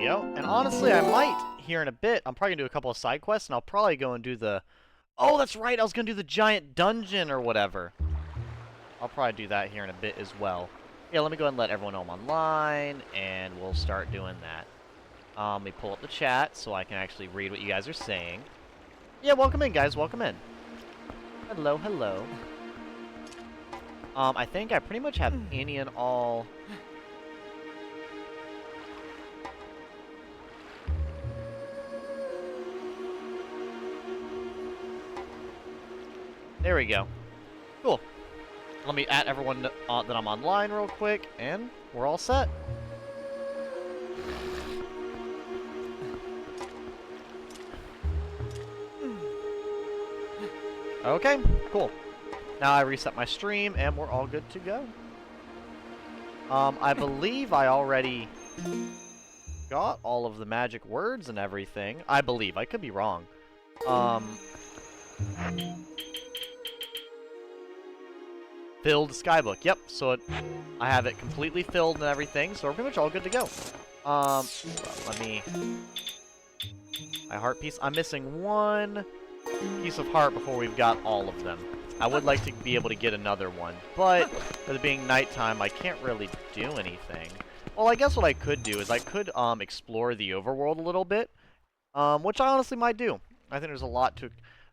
go. And honestly, I might, here in a bit, I'm probably going to do a couple of side quests, and I'll probably go and do the... Oh, that's right, I was going to do the giant dungeon or whatever. I'll probably do that here in a bit as well. Yeah, let me go ahead and let everyone know I'm online, and we'll start doing that. Let me pull up the chat so I can actually read what you guys are saying. Yeah, welcome in, guys, welcome in. Hello, hello. I think I pretty much have any and all... There we go. Cool. Let me add everyone that I'm online real quick, and we're all set. Okay, cool. Now I reset my stream, and we're all good to go. I believe I already got all of the magic words and everything. I believe. I could be wrong. Filled skybook. Yep, so I have it completely filled and everything, so we're pretty much all good to go. Let me... My heart piece. I'm missing one piece of heart before we've got all of them. I would like to be able to get another one, but with it being nighttime, I can't really do anything. Well, I guess what I could do is I could explore the overworld a little bit, which I honestly might do. I think there's a lot to...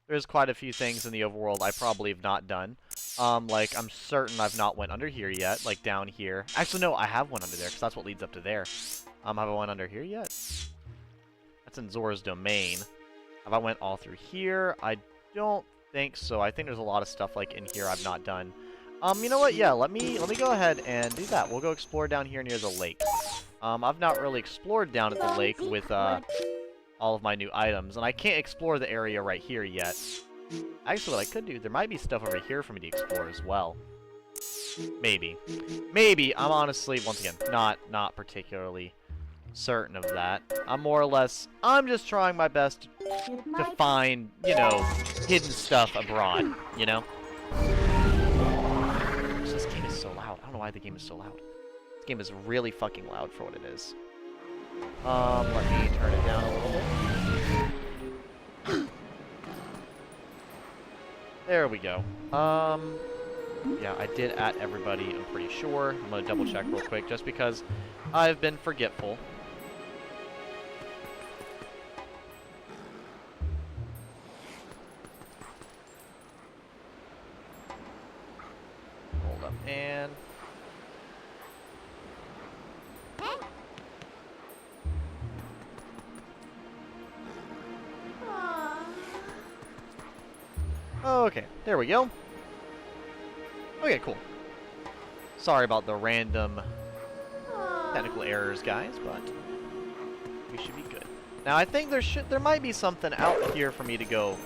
There's quite a few things in the overworld I probably have not done. Like, I'm certain I've not went under here yet, like down here. Actually, no, I have went under there, because that's what leads up to there. Have I went under here yet? That's in Zora's domain. Have I went all through here? I don't think so. I think there's a lot of stuff, like, in here I've not done. You know what? Yeah, let me go ahead and do that. We'll go explore down here near the lake. I've not really explored down at the lake with, all of my new items, and I can't explore the area right here yet. Actually, what I could do, there might be stuff over here for me to explore as well. Maybe. Maybe. I'm honestly, once again, not particularly certain of that. I'm just trying my best to find, you know, hidden stuff abroad, you know? This game is so loud. I don't know why the game is so loud. This game is really fucking loud for what it is. Let me turn it down a little bit. There we go. Yeah, I did at everybody, I'm pretty sure. I'm gonna double check real quick, just because I've been forgetful. Hold up, and... Okay, there we go. Okay, cool. Sorry about the random technical errors, guys, but we should be good. Now, I think there might be something out here for me to go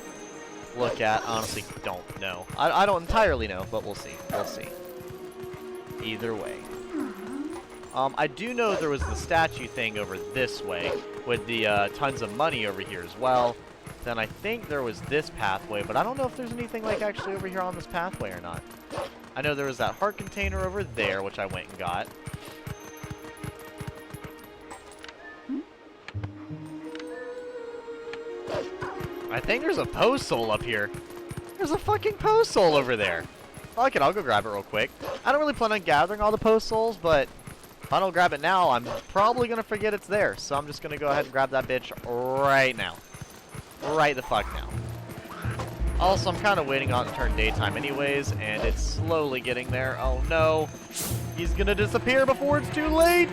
look at. Honestly, don't know. I don't entirely know, but we'll see. We'll see. Either way. I do know there was the statue thing over this way, with the tons of money over here as well. Then I think there was this pathway, but I don't know if there's anything like actually over here on this pathway or not. I know there was that heart container over there, which I went and got. I think there's a post soul up here. There's a fucking post soul over there. Fuck it, I'll go grab it real quick. I don't really plan on gathering all the post souls, but if I don't grab it now, I'm probably going to forget it's there. So I'm just going to go ahead and grab that bitch right now. Right the fuck now. Also, I'm kind of waiting on it to turn daytime anyways, and it's slowly getting there. Oh no. He's gonna disappear before it's too late!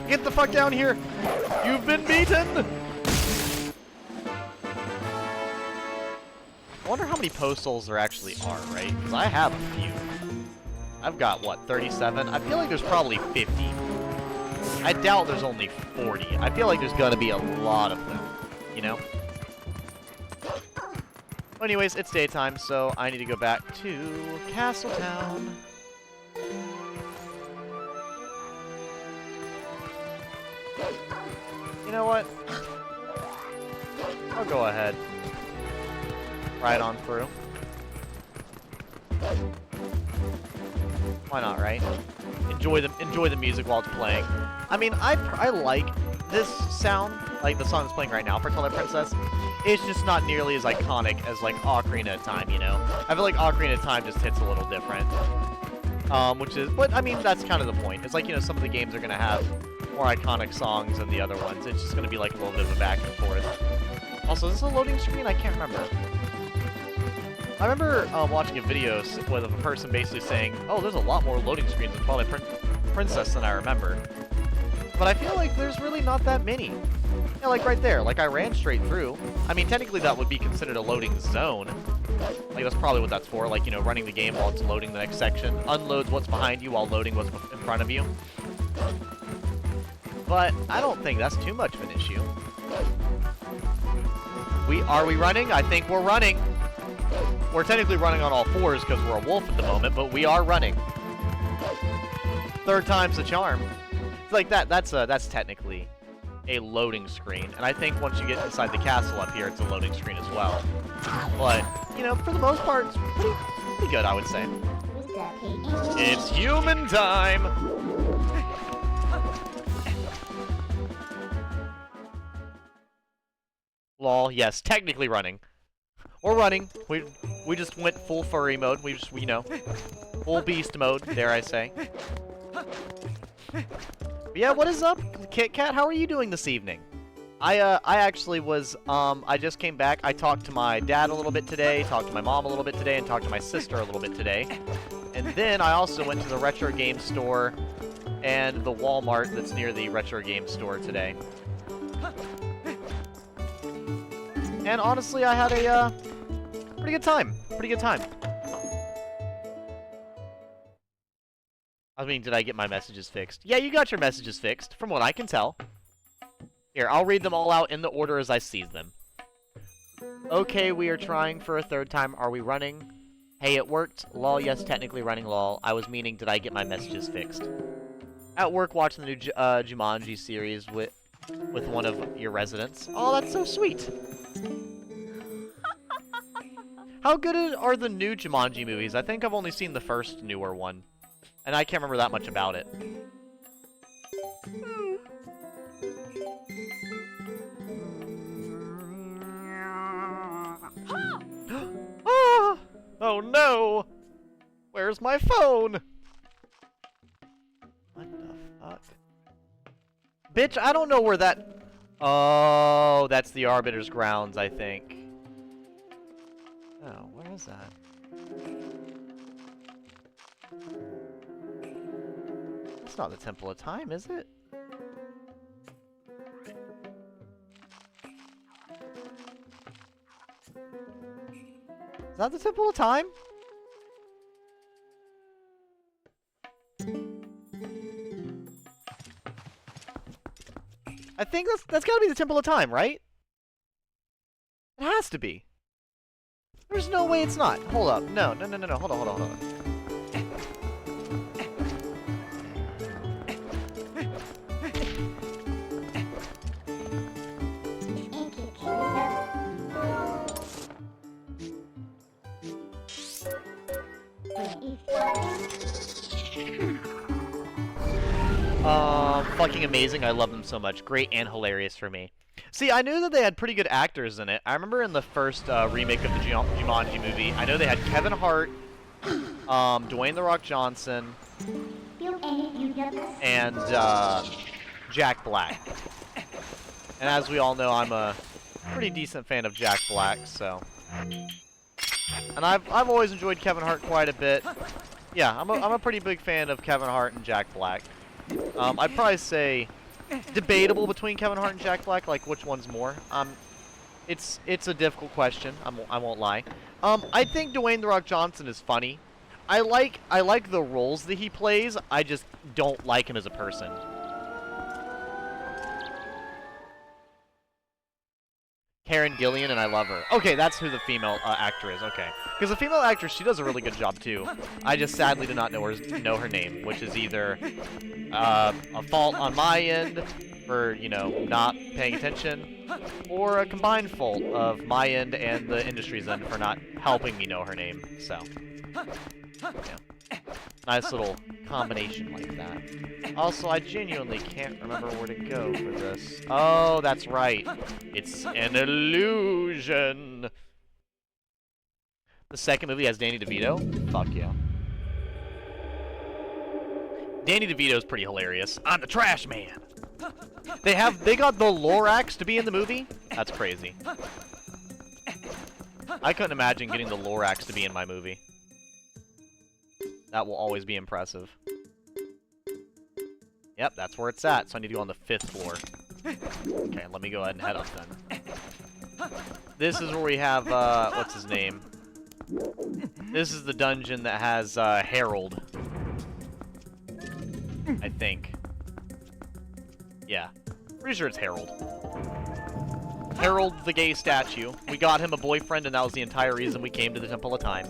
Get the fuck down here! You've been beaten! I wonder how many post souls there actually are, right? Because I have a few. I've got, what, 37? I feel like there's probably 50. I doubt there's only 40. I feel like there's gonna be a lot of them, you know? Anyways, it's daytime, so I need to go back to Castletown. You know what? I'll go ahead. Right on through. Why not, right? Enjoy the music while it's playing. I mean, I like this sound, like the song that's playing right now for Twilight Princess. It's just not nearly as iconic as like Ocarina of Time, you know? I feel like Ocarina of Time just hits a little different. But I mean, that's kind of the point. It's like, you know, some of the games are gonna have more iconic songs than the other ones. It's just gonna be like a little bit of a back and forth. Also, is this a loading screen? I can't remember. I remember watching a video with a person basically saying, oh, there's a lot more loading screens in Twilight Princess than I remember. But I feel like there's really not that many. Yeah, like right there. Like, I ran straight through. I mean, technically that would be considered a loading zone. Like, that's probably what that's for. Like, you know, running the game while it's loading the next section. Unloads what's behind you while loading what's in front of you. But I don't think that's too much of an issue. Are we running? I think we're running. We're technically running on all fours because we're a wolf at the moment, but we are running. Third time's the charm. It's like that's technically a loading screen, and I think once you get inside the castle up here, it's a loading screen as well. But, you know, for the most part, it's pretty good, I would say. It's human time! Lol, yes, technically running. We're running. We just went full furry mode. We just, you know, full beast mode, dare I say. But yeah, what is up, Kit Kat? How are you doing this evening? I actually was, I just came back. I talked to my dad a little bit today, talked to my mom a little bit today, and talked to my sister a little bit today. And then I also went to the retro game store and the Walmart that's near the retro game store today. And honestly, I had a, pretty good time. Pretty good time. I mean, did I get my messages fixed? Yeah, you got your messages fixed, from what I can tell. Here, I'll read them all out in the order as I see them. Okay, we are trying for a third time. Are we running? Hey, it worked. Lol, yes, technically running, lol. I was meaning, did I get my messages fixed? At work, watching the new Jumanji series with one of your residents. Oh, that's so sweet. How good are the new Jumanji movies? I think I've only seen the first newer one. And I can't remember that much about it. Ah! Oh no! Where's my phone? What the fuck? Bitch, I don't know where that... Oh, that's the Arbiter's Grounds, I think. Oh, where is that? It's not the Temple of Time, is it? Is that the Temple of Time? I think that's gotta be the Temple of Time, right? It has to be. There's no way it's not. Hold up. No. Hold on. Fucking amazing. I love them so much. Great and hilarious for me. See, I knew that they had pretty good actors in it. I remember in the first remake of the Jumanji movie, I know they had Kevin Hart, Dwayne "The Rock" Johnson, and Jack Black. And as we all know, I'm a pretty decent fan of Jack Black, so... And I've always enjoyed Kevin Hart quite a bit. Yeah, I'm a pretty big fan of Kevin Hart and Jack Black. I'd probably say debatable between Kevin Hart and Jack Black, like which one's more. It's a difficult question. I won't lie. I think Dwayne "The Rock" Johnson is funny. I like the roles that he plays. I just don't like him as a person. Karen Gillian, and I love her. Okay, that's who the female actor is. Okay, because the female actress, she does a really good job too. I just sadly do not know her name, which is either a fault on my end for, you know, not paying attention, or a combined fault of my end and the industry's end for not helping me know her name. So, Yeah. Nice little combination like that. Also, I genuinely can't remember where to go for this. Oh, that's right. It's an illusion. The second movie has Danny DeVito? Fuck yeah. Danny DeVito's pretty hilarious. I'm the trash man. They got the Lorax to be in the movie? That's crazy. I couldn't imagine getting the Lorax to be in my movie. That will always be impressive. Yep, that's where it's at, so I need to go on the 5th floor. Okay, let me go ahead and head up then. This is where we have, what's his name? This is the dungeon that has, Harold. I think. Yeah. Pretty sure it's Harold. Harold the gay statue. We got him a boyfriend, and that was the entire reason we came to the Temple of Time.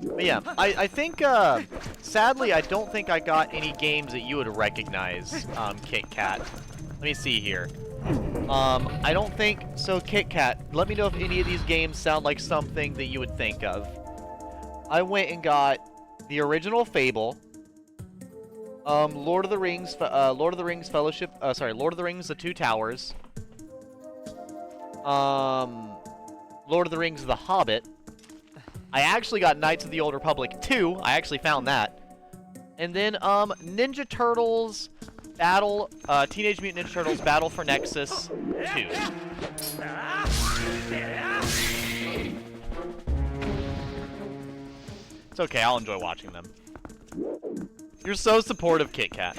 But yeah, I think, sadly, I don't think I got any games that you would recognize, Kit Kat. Let me see here. I don't think... So, Kit Kat, let me know if any of these games sound like something that you would think of. I went and got the original Fable, Lord of the Rings Fellowship, Lord of the Rings The Two Towers, Lord of the Rings The Hobbit. I actually got Knights of the Old Republic 2. I actually found that. And then, Ninja Turtles Battle, Teenage Mutant Ninja Turtles Battle for Nexus 2. It's okay, I'll enjoy watching them. You're so supportive, Kit Kat.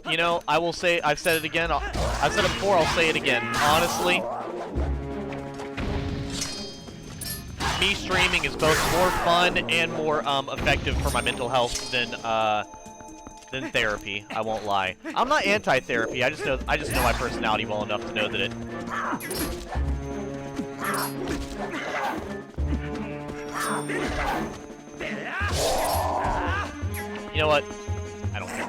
You know, I will say, I've said it again, I've said it before, I'll say it again. Honestly, me streaming is both more fun and more effective for my mental health than therapy. I won't lie. I'm not anti-therapy. I just know my personality well enough to know that it. You know what? I don't care.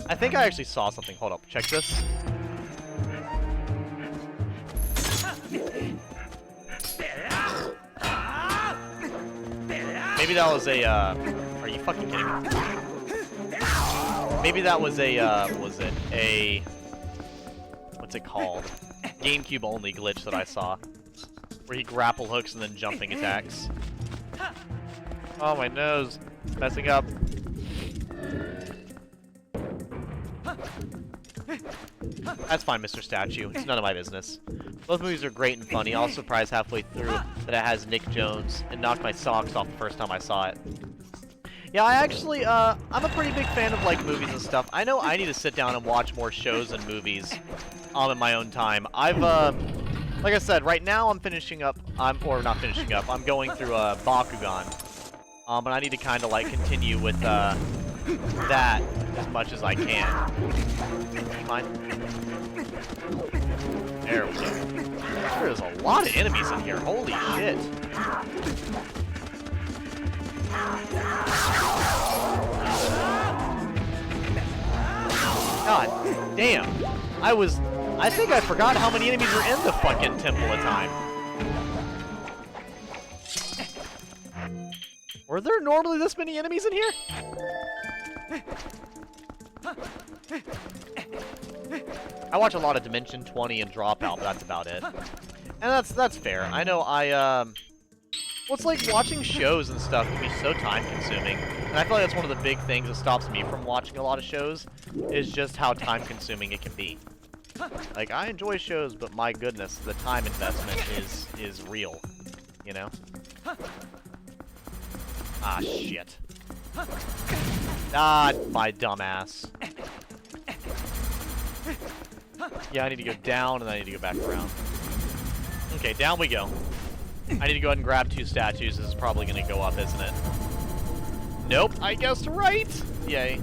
I think I actually saw something. Hold up. Check this. Maybe that was a, are you fucking kidding me? Maybe that was a, was it a, what's it called? GameCube only glitch that I saw. Where he grapple hooks and then jumping attacks. Oh, my nose. It's messing up. That's fine, Mr. Statue. It's none of my business. Both movies are great and funny. I was surprised halfway through that it has Nick Jones and knocked my socks off the first time I saw it. Yeah, I actually, I'm a pretty big fan of, like, movies and stuff. I know I need to sit down and watch more shows and movies in my own time. I've, like I said, right now I'm finishing up, or not finishing up, I'm going through, Bakugan. And I need to kind of, like, continue with, that as much as I can. Fine. There we go. There's a lot of enemies in here. Holy shit. God damn. I think I forgot how many enemies are in the fucking Temple of Time. Were there normally this many enemies in here? I watch a lot of Dimension 20 and Dropout, but that's about it. And that's fair. I know well, it's like watching shows and stuff can be so time-consuming. And I feel like that's one of the big things that stops me from watching a lot of shows, is just how time-consuming it can be. Like, I enjoy shows, but my goodness, the time investment is real. You know? Ah, shit. Ah, my dumbass. Yeah, I need to go down, and then I need to go back around. Okay, down we go. I need to go ahead and grab 2 statues. This is probably going to go up, isn't it? Nope, I guessed right! Yay.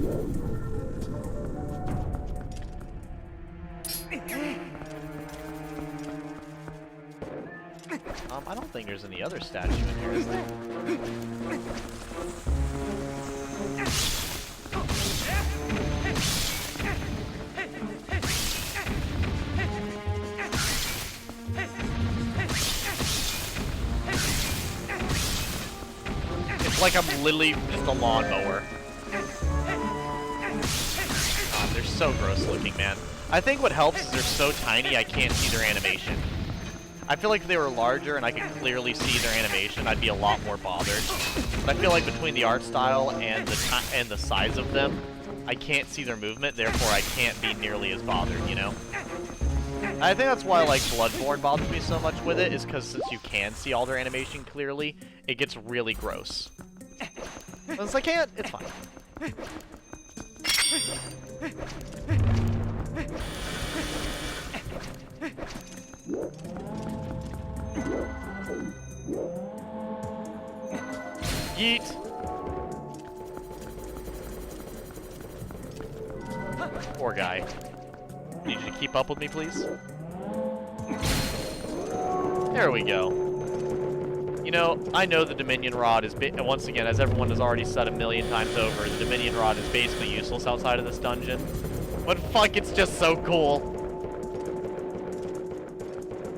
I don't think there's any other statue in here, is there? Like I'm literally just a lawnmower. God, they're so gross looking, man. I think what helps is they're so tiny I can't see their animation. I feel like if they were larger and I could clearly see their animation, I'd be a lot more bothered. But I feel like between the art style and the size of them, I can't see their movement, therefore I can't be nearly as bothered, you know? I think that's why, like, Bloodborne bothers me so much with it, is because since you can see all their animation clearly, it gets really gross. But since I can't, it's fine. Yeet! Poor guy. Need you to keep up with me, please? There we go. You know, I know the Dominion Rod is, once again, as everyone has already said a million times over, the Dominion Rod is basically useless outside of this dungeon. But fuck, it's just so cool.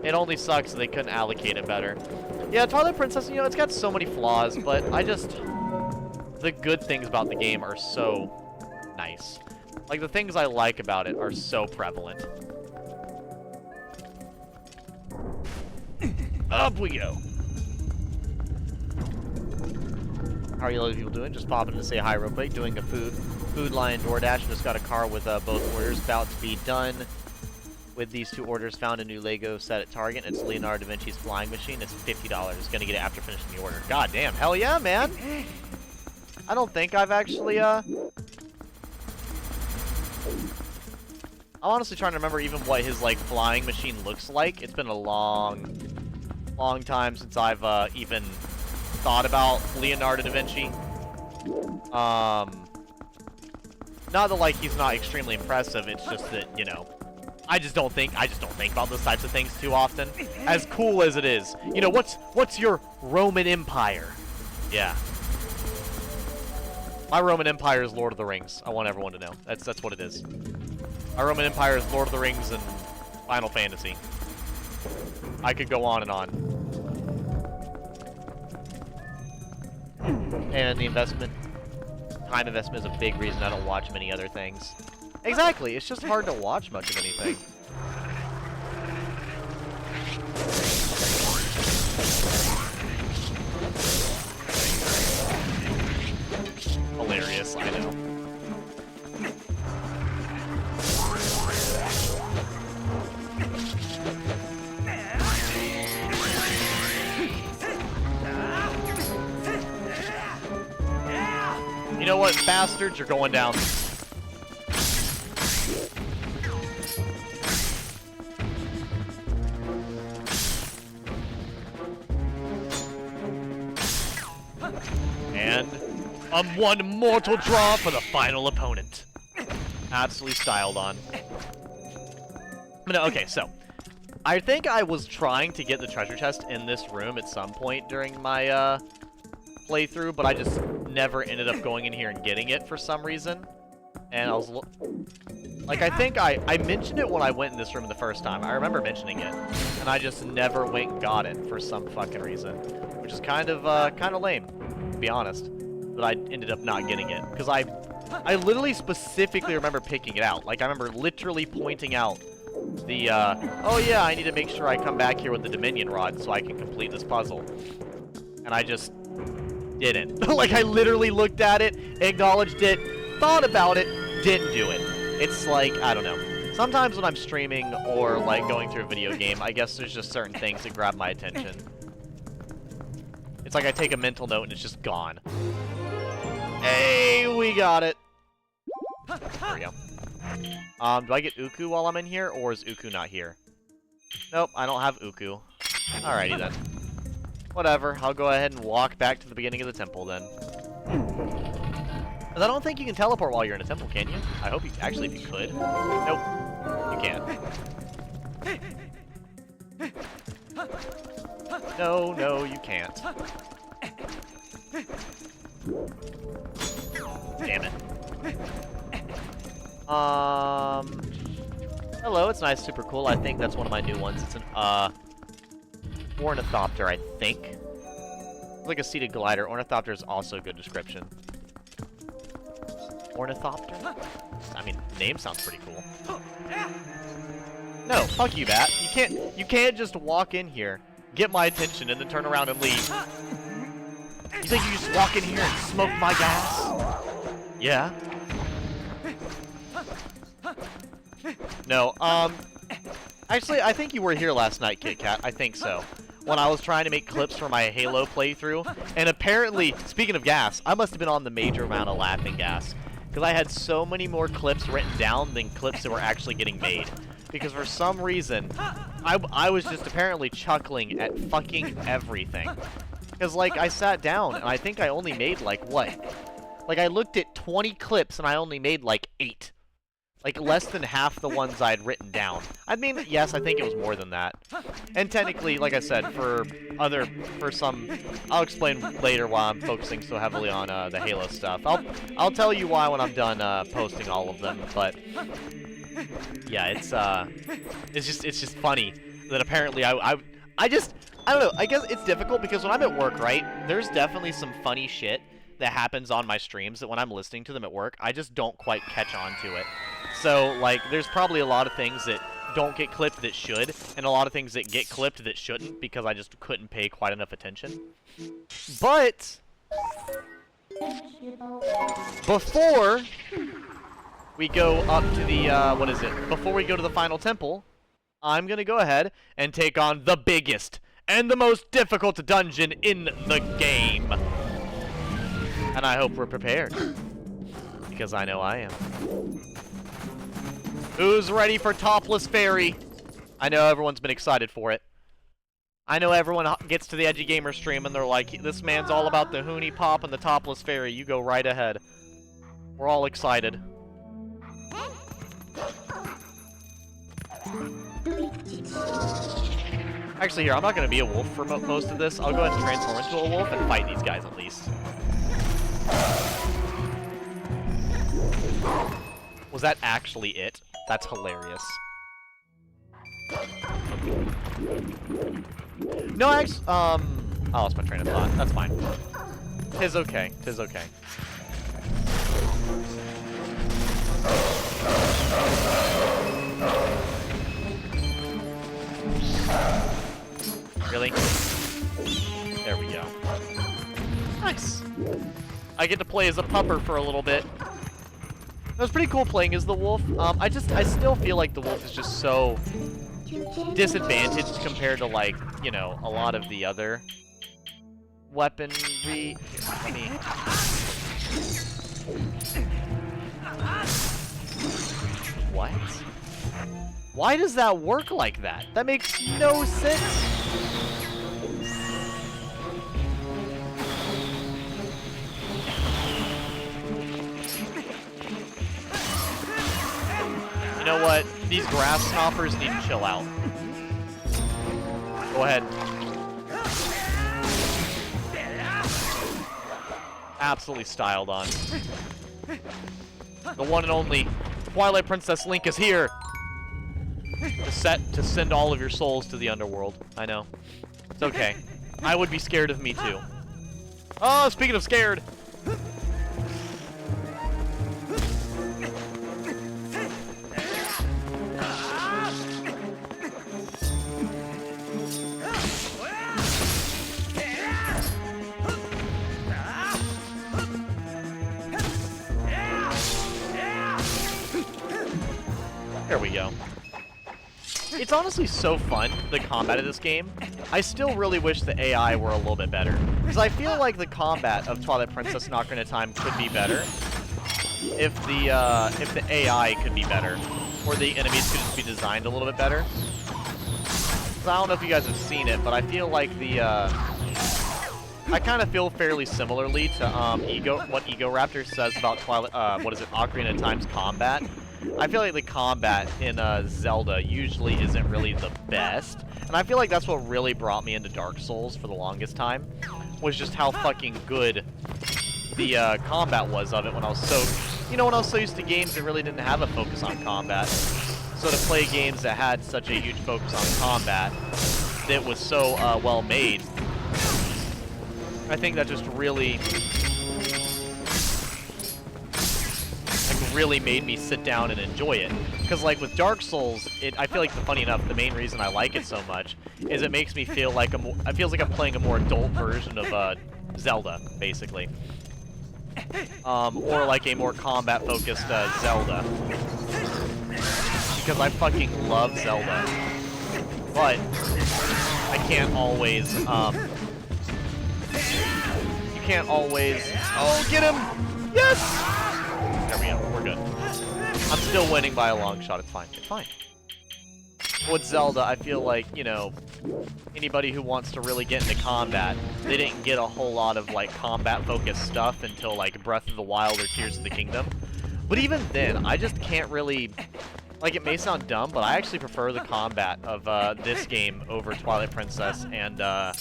It only sucks that they couldn't allocate it better. Yeah, Twilight Princess, you know, it's got so many flaws, but the good things about the game are so nice. Like, the things I like about it are so prevalent. Up we go. How are you other people doing? Just popping to say hi real quick. Doing a food line DoorDash. Just got a car with both orders about to be done. With these 2 orders, found a new Lego set at Target. It's Leonardo da Vinci's flying machine. It's $50. Gonna get it after finishing the order. God damn, hell yeah, man! I don't think I've actually, I'm honestly trying to remember even what his, like, flying machine looks like. It's been a long time since I've, even thought about Leonardo da Vinci. Not that, like, he's not extremely impressive, it's just that, you know, I just don't think about those types of things too often. As cool as it is. You know, what's your Roman Empire? Yeah. My Roman Empire is Lord of the Rings. I want everyone to know. That's what it is. My Roman Empire is Lord of the Rings and Final Fantasy. I could go on and on. And the time investment is a big reason I don't watch many other things. Exactly, it's just hard to watch much of anything. Hilarious, I know. You know what, bastards, you're going down. And one mortal draw for the final opponent. Absolutely styled on. No, okay, so I think I was trying to get the treasure chest in this room at some point during my playthrough, but I just never ended up going in here and getting it for some reason. And I was like, I think I mentioned it when I went in this room the first time. I remember mentioning it, and I just never went and got it for some fucking reason, which is kind of lame, to be honest. But I ended up not getting it because I literally specifically remember picking it out. Like, I remember literally pointing out the oh yeah, I need to make sure I come back here with the Dominion Rod so I can complete this puzzle, and I just didn't. Like, I literally looked at it, acknowledged it, thought about it, didn't do it. It's like, I don't know. Sometimes when I'm streaming or, like, going through a video game, I guess there's just certain things that grab my attention. It's like I take a mental note and it's just gone. Hey, we got it. There we go. Do I get Uku while I'm in here, or is Uku not here? Nope, I don't have Uku. Alrighty then. Whatever, I'll go ahead and walk back to the beginning of the temple then. Because I don't think you can teleport while you're in a temple, can you? I hope you... Actually, if you could. Nope. You can't. No, you can't. Damn it. Hello, it's nice, super cool. I think that's one of my new ones. It's an, Ornithopter, I think. It's like a seated glider. Ornithopter is also a good description. Ornithopter? I mean, name sounds pretty cool. No, fuck you, Bat. You can't just walk in here, get my attention, and then turn around and leave. You think you just walk in here and smoke my gas? Yeah. No, actually, I think you were here last night, Kit Kat. I think so. When I was trying to make clips for my Halo playthrough, and apparently, speaking of gas, I must have been on the major amount of laughing gas, because I had so many more clips written down than clips that were actually getting made. Because for some reason, I was just apparently chuckling at fucking everything. Because, like, I sat down, and I think I only made, like, what? Like, I looked at 20 clips, and I only made, like, 8. Like, less than half the ones I had written down. I mean, yes, I think it was more than that. And technically, like I said, I'll explain later why I'm focusing so heavily on the Halo stuff. I'll tell you why when I'm done posting all of them, but yeah, it's just funny that apparently I don't know, I guess it's difficult because when I'm at work, right, there's definitely some funny shit that happens on my streams that when I'm listening to them at work, I just don't quite catch on to it. So, like, there's probably a lot of things that don't get clipped that should, and a lot of things that get clipped that shouldn't, because I just couldn't pay quite enough attention. But before we go up to the, before we go to the final temple, I'm gonna go ahead and take on the biggest and the most difficult dungeon in the game. And I hope we're prepared, because I know I am. Who's ready for Topless Fairy? I know everyone's been excited for it. I know everyone gets to the Edgy Gamer stream and they're like, this man's all about the Hoonie Pop and the Topless Fairy. You go right ahead. We're all excited. Actually, here, I'm not going to be a wolf for most of this. I'll go ahead and transform into a wolf and fight these guys at least. Was that actually it? That's hilarious. No, actually, I lost my train of thought. That's fine. Tis okay. Tis okay. Really? There we go. Nice. I get to play as a pupper for a little bit. It was pretty cool playing as the wolf. I still feel like the wolf is just so disadvantaged compared to, like, you know, a lot of the other weaponry. Let me... What? Why does that work like that? That makes no sense. You know what? These grass snoppers need to chill out. Go ahead. Absolutely styled on. The one and only Twilight Princess Link is here. To send all of your souls to the underworld. I know. It's okay. I would be scared of me too. Oh, speaking of scared. There we go. It's honestly so fun, the combat of this game. I still really wish the AI were a little bit better. Because I feel like the combat of Twilight Princess and Ocarina of Time could be better if the AI could be better. Or the enemies could just be designed a little bit better. So I don't know if you guys have seen it, but I feel like the, I kind of feel fairly similarly to what Ego Raptor says about Ocarina of Time's combat. I feel like the combat in Zelda usually isn't really the best, and I feel like that's what really brought me into Dark Souls for the longest time, was just how fucking good the combat was of it when I was so used to games that really didn't have a focus on combat. So to play games that had such a huge focus on combat, that was so well made, I think that just really, like, really made me sit down and enjoy it. Because, like, with Dark Souls, I feel like, funny enough, the main reason I like it so much is it makes me feel like it feels like I'm playing a more adult version of Zelda, basically. Or like a more combat-focused Zelda. Because I fucking love Zelda. But I can't always, you can't always... Oh, get him! Yes! There we go, we're good. I'm still winning by a long shot, it's fine, it's fine. With Zelda, I feel like, you know, anybody who wants to really get into combat, they didn't get a whole lot of, like, combat-focused stuff until, like, Breath of the Wild or Tears of the Kingdom. But even then, I just can't really... Like, it may sound dumb, but I actually prefer the combat of this game over Twilight Princess and, or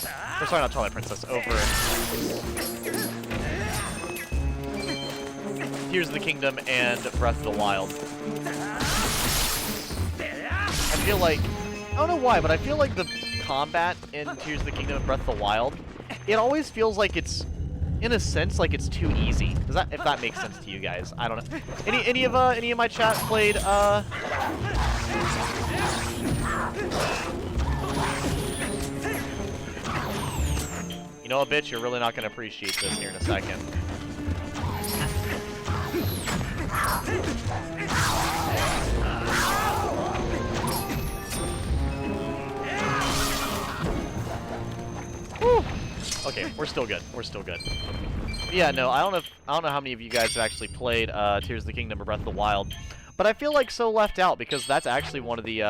sorry, not Twilight Princess, over Tears of the Kingdom and Breath of the Wild. I feel like, I don't know why, but I feel like the combat in Tears of the Kingdom and Breath of the Wild, it always feels like it's, in a sense, like it's too easy. Does that, if that makes sense to you guys? I don't know. Any of my chat played, You know what, bitch? You're really not gonna appreciate this here in a second. Woo! Okay, we're still good. We're still good. Yeah, no, I don't know how many of you guys have actually played Tears of the Kingdom or Breath of the Wild, but I feel like so left out because that's actually one of the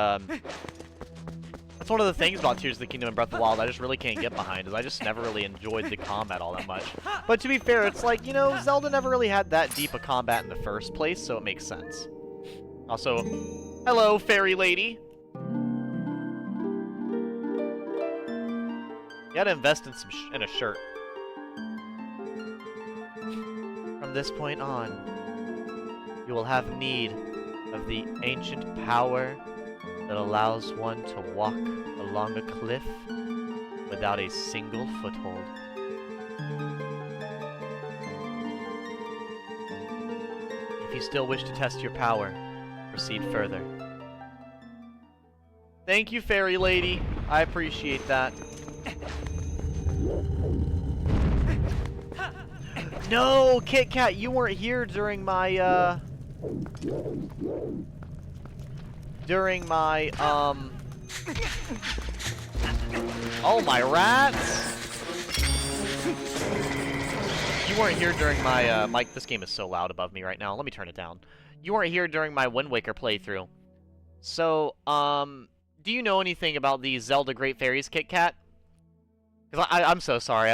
that's one of the things about Tears of the Kingdom and Breath of the Wild I just really can't get behind, is I just never really enjoyed the combat all that much. But to be fair, it's like, you know, Zelda never really had that deep a combat in the first place, so it makes sense. Also, hello, fairy lady. You gotta invest in in a shirt. From this point on, you will have need of the ancient power that allows one to walk along a cliff without a single foothold. If you still wish to test your power, proceed further. Thank you, fairy lady. I appreciate that. No, Kit Kat, you weren't here during my, Oh, my rats! You weren't here during my, Mike, this game is so loud above me right now. Let me turn it down. You weren't here during my Wind Waker playthrough. So, do you know anything about the Zelda Great Fairies, Kit Kat? Because I'm so sorry.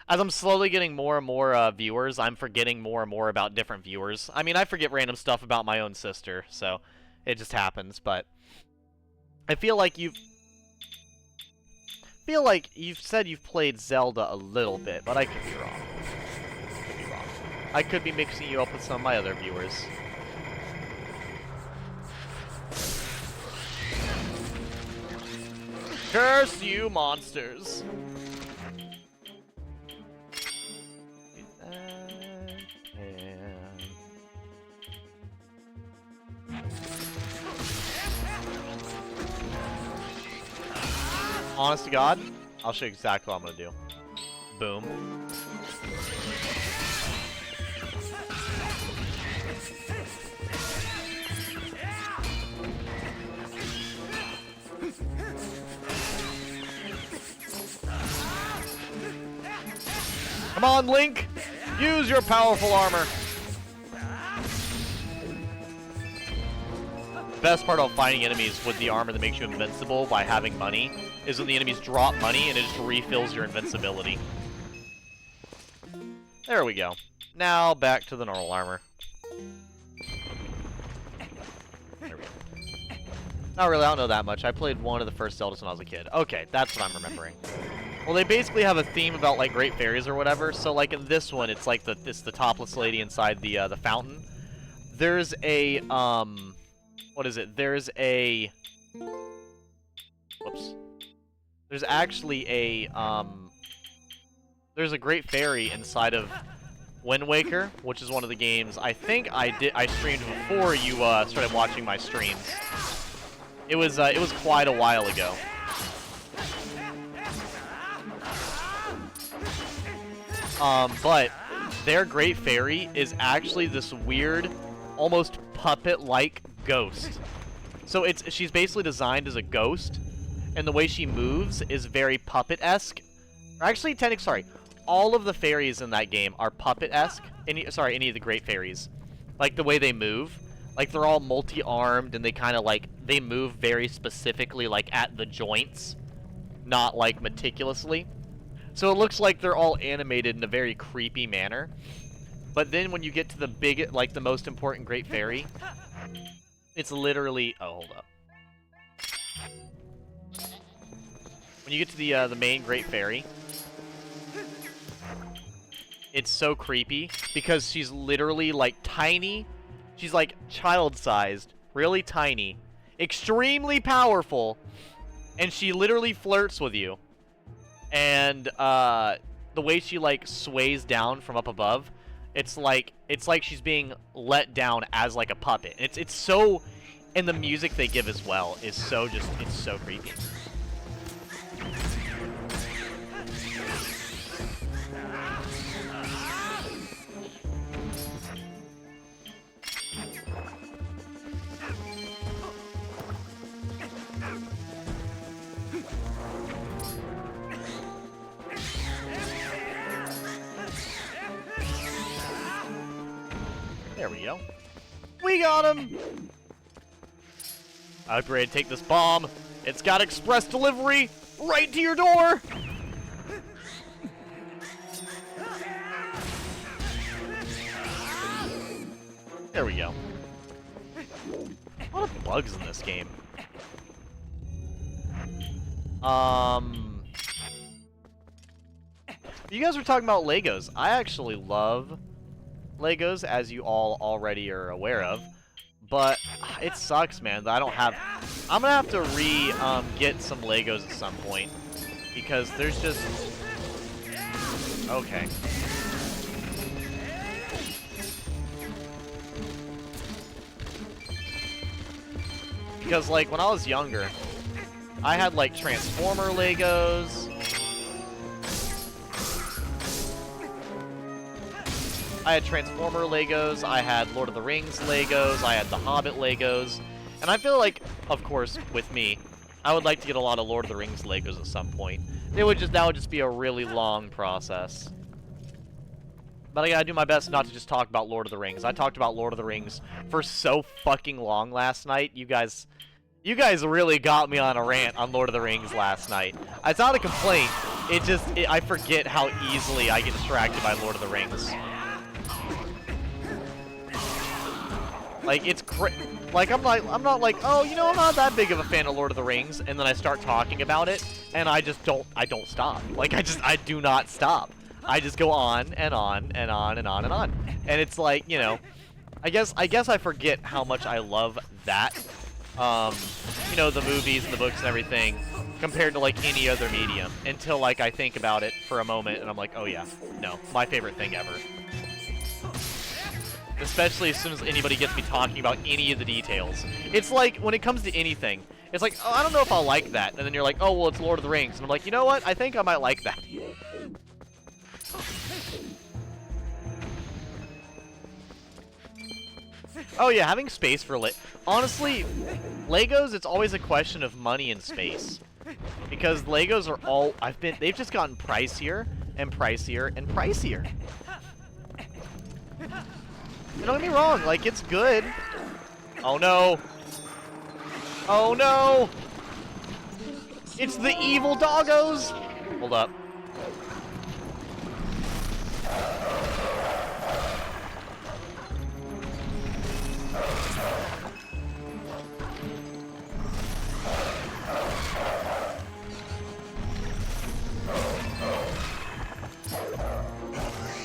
As I'm slowly getting more and more viewers, I'm forgetting more and more about different viewers. I mean, I forget random stuff about my own sister, so it just happens. But I feel like you've said you've played Zelda a little bit, but I could be wrong. I could be mixing you up with some of my other viewers. Curse you, monsters! Honest to God, I'll show you exactly what I'm gonna do. Boom. Come on, Link! Use your powerful armor! The best part about fighting enemies with the armor that makes you invincible by having money is when the enemies drop money and it just refills your invincibility. There we go. Now back to the normal armor. There we go. Not really, I don't know that much. I played one of the first Zeldas when I was a kid. Okay, that's what I'm remembering. Well, they basically have a theme about, like, great fairies or whatever. So, like, in this one, it's like it's the topless lady inside the fountain. There's a, what is it? There's a... Whoops. There's actually a, there's a great fairy inside of Wind Waker, which is one of the games I think I streamed before you started watching my streams. It was quite a while ago. But their great fairy is actually this weird, almost puppet-like ghost. So she's basically designed as a ghost, and the way she moves is very puppet-esque. Actually, sorry, all of the fairies in that game are puppet-esque. Any of the great fairies. Like, the way they move. Like, they're all multi-armed, and they kind of, like, they move very specifically, like, at the joints. Not, like, meticulously. So it looks like they're all animated in a very creepy manner. But then when you get to the most important great fairy, it's literally... Oh, hold up. When you get to the main great fairy, it's so creepy because she's literally, like, tiny. She's, like, child-sized, really tiny, extremely powerful, and she literally flirts with you. And the way she, like, sways down from up above, it's like she's being let down as, like, a puppet. It's so... And the music they give as well is so it's so creepy. There we go. We got him! Upgrade, take this bomb. It's got express delivery right to your door! There we go. A lot of bugs in this game. You guys were talking about Legos. I actually love Legos, as you all already are aware of, but it sucks, man, that I don't have... I'm gonna have to get some Legos at some point, because there's just... Okay. Because, like, when I was younger, I had, like, Transformer Legos. I had Transformer Legos, I had Lord of the Rings Legos, I had the Hobbit Legos, and I feel like, of course, with me, I would like to get a lot of Lord of the Rings Legos at some point. That would just be a really long process. But I gotta do my best not to just talk about Lord of the Rings. I talked about Lord of the Rings for so fucking long last night. You guys really got me on a rant on Lord of the Rings last night. It's not a complaint, I forget how easily I get distracted by Lord of the Rings. Like, I'm not like, oh, you know, I'm not that big of a fan of Lord of the Rings, and then I start talking about it, and I don't stop. Like, I do not stop. I just go on, and on, and on, and on, and on. And it's like, you know, I guess I forget how much I love that, you know, the movies and the books and everything, compared to, like, any other medium, until, like, I think about it for a moment, and I'm like, oh yeah, no, my favorite thing ever. Especially as soon as anybody gets me talking about any of the details. It's like, when it comes to anything, it's like, oh, I don't know if I'll like that. And then you're like, oh, well, it's Lord of the Rings. And I'm like, you know what? I think I might like that. Oh, yeah, having space for honestly, Legos, it's always a question of money and space. Because Legos are all... They've just gotten pricier, and pricier, and pricier. Don't get me wrong, like, it's good. Oh no. Oh no! It's the evil doggos! Hold up.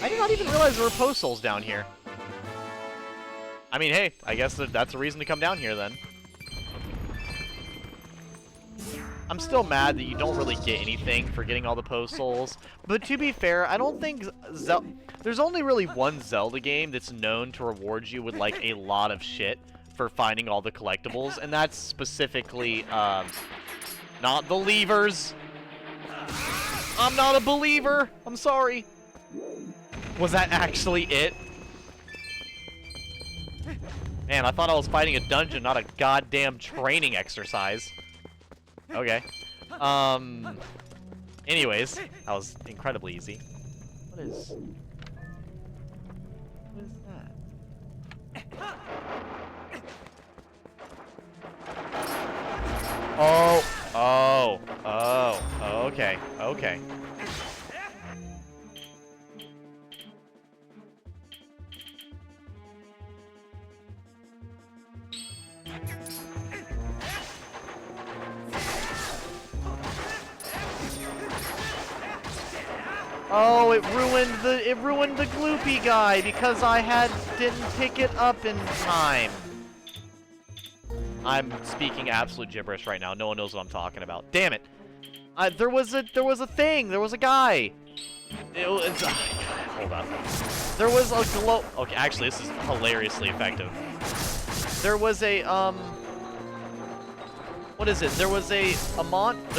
I did not even realize there were post souls down here. I mean, hey, I guess that's a reason to come down here, then. I'm still mad that you don't really get anything for getting all the post souls. But to be fair, I don't think there's only really one Zelda game that's known to reward you with like a lot of shit for finding all the collectibles, and that's specifically not Believers. I'm not a believer. I'm sorry. Was that actually it? Man, I thought I was fighting a dungeon, not a goddamn training exercise. Okay. Anyways, that was incredibly easy. What is that? Oh, okay, okay. Oh, it ruined the gloopy guy because I didn't pick it up in time. I'm speaking absolute gibberish right now. No one knows what I'm talking about. Damn it! There was a thing. There was a guy. Hold on. There was a glow. Okay, actually, this is hilariously effective. There was a what is it? There was there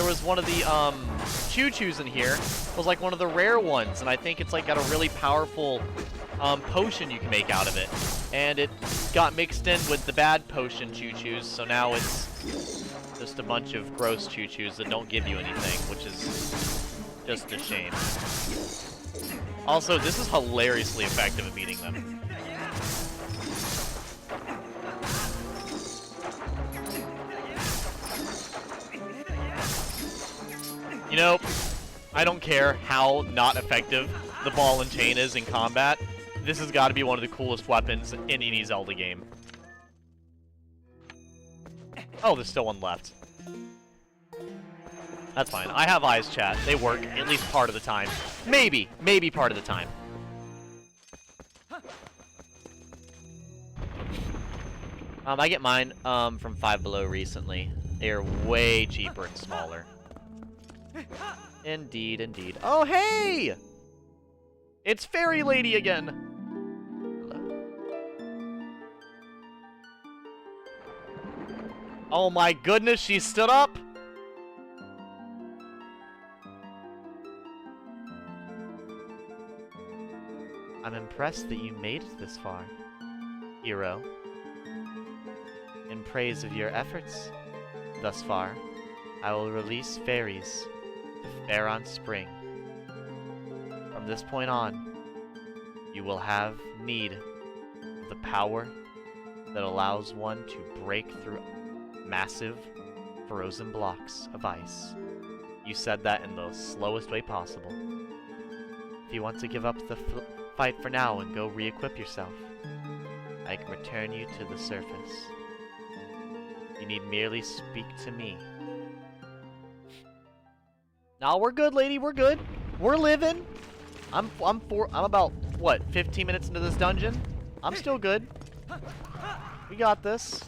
was one of the choo-choos in here. It was like one of the rare ones, and I think it's like got a really powerful potion you can make out of it. And it got mixed in with the bad potion choo-choos, so now it's just a bunch of gross choo-choos that don't give you anything, which is just a shame. Also, this is hilariously effective at beating them. You know, I don't care how not effective the ball and chain is in combat. This has got to be one of the coolest weapons in any Zelda game. Oh, there's still one left. That's fine. I have eyes, chat. They work at least part of the time. Maybe part of the time. I get mine from Five Below recently. They are way cheaper and smaller. Indeed, indeed. Oh, hey! It's Fairy Lady again! Hello. Oh my goodness, she stood up! I'm impressed that you made it this far, hero. In praise of your efforts thus far, I will release fairies to fair on spring. From this point on, you will have need of the power that allows one to break through massive, frozen blocks of ice. You said that in the slowest way possible. If you want to give up the fight for now and go re-equip yourself, I can return you to the surface. You need merely speak to me. No, we're good, lady. We're good. We're living. I'm about, what, 15 minutes into this dungeon? I'm still good. We got this.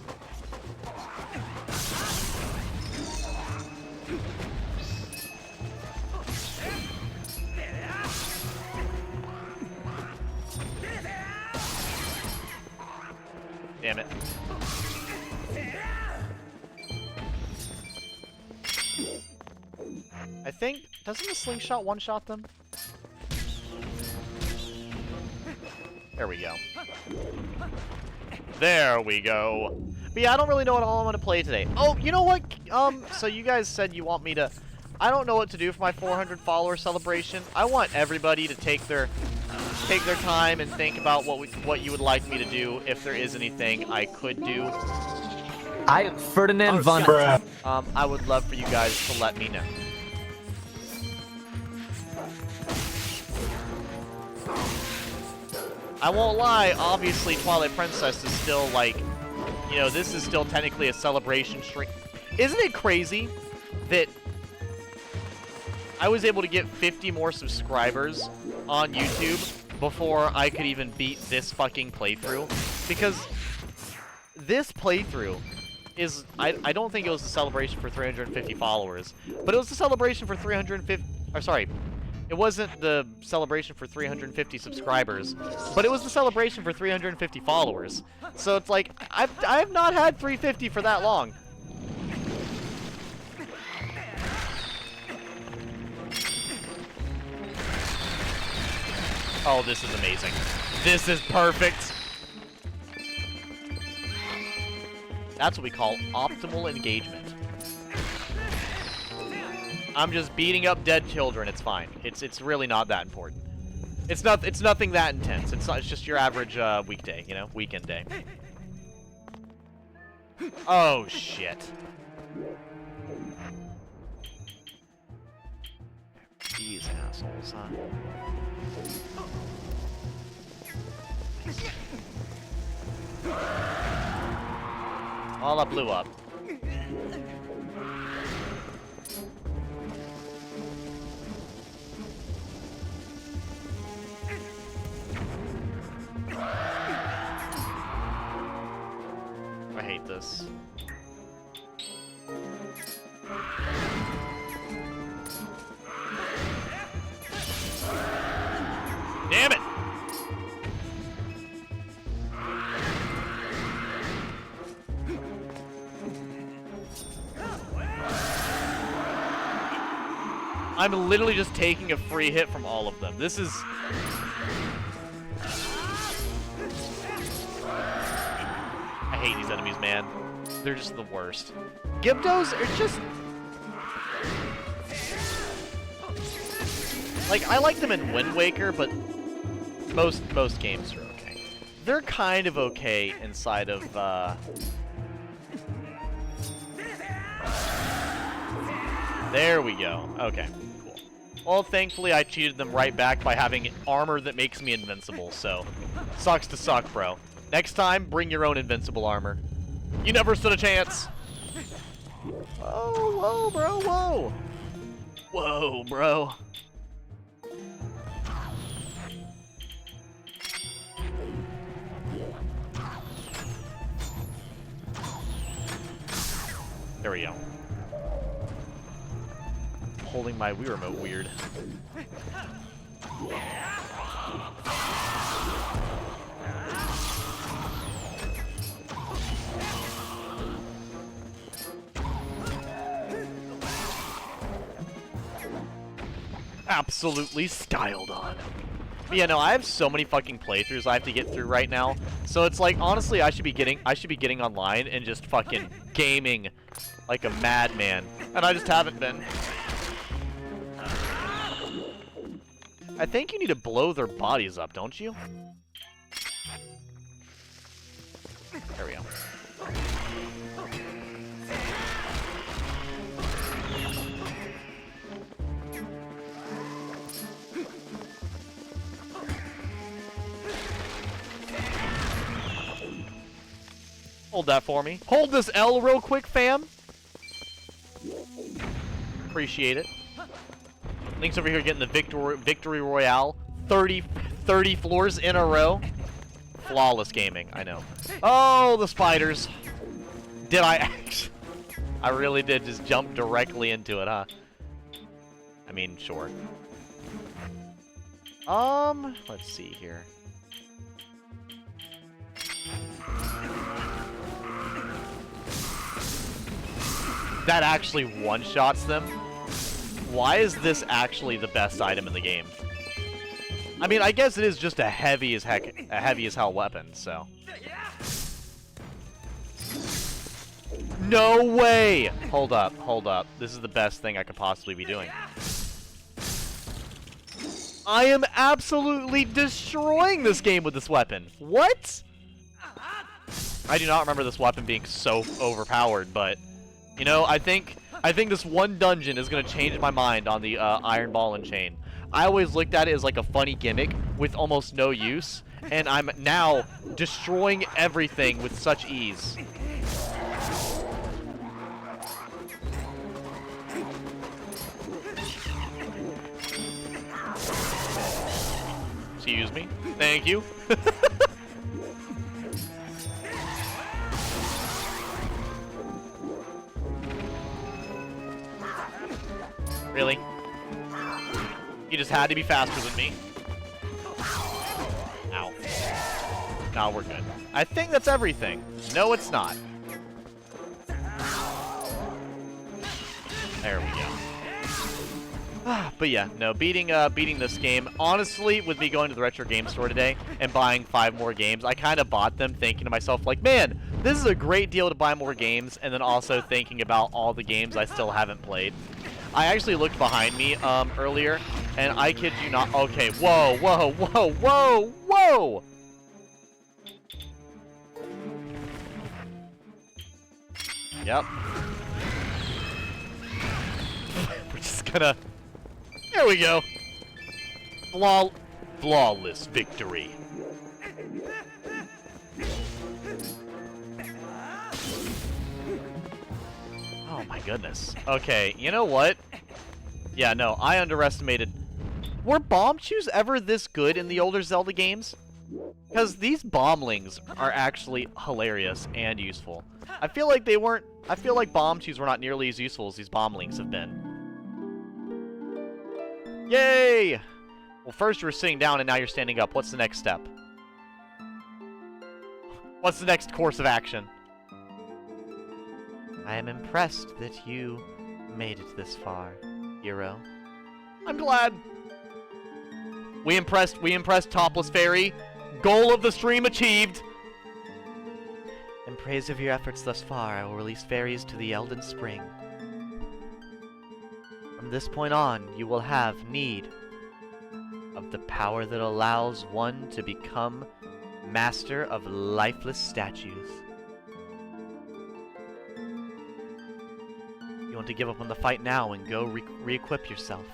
Damn it. I think, doesn't the slingshot one-shot them? There we go. There we go. But yeah, I don't really know what all I'm going to play today. Oh, you know what? So you guys said you want me to... I don't know what to do for my 400 follower celebration. I want everybody to take their time and think about what you would like me to do, if there is anything I could do. Ferdinand von... I would love for you guys to let me know. I won't lie, obviously Twilight Princess is still like, you know, this is still technically a celebration stream. Isn't it crazy that I was able to get 50 more subscribers on YouTube before I could even beat this fucking playthrough? Because this playthrough is I don't think it was the celebration for 350 followers, but it was the celebration for 350. Or sorry, it wasn't the celebration for 350 subscribers, but it was the celebration for 350 followers. So it's like I've not had 350 for that long. Oh, this is amazing. This is perfect. That's what we call optimal engagement. I'm just beating up dead children. It's fine. It's really not that important. It's nothing that intense. It's just your average weekday, you know, weekend day. Oh shit. These assholes, huh? All I blew up. I hate this. Damn it! I'm literally just taking a free hit from all of them. This is... I hate these enemies, man. They're just the worst. Gyptos are just... Like, I like them in Wind Waker, but most games are okay. They're kind of okay inside of, There we go. Okay, cool. Well, thankfully I cheated them right back by having armor that makes me invincible, so... Sucks to suck, bro. Next time, bring your own invincible armor. You never stood a chance! Whoa, whoa, bro, whoa! Whoa, bro. There we go. Holding my Wii remote weird. Absolutely styled on. But yeah, no, I have so many fucking playthroughs I have to get through right now. So it's like, honestly, I should be getting online and just fucking gaming like a madman. And I just haven't been. I think you need to blow their bodies up, don't you? There we go. Hold that for me. Hold this L real quick, fam. Appreciate it. Link's over here getting the victory royale. 30 floors in a row. Flawless gaming, I know. Oh, the spiders. Did I actually... I really did just jump directly into it, huh? I mean, sure. Let's see here. That actually one-shots them? Why is this actually the best item in the game? I mean, I guess it is just a heavy as hell weapon, so. No way! Hold up, hold up. This is the best thing I could possibly be doing. I am absolutely destroying this game with this weapon. What? I do not remember this weapon being so overpowered, but, you know, I think this one dungeon is going to change my mind on the Iron Ball and Chain. I always looked at it as like a funny gimmick with almost no use, and I'm now destroying everything with such ease. Excuse me. Thank you. Really? You just had to be faster than me. Ow. No, we're good. I think that's everything. No, it's not. There we go. But yeah, no, beating this game, honestly, with me going to the retro game store today and buying 5 more games, I kind of bought them thinking to myself, like, man, this is a great deal to buy more games, and then also thinking about all the games I still haven't played. I actually looked behind me earlier, and I kid you not, okay, whoa, whoa, whoa, whoa, whoa! Yep. We're just gonna... There we go. Flawless victory. Oh my goodness. Okay, you know what? Yeah, no, I underestimated. Were bomb chews ever this good in the older Zelda games? Because these bomblings are actually hilarious and useful. I feel like they weren't... I feel like bomb chews were not nearly as useful as these bomblings have been. Yay! Well, first you were sitting down and now you're standing up. What's the next step? What's the next course of action? I am impressed that you made it this far, hero. I'm glad. We impressed Topless Fairy. Goal of the stream achieved. In praise of your efforts thus far, I will release fairies to the Elden Spring. From this point on, you will have need of the power that allows one to become master of lifeless statues. You want to give up on the fight now and go re-equip yourself.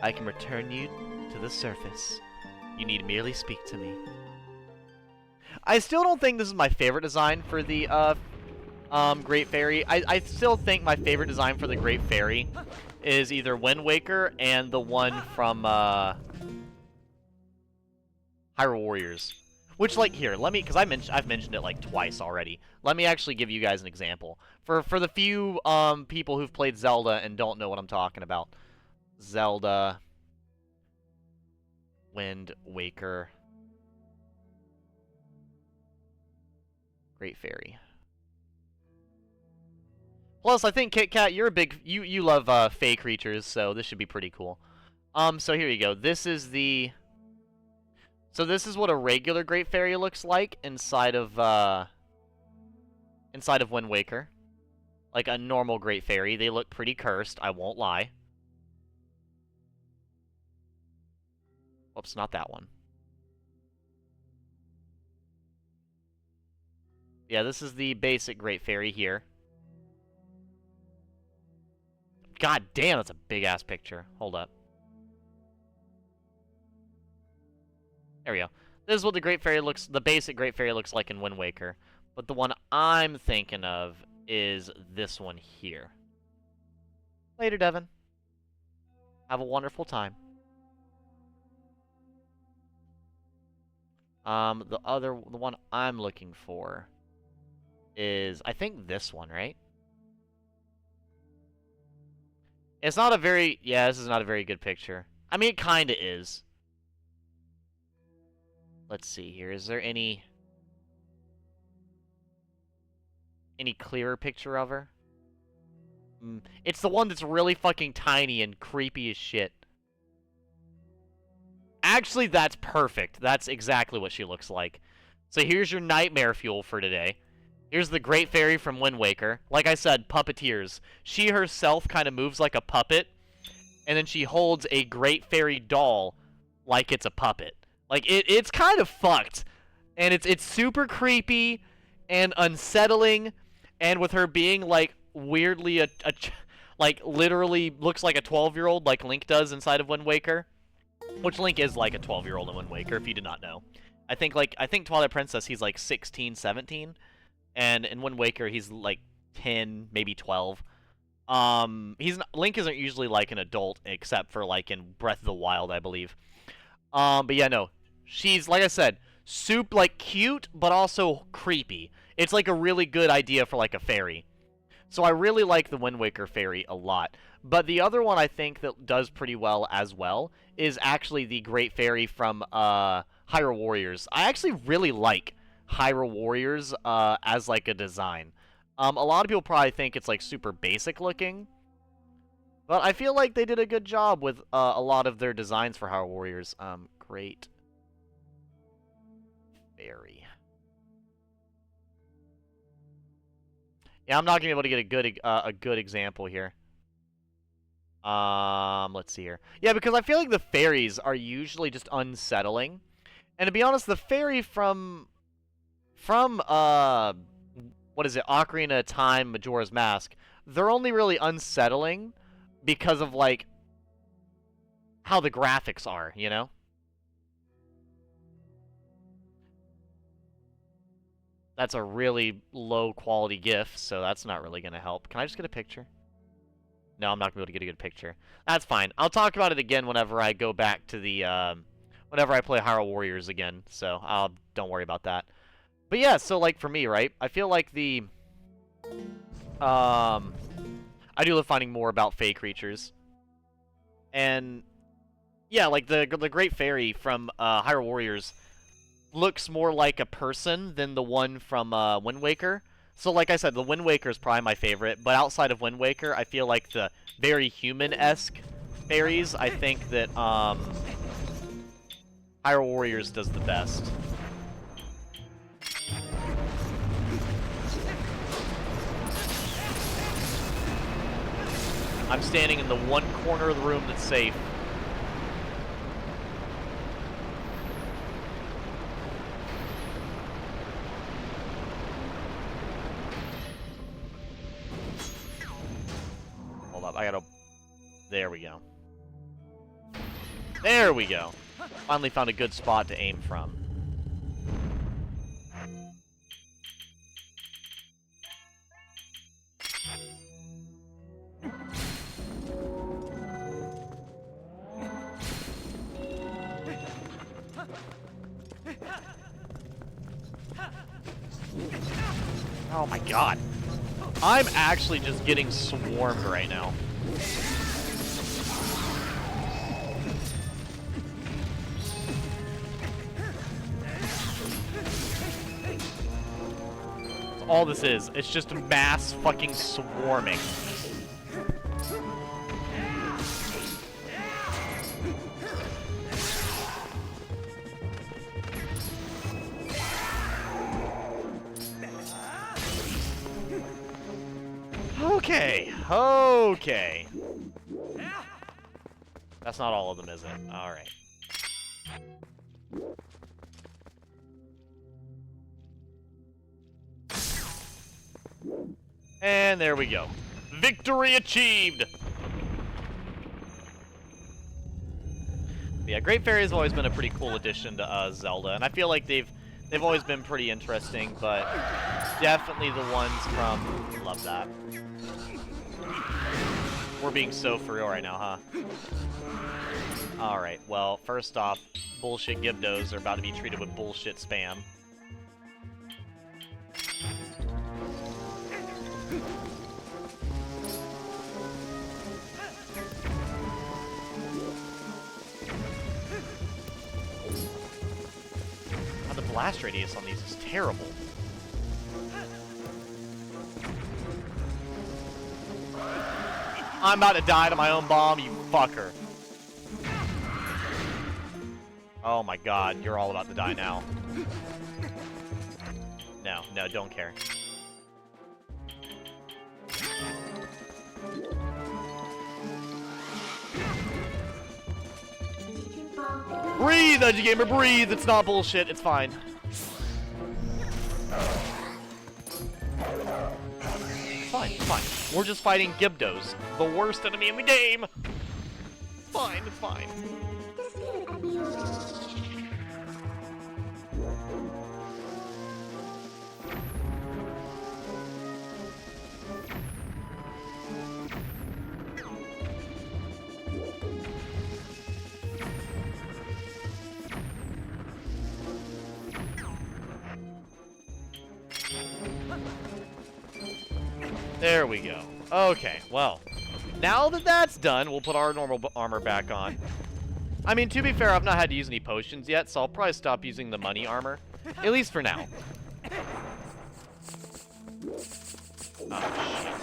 I can return you to the surface. You need merely speak to me. I still don't think this is my favorite design for the Great Fairy. I still think my favorite design for the Great Fairy is either Wind Waker and the one from Hyrule Warriors. Which, like, here, let me, because I've mentioned it like twice already. Let me actually give you guys an example. For the few people who've played Zelda and don't know what I'm talking about. Zelda, Wind Waker, Great Fairy. Plus, I think Kit Kat, you're a big you love fey creatures, so this should be pretty cool. So here you go. This is the. So this is what a regular Great Fairy looks like inside of Wind Waker. Like a normal Great Fairy. They look pretty cursed, I won't lie. Whoops, not that one. Yeah, this is the basic Great Fairy here. God damn, that's a big-ass picture. Hold up. There we go. This is what the Great Fairy looks, the basic Great Fairy looks like in Wind Waker. But the one I'm thinking of is this one here. Later, Devin. Have a wonderful time. The one I'm looking for is, I think this one, right? It's not a very, yeah, this is not a very good picture. I mean, it kinda is. Let's see here, is there any clearer picture of her? It's the one that's really fucking tiny and creepy as shit. Actually, that's perfect. That's exactly what she looks like. So here's your nightmare fuel for today. Here's the Great Fairy from Wind Waker. Like I said, puppeteers. She herself kind of moves like a puppet, and then she holds a Great Fairy doll like it's a puppet. Like, it's kind of fucked. And it's super creepy and unsettling, and with her being, like, weirdly like, literally looks like a 12-year-old like Link does inside of Wind Waker. Which Link is like a 12-year-old in Wind Waker, if you did not know. I think Twilight Princess, he's like 16, 17. And in Wind Waker, he's like 10, maybe 12. Link isn't usually like an adult, except for like in Breath of the Wild, I believe. But yeah, no. She's, like I said, like cute, but also creepy. It's like a really good idea for like a fairy. So I really like the Wind Waker fairy a lot. But the other one I think that does pretty well as well is actually the Great Fairy from Hyrule Warriors. I actually really like Hyrule Warriors as like a design. A lot of people probably think it's like super basic looking, but I feel like they did a good job with a lot of their designs for Hyrule Warriors. Great Fairy. Yeah, I'm not gonna be able to get a good example here. Let's see here. Yeah, because I feel like the fairies are usually just unsettling. And to be honest, the fairy from what is it, Ocarina of Time, Majora's Mask, they're only really unsettling because of like how the graphics are, you know? That's a really low quality GIF, so that's not really gonna help. Can I just get a picture? No, I'm not going to be able to get a good picture. That's fine. I'll talk about it again whenever I go back to the, whenever I play Hyrule Warriors again. So, don't worry about that. But yeah, so, like, for me, right? I feel like the, I do love finding more about Fey creatures. And, yeah, like, the Great Fairy from, Hyrule Warriors looks more like a person than the one from, Wind Waker. So, like I said, the Wind Waker is probably my favorite, but outside of Wind Waker, I feel like the very human-esque fairies, I think that, Hyrule Warriors does the best. I'm standing in the one corner of the room that's safe. I gotta... There we go. There we go. Finally found a good spot to aim from. Oh my god. I'm actually just getting swarmed right now. That's all this is. It's just mass fucking swarming. Okay. That's not all of them, is it? Alright. And there we go. Victory achieved! Yeah, Great Fairy has always been a pretty cool addition to Zelda, and I feel like they've always been pretty interesting, but definitely the ones from... Love that. We're being so for real right now, huh? Alright, well, first off, bullshit Gibdos are about to be treated with bullshit spam. God, the blast radius on these is terrible. I'm about to die to my own bomb, you fucker. Oh my god, you're all about to die now. No, don't care. Breathe, Edgy Gamer, breathe! It's not bullshit, it's fine. It's fine. We're just fighting Gibdos, the worst enemy in the game! It's fine, it's fine. There we go. Okay, well, now that that's done, we'll put our normal armor back on. I mean, to be fair, I've not had to use any potions yet, so I'll probably stop using the money armor. At least for now. Oh, shit.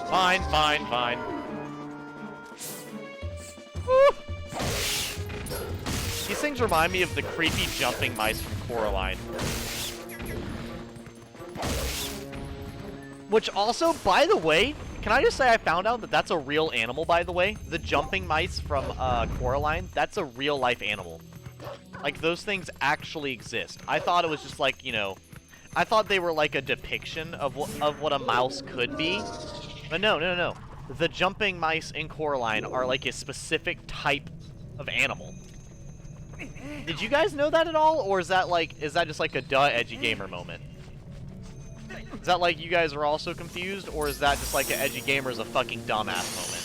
Fine, fine, fine. Woo. These things remind me of the creepy jumping mice from Coraline. Which also, by the way, can I just say I found out that that's a real animal, by the way? The jumping mice from Coraline, that's a real-life animal. Like, those things actually exist. I thought it was just like, you know, I thought they were like a depiction of what a mouse could be. But no, no, no, no. The jumping mice in Coraline are like a specific type of animal. Did you guys know that at all? Or is that just like a duh edgy gamer moment? Is that like you guys are also confused? Or is that just like an edgy gamer's a fucking dumbass moment?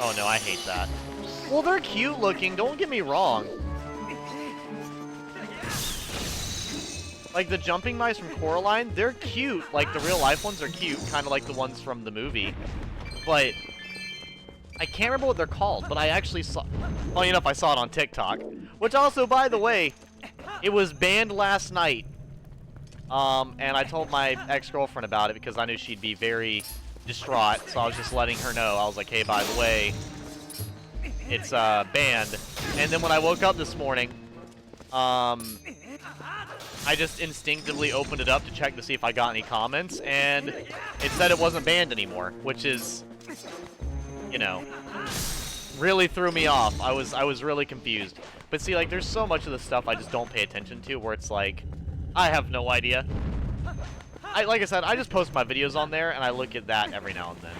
Oh no, I hate that. Well, they're cute looking, don't get me wrong. Like, the jumping mice from Coraline, they're cute. Like, the real life ones are cute, kind of like the ones from the movie. But I can't remember what they're called, but I actually saw... Funny enough, I saw it on TikTok. Which also, by the way, it was banned last night. And I told my ex-girlfriend about it because I knew she'd be very distraught, so I was just letting her know. I was like, hey, by the way, it's banned. And then when I woke up this morning, I just instinctively opened it up to check to see if I got any comments, and it said it wasn't banned anymore, which is, you know, really threw me off. I was really confused. But see, like, there's so much of the stuff I just don't pay attention to where it's like, I have no idea. Like I said, I just post my videos on there, and I look at that every now and then.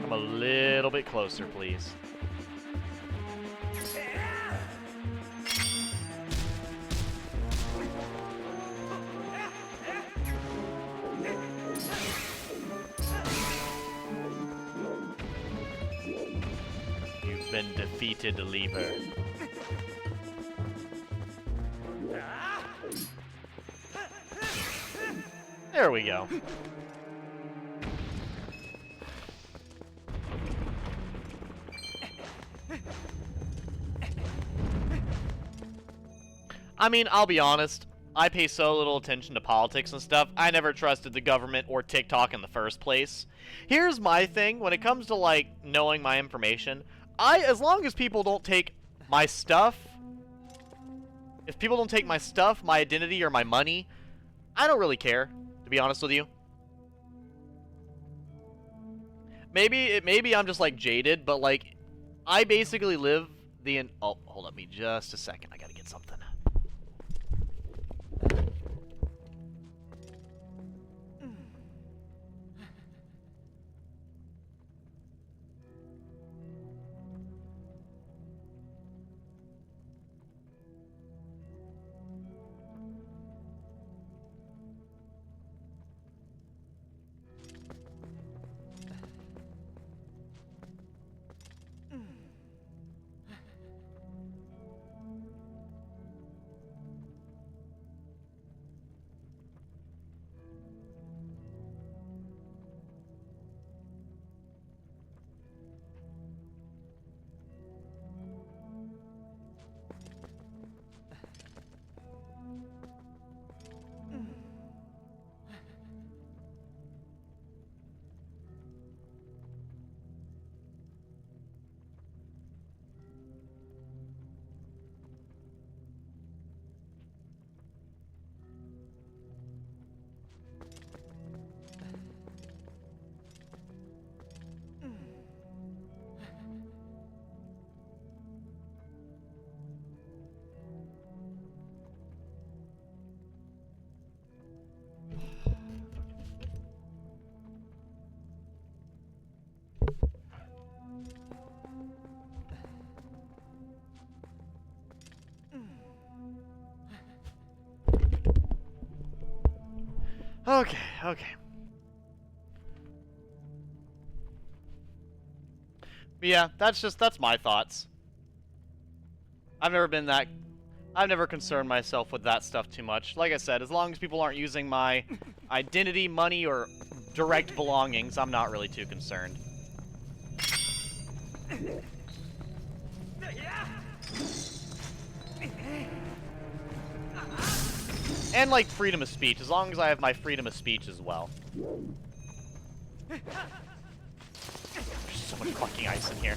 Come a little bit closer, please. You've been defeated, Lever. There we go. I mean, I'll be honest, I pay so little attention to politics and stuff, I never trusted the government or TikTok in the first place. Here's my thing, when it comes to, like, knowing my information, as long as people don't take my stuff, if people don't take my stuff, my identity, or my money, I don't really care, to be honest with you. Maybe I'm just, like, jaded, but, like, I basically live oh, hold up me just a second, I gotta get something. Okay, okay. But yeah, that's my thoughts. I've never concerned myself with that stuff too much. Like I said, as long as people aren't using my identity, money, or direct belongings, I'm not really too concerned. And, like, freedom of speech, as long as I have my freedom of speech as well. There's so much fucking ice in here.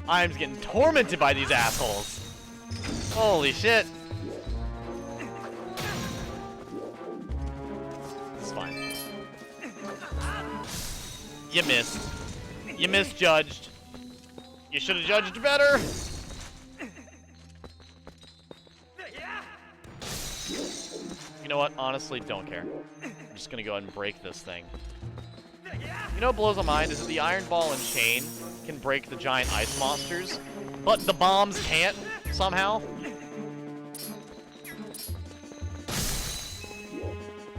I'm getting tormented by these assholes. Holy shit. It's fine. You missed. You misjudged. You should have judged better. You know what? Honestly, don't care. I'm just gonna go ahead and break this thing. You know what blows my mind is that the Iron Ball and Chain can break the giant ice monsters, but the bombs can't, somehow.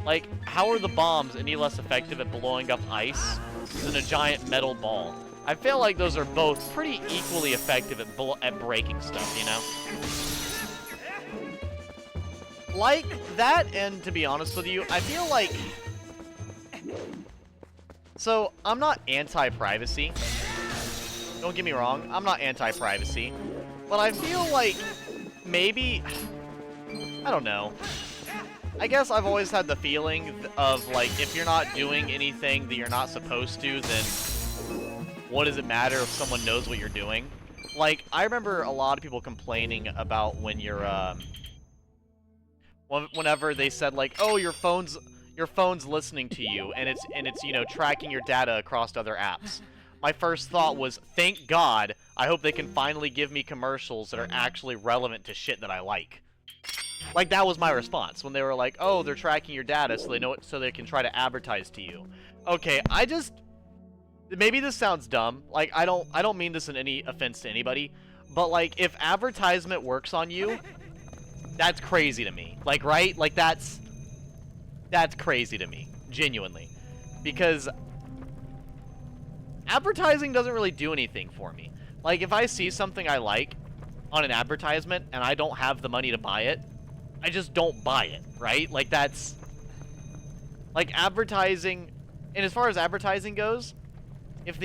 Like, how are the bombs any less effective at blowing up ice than a giant metal ball? I feel like those are both pretty equally effective at breaking stuff, you know? Like that, and to be honest with you, I feel like... So, I'm not anti-privacy. Don't get me wrong, I'm not anti-privacy. But I feel like maybe... I don't know. I guess I've always had the feeling of, like, if you're not doing anything that you're not supposed to, then what does it matter if someone knows what you're doing? Like, I remember a lot of people complaining about when you're, whenever they said, like, oh, your phone's listening to you, and it's you know, tracking your data across other apps. My first thought was, thank God, I hope they can finally give me commercials that are actually relevant to shit that I like. Like, that was my response when they were like, oh, they're tracking your data so they know it, so they can try to advertise to you. Okay, maybe this sounds dumb. Like, I don't mean this in any offense to anybody, but like, if advertisement works on you, that's crazy to me. Like, right? Like, that's crazy to me, genuinely, because advertising doesn't really do anything for me. Like, if I see something I like on an advertisement and I don't have the money to buy it, I just don't buy it, right? Like, that's... Like, advertising... And as far as advertising goes, if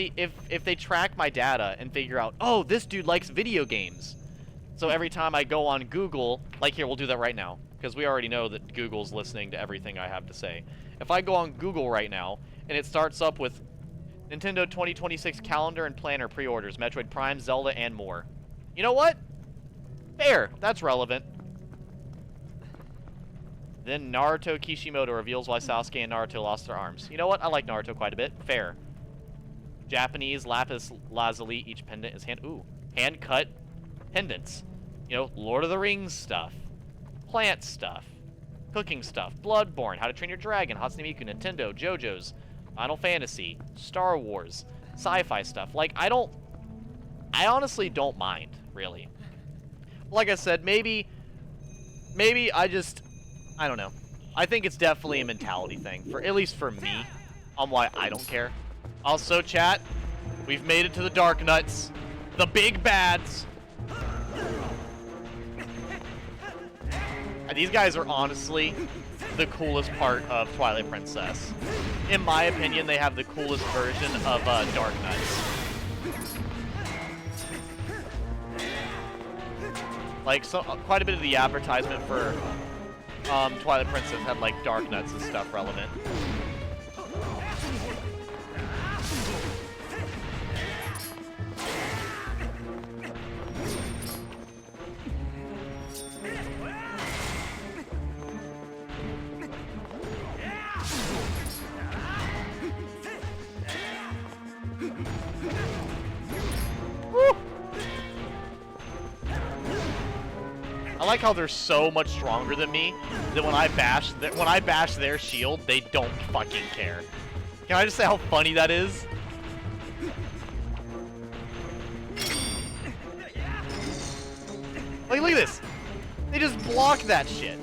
they track my data and figure out, oh, this dude likes video games, so every time I go on Google... Like, here, we'll do that right now, because we already know that Google's listening to everything I have to say. If I go on Google right now, and it starts up with Nintendo 2026 calendar and planner pre-orders, Metroid Prime, Zelda, and more. You know what? Fair. That's relevant. Then Naruto Kishimoto reveals why Sasuke and Naruto lost their arms. You know what? I like Naruto quite a bit. Fair. Japanese lapis lazuli. Each pendant is hand-cut pendants. You know, Lord of the Rings stuff. Plant stuff. Cooking stuff. Bloodborne. How to Train Your Dragon. Hatsune Miku. Nintendo. JoJo's. Final Fantasy. Star Wars. Sci-fi stuff. Like, I honestly don't mind, really. Like I said, maybe I don't know. I think it's definitely a mentality thing, at least for me, on why I don't care. Also, chat, we've made it to the Dark Nuts, the big bads. And these guys are honestly the coolest part of Twilight Princess. In my opinion, they have the coolest version of Dark Nuts. Like, quite a bit of the advertisement for Twilight Princess had, like, Dark Nuts and stuff relevant. like how they're so much stronger than me that when I bash their shield, they don't fucking care. Can I just say how funny that is? Like, look at this. They just block that shit.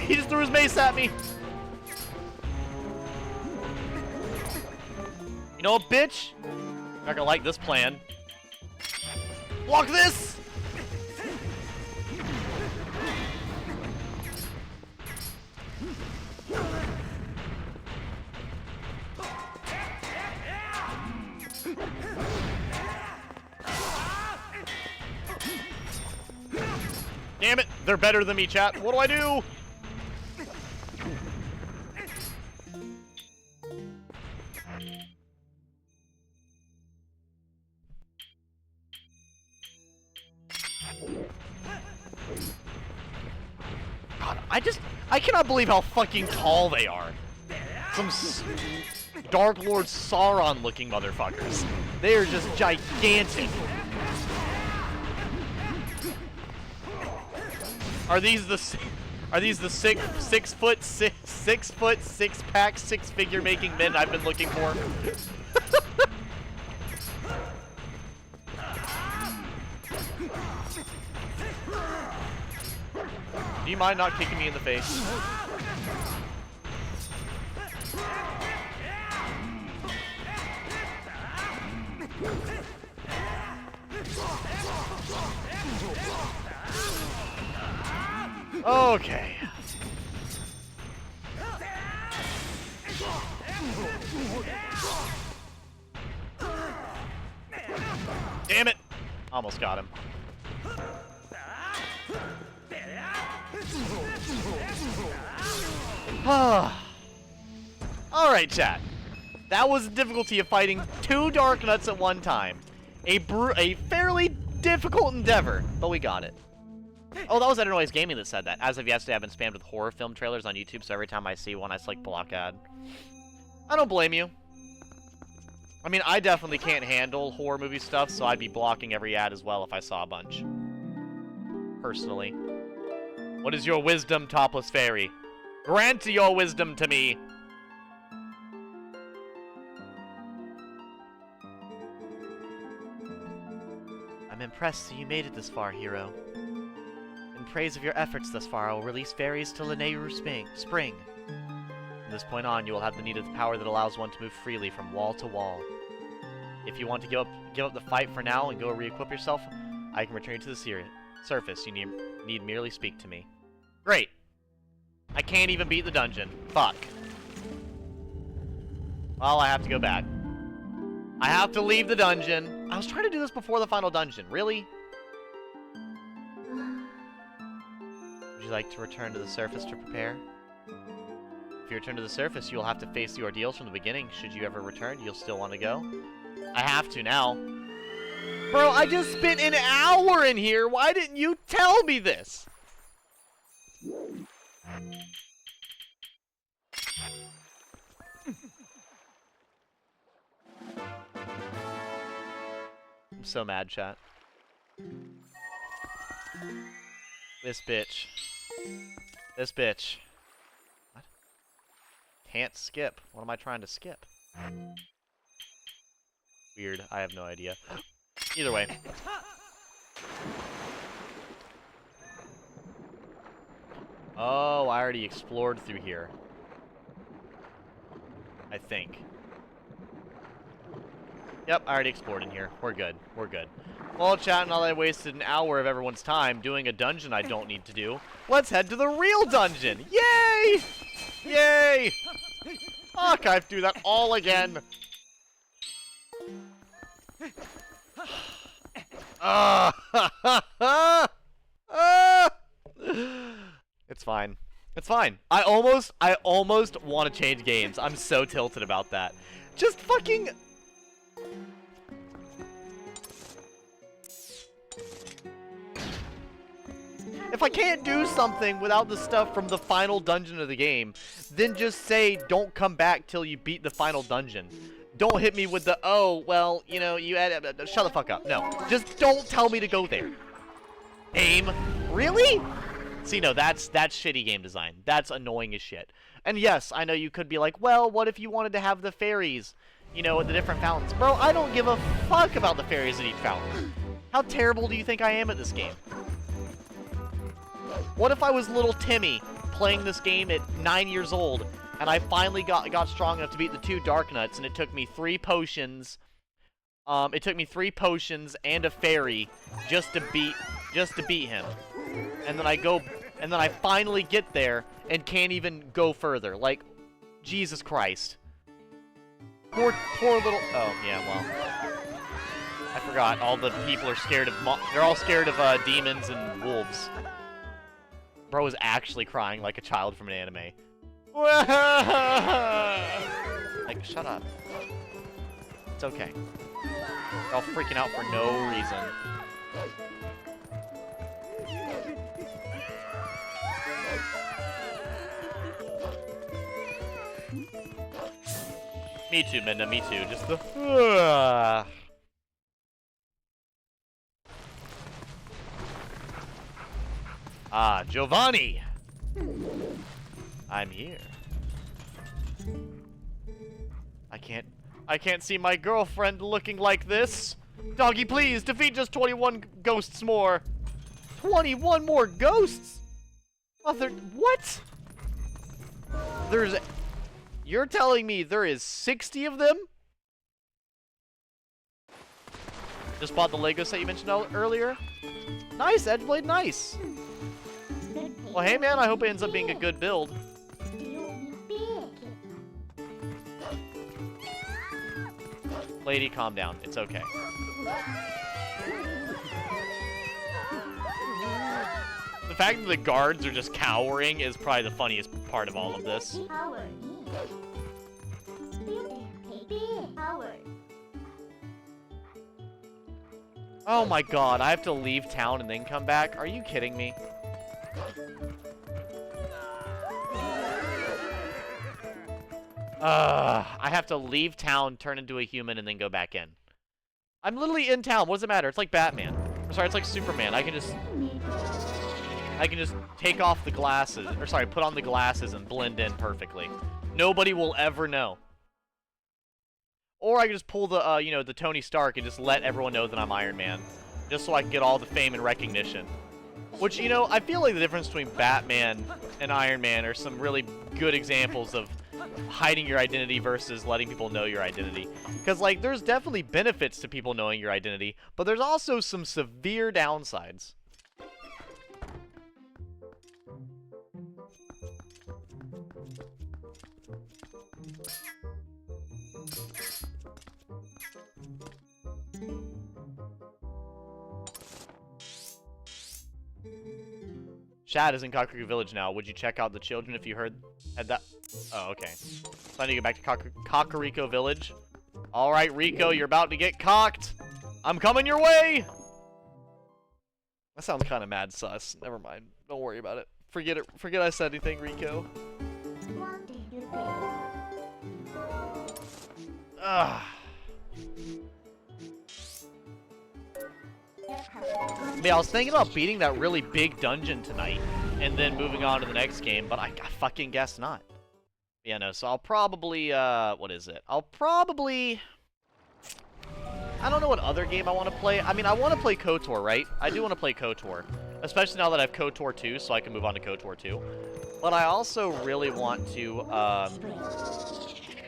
He just threw his mace at me. You know what, bitch? Not gonna like this plan. Block this! Damn it, they're better than me, chat. What do I do? God, I cannot believe how fucking tall they are. Some Dark Lord Sauron looking motherfuckers. They are just gigantic. Are these the 6 foot 6 pack 6 figure making men I've been looking for? Do you mind not kicking me in the face? Okay. Damn it! Almost got him. Alright, chat. That was the difficulty of fighting 2 Dark Nuts at one time. A fairly difficult endeavor, but we got it. Oh, that was Noise Gaming that said that. As of yesterday, I've been spammed with horror film trailers on YouTube, so every time I see one, I select block ad. I don't blame you. I mean, I definitely can't handle horror movie stuff, so I'd be blocking every ad as well if I saw a bunch. Personally. What is your wisdom, Topless Fairy? Grant your wisdom to me! I'm impressed that you made it this far, hero. In praise of your efforts thus far, I will release fairies to lmao Spring. From this point on, you will have the needed power that allows one to move freely from wall to wall. If you want to give up the fight for now and go re-equip yourself, I can return you to the surface. You need merely speak to me. Great. I can't even beat the dungeon. Fuck. Well, I have to go back. I have to leave the dungeon. I was trying to do this before the final dungeon. Really? Would you like to return to the surface to prepare? If you return to the surface, you'll have to face the ordeals from the beginning. Should you ever return, you'll still want to go? I have to now. Bro, I just spent an hour in here. Why didn't you tell me this? I'm so mad, chat. This bitch. This bitch. What? Can't skip. What am I trying to skip? Weird. I have no idea. Either way. Oh, I already explored through here. I think. Yep, I already explored in here. We're good. We're good. Well, chat, now that I wasted an hour of everyone's time doing a dungeon I don't need to do, let's head to the real dungeon! Yay! Yay! Fuck, I have to do that all again. It's fine. It's fine. I almost want to change games. I'm so tilted about that. Just fucking... If I can't do something without the stuff from the final dungeon of the game, then just say, don't come back till you beat the final dungeon. Don't hit me with the, oh, well, you know, you had... shut the fuck up. No. Just don't tell me to go there. Aim. Really? See, no, that's shitty game design. That's annoying as shit. And yes, I know you could be like, well, what if you wanted to have the fairies, you know, at the different fountains? Bro, I don't give a fuck about the fairies at each fountain. How terrible do you think I am at this game? What if I was little Timmy playing this game at 9 years old, and I finally got strong enough to beat the 2 Dark Nuts, and it took me 3 potions. It took me 3 potions and a fairy just to beat him. And then I finally get there and can't even go further. Like, Jesus Christ. Poor little... Oh, yeah, well. I forgot. All the people are scared of... They're all scared of demons and wolves. Bro is actually crying like a child from an anime. Like, shut up. It's okay. They're all freaking out for no reason. Me too, Minda, me too. Just the... Ah, Giovanni! I'm here. I can't see my girlfriend looking like this. Doggy, please, defeat just 21 ghosts more. 21 more ghosts? Mother, what? You're telling me there is 60 of them? Just bought the Lego set you mentioned earlier? Nice, Edgeblade, nice. Well, hey man, I hope it ends up being a good build. Lady, calm down. It's okay. The fact that the guards are just cowering is probably the funniest part of all of this. Oh my god, I have to leave town and then come back? Are you kidding me? I have to leave town, turn into a human, and then go back in. I'm literally in town. What does it matter? It's like Batman. Or sorry, it's like Superman. I can just take off the glasses. Or sorry, put on the glasses and blend in perfectly. Nobody will ever know. Or I can just pull the, you know, the Tony Stark and just let everyone know that I'm Iron Man. Just so I can get all the fame and recognition. Which, you know, I feel like the difference between Batman and Iron Man are some really good examples of hiding your identity versus letting people know your identity. Because, like, there's definitely benefits to people knowing your identity, but there's also some severe downsides. Shad is in Kakariko Village now. Would you check out the children if you had that? Oh, okay. So I need to go back to Kakariko Village. All right, Rico, you're about to get cocked. I'm coming your way. That sounds kind of mad sus. Never mind. Don't worry about it. Forget it. Forget I said anything, Rico. Ugh. Yeah, I was thinking about beating that really big dungeon tonight and then moving on to the next game, but I fucking guess not. Yeah, no, so I'll probably, what is it? I don't know what other game I want to play. I mean, I want to play KOTOR, right? I do want to play KOTOR, especially now that I have KOTOR 2, so I can move on to KOTOR 2. But I also really want to,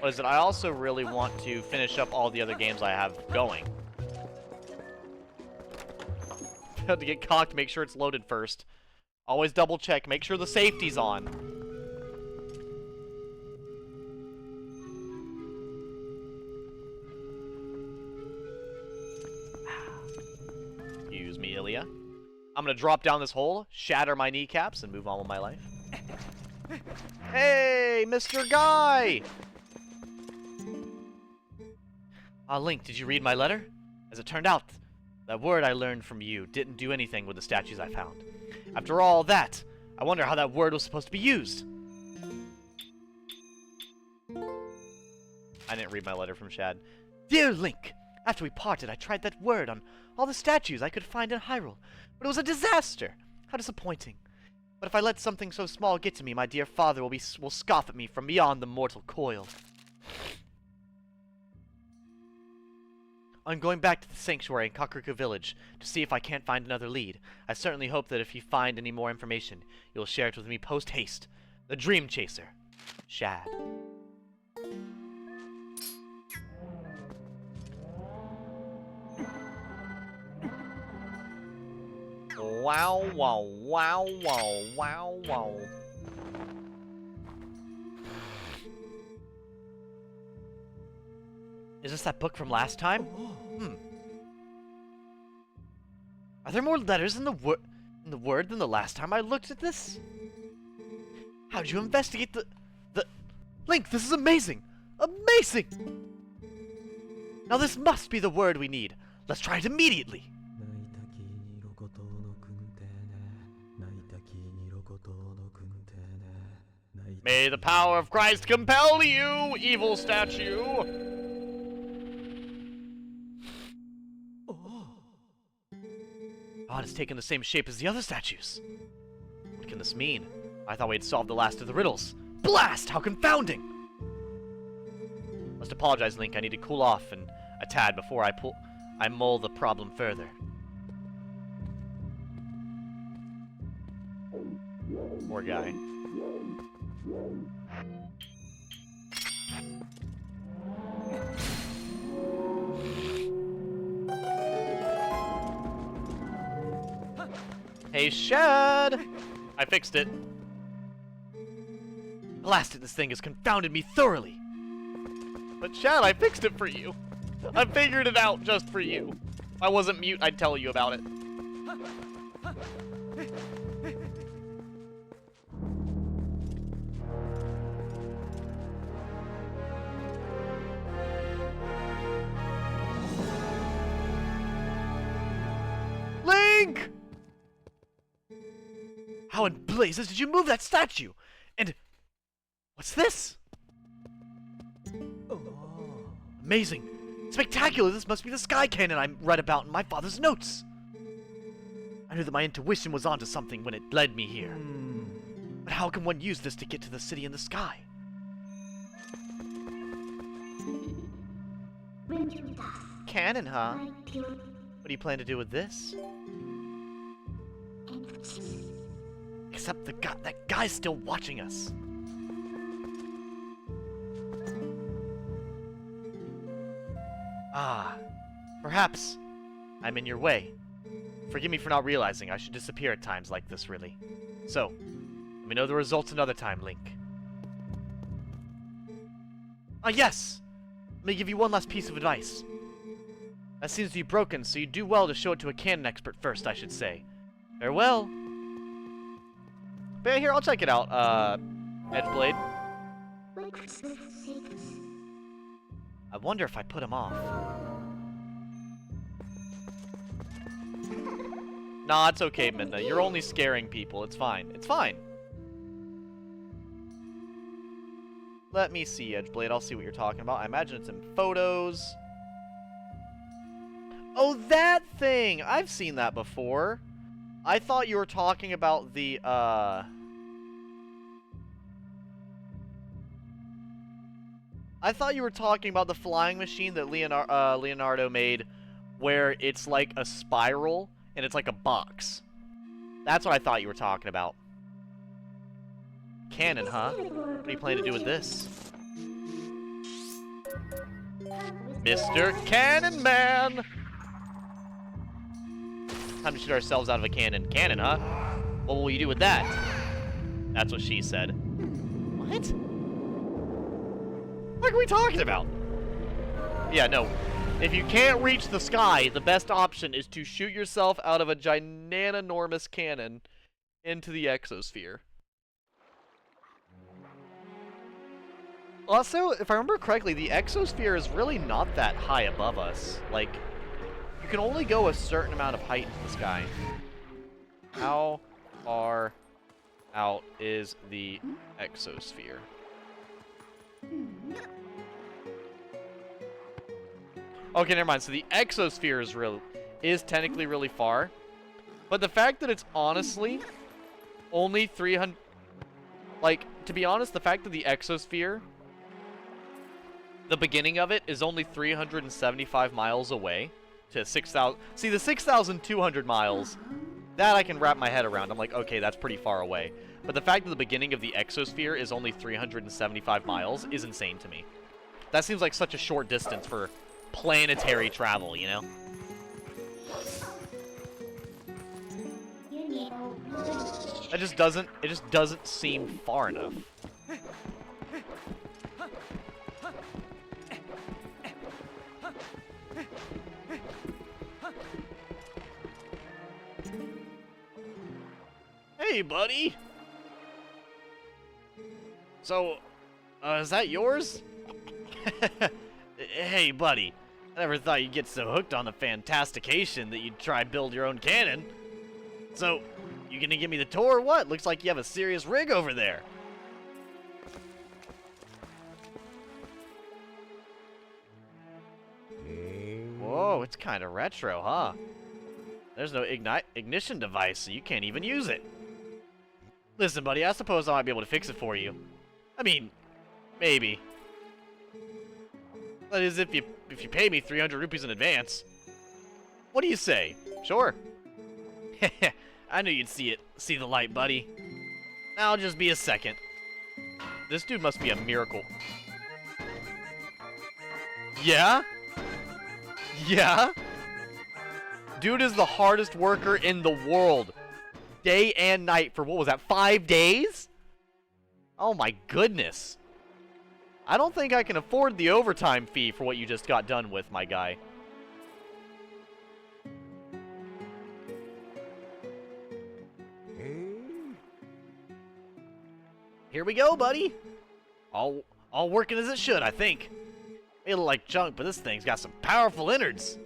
what is it? I also really want to finish up all the other games I have going. Have to get cocked, make sure it's loaded first. Always double check, make sure the safety's on. I'm gonna drop down this hole, shatter my kneecaps, and move on with my life. Hey, Mr. Guy! Link, did you read my letter? As it turned out, that word I learned from you didn't do anything with the statues I found. After all that, I wonder how that word was supposed to be used. I didn't read my letter from Shad. Dear Link, after we parted, I tried that word on all the statues I could find in Hyrule, but it was a disaster. How disappointing. But if I let something so small get to me, my dear father will scoff at me from beyond the mortal coil. I'm going back to the sanctuary in Kakariko Village to see if I can't find another lead. I certainly hope that if you find any more information, you'll share it with me post-haste. The Dream Chaser. Shad. Wow, wow, wow, wow, wow, wow. Is this that book from last time? Are there more letters in the word than the last time I looked at this? How'd you investigate the... Link, this is amazing! Amazing! Now this must be the word we need. Let's try it immediately. May the power of Christ compel you, evil statue! Oh, it's taken the same shape as the other statues. What can this mean? I thought we had solved the last of the riddles. Blast! How confounding! Must apologize, Link. I need to cool off a tad before I mull the problem further. Poor guy. Hey, Shad! I fixed it. Blast it, this thing has confounded me thoroughly. But Shad, I fixed it for you. I figured it out just for you. If I wasn't mute, I'd tell you about it. Link! How in blazes did you move that statue? And what's this? Amazing. Spectacular. This must be the sky cannon I read about in my father's notes. I knew that my intuition was onto something when it led me here. But how can one use this to get to the city in the sky? Cannon, huh? What do you plan to do with this? Except that guy's still watching us. Ah, perhaps I'm in your way. Forgive me for not realizing I should disappear at times like this, really. So, let me know the results another time, Link. Ah, yes! Let me give you one last piece of advice. That seems to be broken, so you do well to show it to a cannon expert first, I should say. Farewell! But yeah, here, I'll check it out, Edgeblade. I wonder if I put him off. Nah, it's okay, Minna. You're only scaring people. It's fine. It's fine. Let me see, Edgeblade. I'll see what you're talking about. I imagine it's in photos. Oh, that thing! I've seen that before. I thought you were talking about the, I thought you were talking about the flying machine that Leonardo made, where it's like a spiral, and it's like a box. That's what I thought you were talking about. Cannon, huh? What do you plan to do with this? Mr. Cannon Man! Time to shoot ourselves out of a cannon. Cannon, huh? What will you do with that? That's what she said. What? What are we talking about? Yeah, no. If you can't reach the sky, the best option is to shoot yourself out of a ginormous cannon into the exosphere. Also, if I remember correctly, the exosphere is really not that high above us. Like, you can only go a certain amount of height into the sky. How far out is the exosphere? Okay, never mind. So the exosphere is technically really far. But the fact that it's honestly only 300... Like, to be honest, the fact that the exosphere, the beginning of it, is only 375 miles away to 6,000... See, the 6,200 miles, that I can wrap my head around. I'm like, okay, that's pretty far away. But the fact that the beginning of the exosphere is only 375 miles is insane to me. That seems like such a short distance for planetary travel, you know? It just doesn't seem far enough. Hey, buddy! So, is that yours? Hey, buddy. I never thought you'd get so hooked on the fantastication that you'd try build your own cannon. So, you gonna give me the tour or what? Looks like you have a serious rig over there. Whoa, it's kind of retro, huh? There's no ignition device, so you can't even use it. Listen, buddy, I suppose I might be able to fix it for you. I mean, maybe. That is, if you pay me 300 rupees in advance. What do you say? Sure. I knew you'd see the light, buddy. I'll just be a second. This dude must be a miracle. Yeah? Yeah? Dude is the hardest worker in the world. Day and night for, what was that, 5 days? Oh my goodness. I don't think I can afford the overtime fee for what you just got done with, my guy. Here we go, buddy. All working as it should, I think. May look like junk, but this thing's got some powerful innards.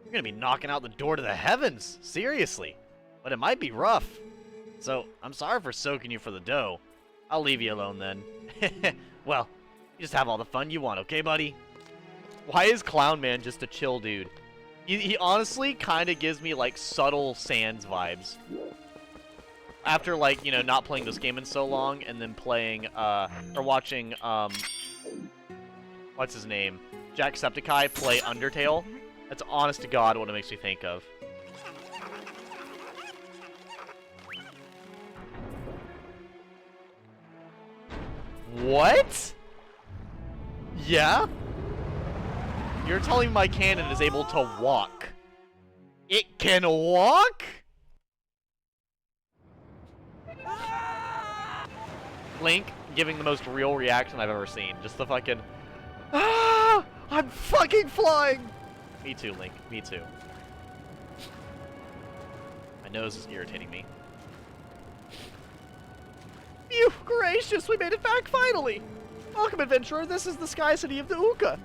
You're gonna be knocking out the door to the heavens, seriously. But it might be rough. So, I'm sorry for soaking you for the dough. I'll leave you alone then. Well, you just have all the fun you want, okay, buddy? Why is Clown Man just a chill dude? He honestly kind of gives me, like, subtle Sans vibes. After, like, you know, not playing this game in so long, and then playing, or watching, what's his name? Jacksepticeye play Undertale. That's honest to God what it makes me think of. What? Yeah? You're telling me my cannon is able to walk? It can walk? Link giving the most real reaction I've ever seen. Just the fucking... Ah! I'm fucking flying! Me too, Link. Me too. My nose is irritating me. Phew! Gracious! We made it back finally! Welcome, adventurer. This is the Sky City of the Uka.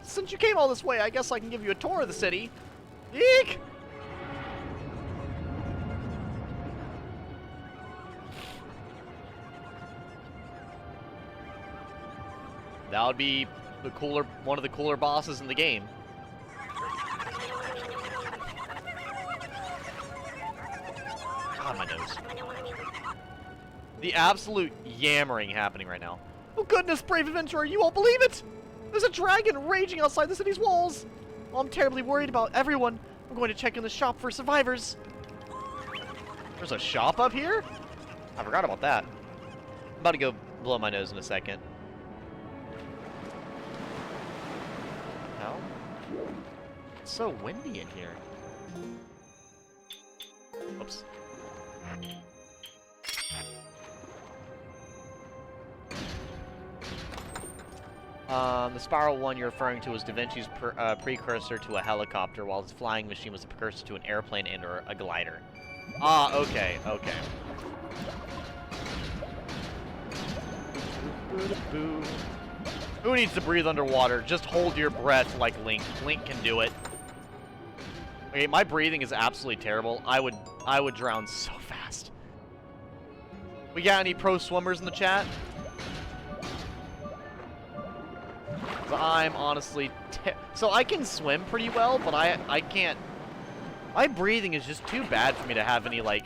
Since you came all this way, I guess I can give you a tour of the city. Eek! That would be one of the cooler bosses in the game. God, my nose. The absolute yammering happening right now. Oh goodness, brave adventurer, you won't believe it! There's a dragon raging outside the city's walls! Oh, I'm terribly worried about everyone. I'm going to check in the shop for survivors. There's a shop up here? I forgot about that. I'm about to go blow my nose in a second. How? It's so windy in here. Oops. The spiral one you're referring to was Da Vinci's precursor to a helicopter, while his flying machine was a precursor to an airplane and or a glider. Ah, okay, okay. Who needs to breathe underwater? Just hold your breath like Link. Link can do it. Okay, my breathing is absolutely terrible. I would drown so fast. We got any pro swimmers in the chat? I'm honestly so I can swim pretty well, but I can't. My breathing is just too bad for me to have any like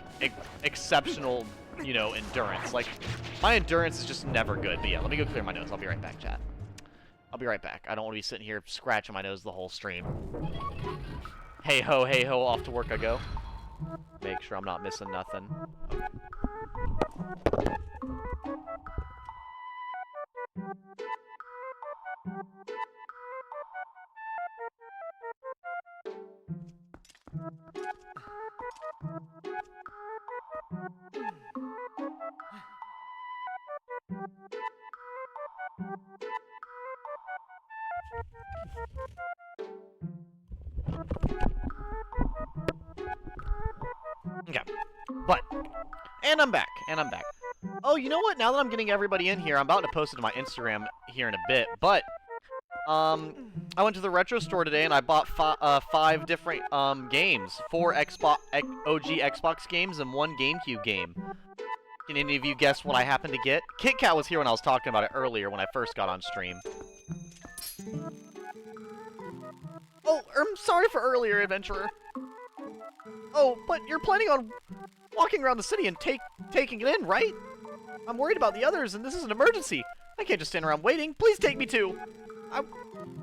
exceptional, you know, endurance. Like my endurance is just never good. But yeah, let me go clear my nose. I'll be right back, chat. I'll be right back. I don't want to be sitting here scratching my nose the whole stream. Hey ho, off to work I go. Make sure I'm not missing nothing. Okay, but, and I'm back, Oh, you know what? Now that I'm getting everybody in here, I'm about to post it to my Instagram here in a bit, but, I went to the retro store today and I bought 5 different, games. 4 OG Xbox games and 1 GameCube game. Can any of you guess what I happened to get? Kit Kat was here when I was talking about it earlier when I first got on stream. Oh, I'm sorry for earlier, adventurer. Oh, but you're planning on walking around the city and taking it in, right? I'm worried about the others, and this is an emergency. I can't just stand around waiting. Please take me too. I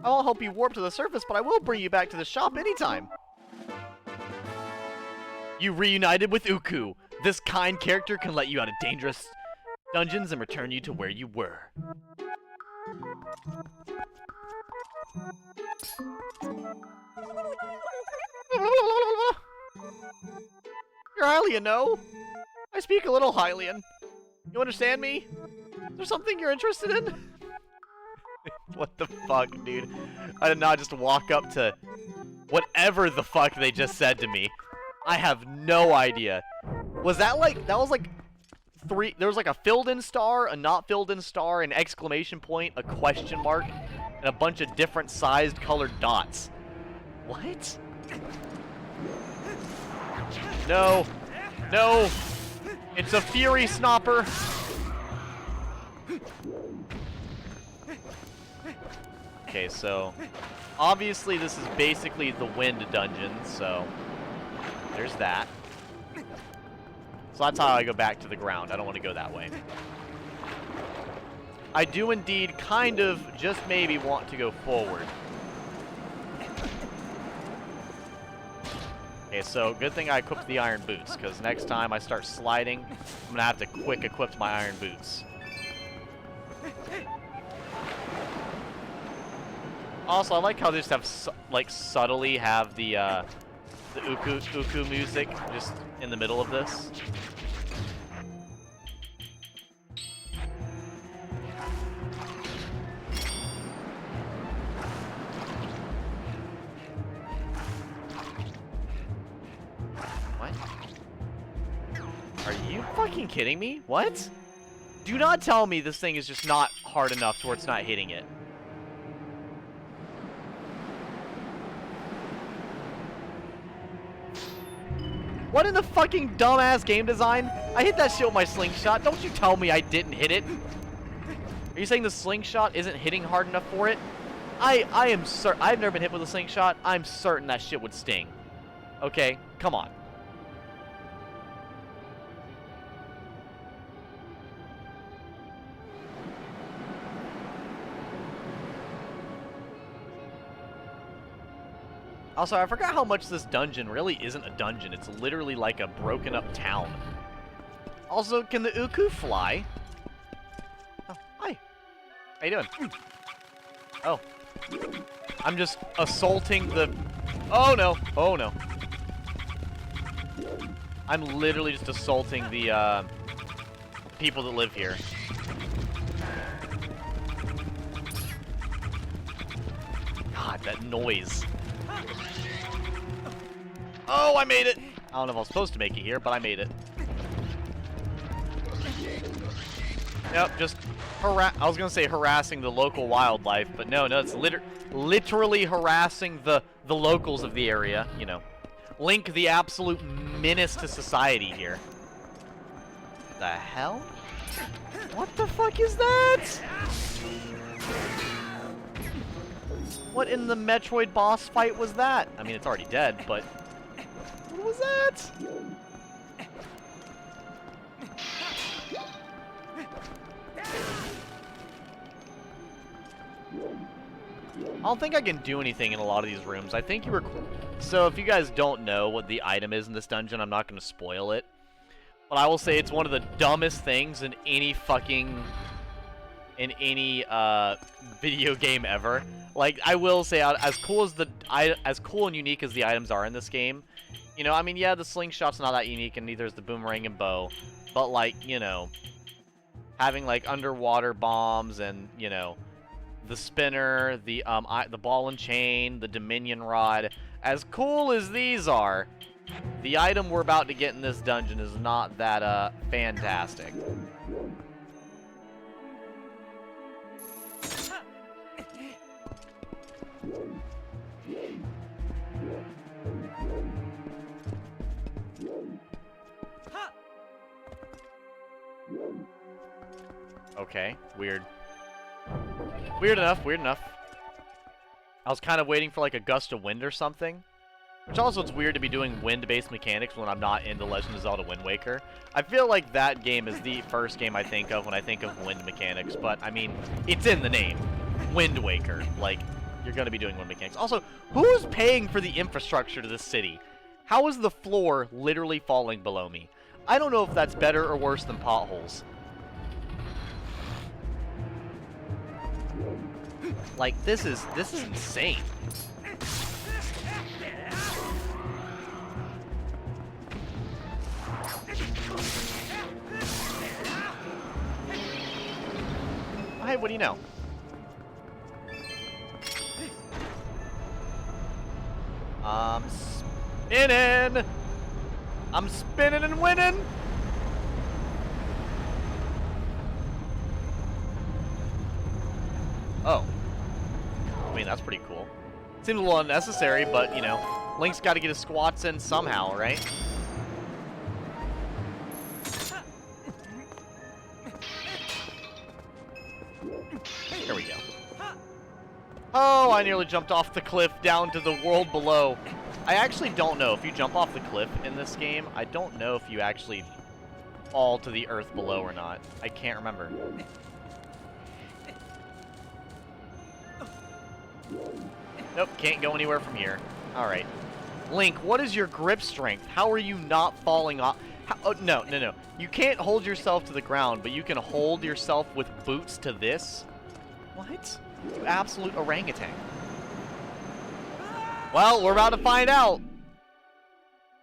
won't help you warp to the surface, but I will bring you back to the shop anytime. You reunited with Uku. This kind character can let you out of dangerous dungeons and return you to where you were. You're Hylian, no? I speak a little Hylian. You understand me? Is there something you're interested in? What the fuck, dude? I did not just walk up to whatever the fuck they just said to me. I have no idea. Was that like, that was like 3, there was like a filled-in star, a not filled-in star, an exclamation point, a question mark, and a bunch of different sized colored dots. What? No. No. It's a Fury Snopper. Okay, so obviously this is basically the wind dungeon, so there's that. So that's how I go back to the ground. I don't want to go that way. I do indeed kind of just maybe want to go forward. Okay, so good thing I equipped the iron boots, because next time I start sliding, I'm going to have to quick equip my iron boots. Also, I like how they just have, like, subtly have the Uku music just in the middle of this. What? Are you fucking kidding me? What? Do not tell me this thing is just not hard enough to where it's not hitting it. What in the fucking dumbass game design? I hit that shit with my slingshot. Don't you tell me I didn't hit it. Are you saying the slingshot isn't hitting hard enough for it? I am certain. I've never been hit with a slingshot. I'm certain that shit would sting. Okay, come on. Also, I forgot how much this dungeon really isn't a dungeon. It's literally like a broken up town. Also, can the Uku fly? Oh, hi. How you doing? Oh. I'm just assaulting the... Oh, no. Oh, no. I'm literally just assaulting the, people that live here. God, that noise. Oh, I made it! I don't know if I was supposed to make it here, but I made it. Yep, just I was gonna say harassing the local wildlife, but no, it's literally harassing the locals of the area, you know. Link, the absolute menace to society here. The hell? What the fuck is that? What in the Metroid boss fight was that? I mean, it's already dead, but what was that? I don't think I can do anything in a lot of these rooms. I think you were... So if you guys don't know what the item is in this dungeon, I'm not going to spoil it. But I will say it's one of the dumbest things in any fucking... in any video game ever. Like, I will say, as cool and unique as the items are in this game, you know, I mean, yeah, the slingshot's not that unique, and neither is the boomerang and bow. But, like, you know, having, like, underwater bombs and, you know, the spinner, the ball and chain, the Dominion rod. As cool as these are, the item we're about to get in this dungeon is not that, fantastic. Okay, weird. Weird enough. I was kind of waiting for like a gust of wind or something. Which also, it's weird to be doing wind-based mechanics when I'm not into Legend of Zelda Wind Waker. I feel like that game is the first game I think of when I think of wind mechanics, but I mean, it's in the name. Wind Waker. Like, you're going to be doing wind mechanics. Also, who's paying for the infrastructure to this city? How is the floor literally falling below me? I don't know if that's better or worse than potholes. Like, this is insane. Hey, what do you know? I'm spinning! I'm spinning and winning! Oh. I mean, that's pretty cool. Seems a little unnecessary, but, you know, Link's got to get his squats in somehow, right? There we go. Oh, I nearly jumped off the cliff down to the world below. I actually don't know if you jump off the cliff in this game. I don't know if you actually fall to the earth below or not. I can't remember. Nope, can't go anywhere from here. Alright. Link, what is your grip strength? How are you not falling off? Oh, no. You can't hold yourself to the ground, but you can hold yourself with boots to this? What? You absolute orangutan. Well, we're about to find out.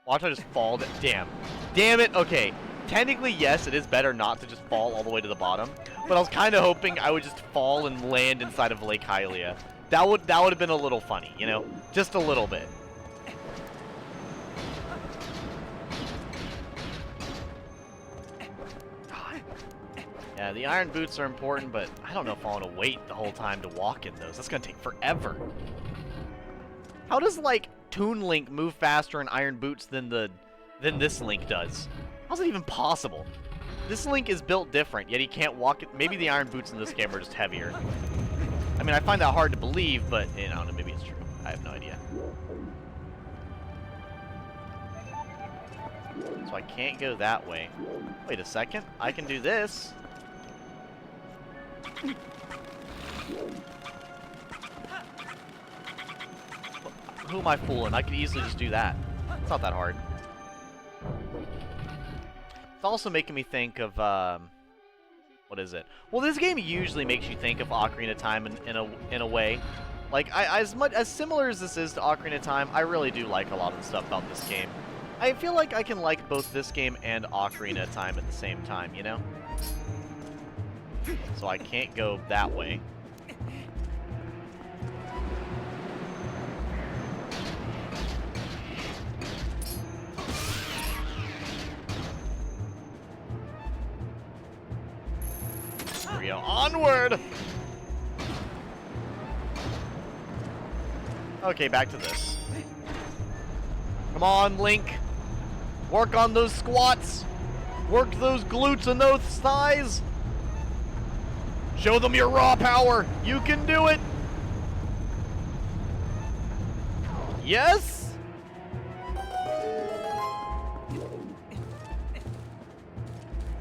Watch I just fall. Damn. Damn it. Okay. Technically, yes, it is better not to just fall all the way to the bottom. But I was kind of hoping I would just fall and land inside of Lake Hylia. That would have been a little funny, you know? Just a little bit. God. Yeah, the iron boots are important, but I don't know if I want to wait the whole time to walk in those. That's going to take forever. How does, like, Toon Link move faster in iron boots than this Link does? How's it even possible? This Link is built different, yet he can't walk it. Maybe the iron boots in this game are just heavier. I mean, I find that hard to believe, but, you know, I don't know, maybe it's true. I have no idea. So I can't go that way. Wait a second. I can do this. Who am I fooling? I could easily just do that. It's not that hard. It's also making me think of, what is it? Well, this game usually makes you think of Ocarina of Time in a way. Like, as similar as this is to Ocarina of Time, I really do like a lot of the stuff about this game. I feel like I can like both this game and Ocarina of Time at the same time, you know? So I can't go that way. we go. Onward! Okay, back to this. Come on, Link. Work on those squats. Work those glutes and those thighs. Show them your raw power. You can do it. Yes?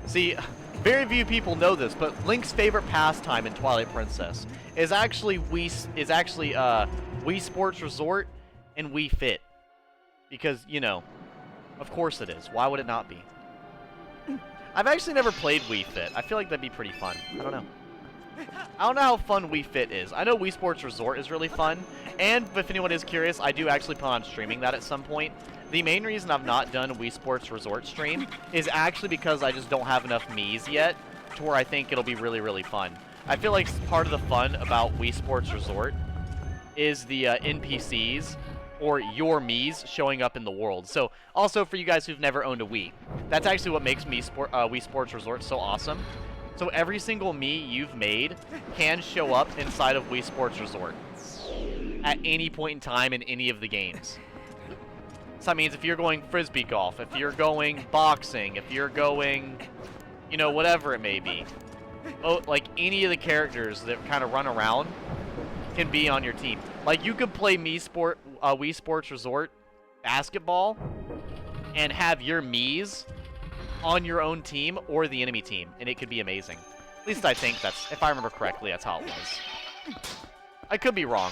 See, very few people know this, but Link's favorite pastime in Twilight Princess is actually Wii Sports Resort and Wii Fit. Because, you know, of course it is. Why would it not be? I've actually never played Wii Fit. I feel like that'd be pretty fun. I don't know. I don't know how fun Wii Fit is. I know Wii Sports Resort is really fun, and if anyone is curious, I do actually plan on streaming that at some point. The main reason I've not done a Wii Sports Resort stream is actually because I just don't have enough Miis yet to where I think it'll be really, really fun. I feel like part of the fun about Wii Sports Resort is the NPCs or your Miis showing up in the world. So, also for you guys who've never owned a Wii, that's actually what makes Wii Sports Resort so awesome. So every single Mii you've made can show up inside of Wii Sports Resort at any point in time in any of the games. So that means if you're going frisbee golf, if you're going boxing, if you're going, you know, whatever it may be. Oh, like any of the characters that kind of run around can be on your team. Like you could play Wii Sports Resort basketball and have your Miis on your own team or the enemy team, and it could be amazing. At least I think that's, if I remember correctly, that's how it was. I could be wrong.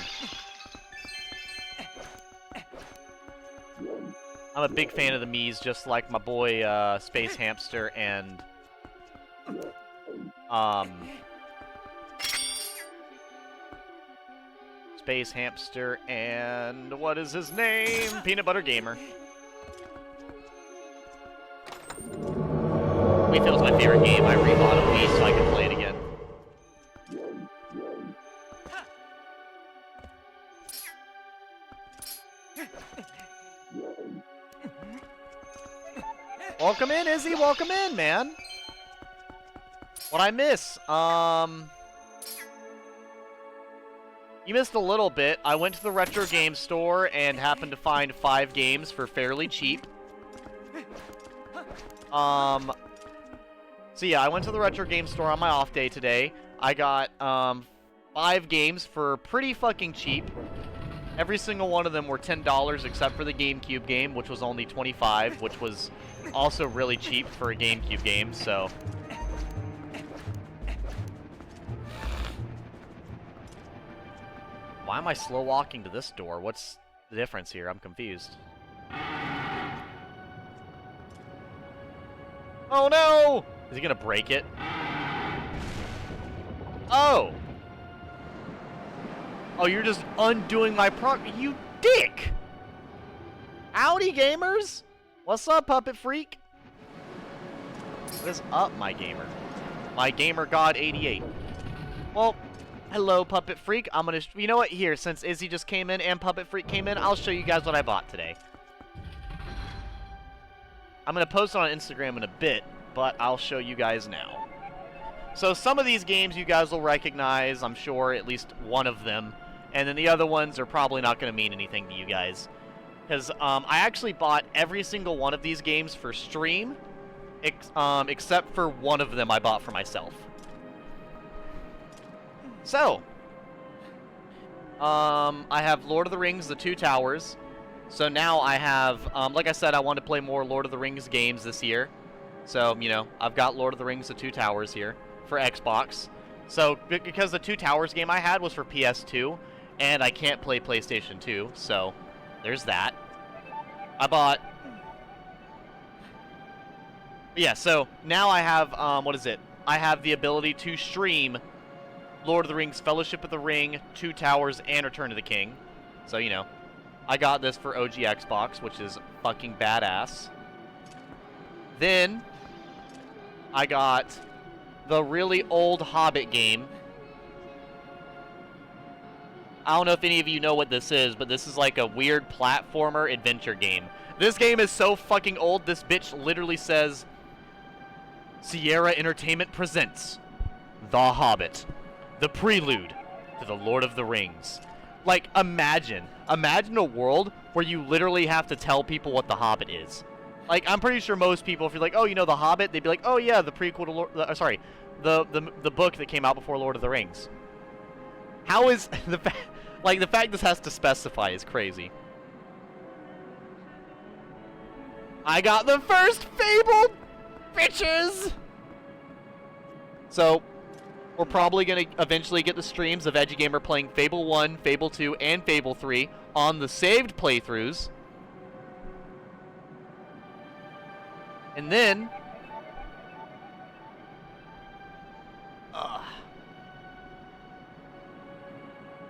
I'm a big fan of the Miis, just like my boy Space Hamster and Space Hamster and what is his name? Peanut Butter Gamer. Wii Fit's my favorite game. I rebought a Wii so I can play it again. Welcome in, Izzy. Welcome in, man. What'd I miss? You missed a little bit. I went to the retro game store and happened to find 5 games for fairly cheap. So yeah, I went to the retro game store on my off day today. I got 5 games for pretty fucking cheap. Every single one of them were $10 except for the GameCube game, which was only $25, which was also really cheap for a GameCube game, so... Why am I slow walking to this door? What's the difference here? I'm confused. Oh no! Is he gonna break it? Oh! Oh, you're just undoing my you dick! Howdy, gamers! What's up, Puppet Freak? What is up, my gamer? My gamer god 88. Well, hello, Puppet Freak. I'm gonna... You know what? Here, since Izzy just came in and Puppet Freak came in, I'll show you guys what I bought today. I'm gonna post it on Instagram in a bit, but I'll show you guys now. So some of these games you guys will recognize, I'm sure, at least one of them. And then the other ones are probably not going to mean anything to you guys. Because I actually bought every single one of these games for stream, except for one of them I bought for myself. So, I have Lord of the Rings, The Two Towers. So now I have, like I said, I want to play more Lord of the Rings games this year. So, you know, I've got Lord of the Rings, The Two Towers here for Xbox. So, because the Two Towers game I had was for PS2, and I can't play PlayStation 2, so there's that. I bought... Yeah, so now I have, what is it? I have the ability to stream Lord of the Rings, Fellowship of the Ring, Two Towers, and Return of the King. So, you know, I got this for OG Xbox, which is fucking badass. Then, I got the really old Hobbit game. I don't know if any of you know what this is, but this is like a weird platformer adventure game. This game is so fucking old, this bitch literally says, Sierra Entertainment presents The Hobbit. The prelude to the Lord of the Rings. Like, imagine a world where you literally have to tell people what The Hobbit is. Like, I'm pretty sure most people, if you're like, oh, you know The Hobbit, they'd be like, oh yeah, the prequel to sorry, the book that came out before Lord of the Rings. How is the fact this has to specify is crazy. I got the first Fable, bitches! So, we're probably going to eventually get the streams of EdgyGamer playing Fable 1, Fable 2, and Fable 3 on the saved playthroughs. And then...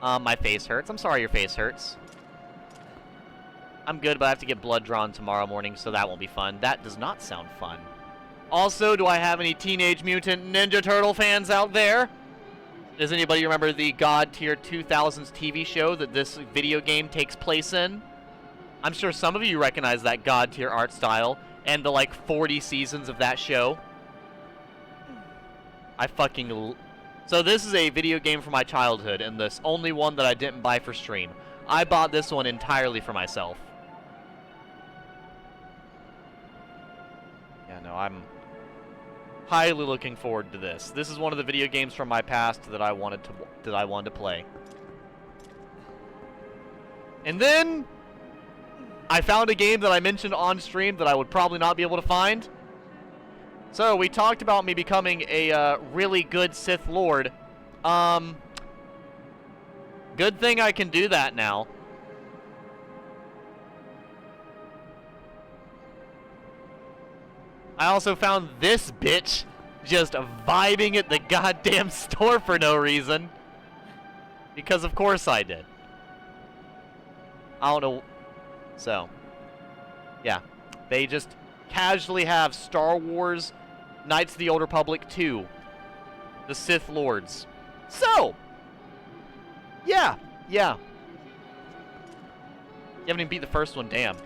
my face hurts. I'm sorry your face hurts. I'm good, but I have to get blood drawn tomorrow morning, so that won't be fun. That does not sound fun. Also, do I have any Teenage Mutant Ninja Turtle fans out there? Does anybody remember the God Tier 2000s TV show that this video game takes place in? I'm sure some of you recognize that God Tier art style and the, like, 40 seasons of that show. So this is a video game from my childhood, and this only one that I didn't buy for stream. I bought this one entirely for myself. Yeah, no, I'm highly looking forward to this. This is one of the video games from my past that I wanted to play. And then I found a game that I mentioned on stream that I would probably not be able to find. So, we talked about me becoming a really good Sith Lord. Good thing I can do that now. I also found this bitch just vibing at the goddamn store for no reason. Because of course I did. I don't know. So, yeah. They just casually have Star Wars Knights of the Old Republic 2. The Sith Lords. So, yeah. You haven't even beat the first one, damn.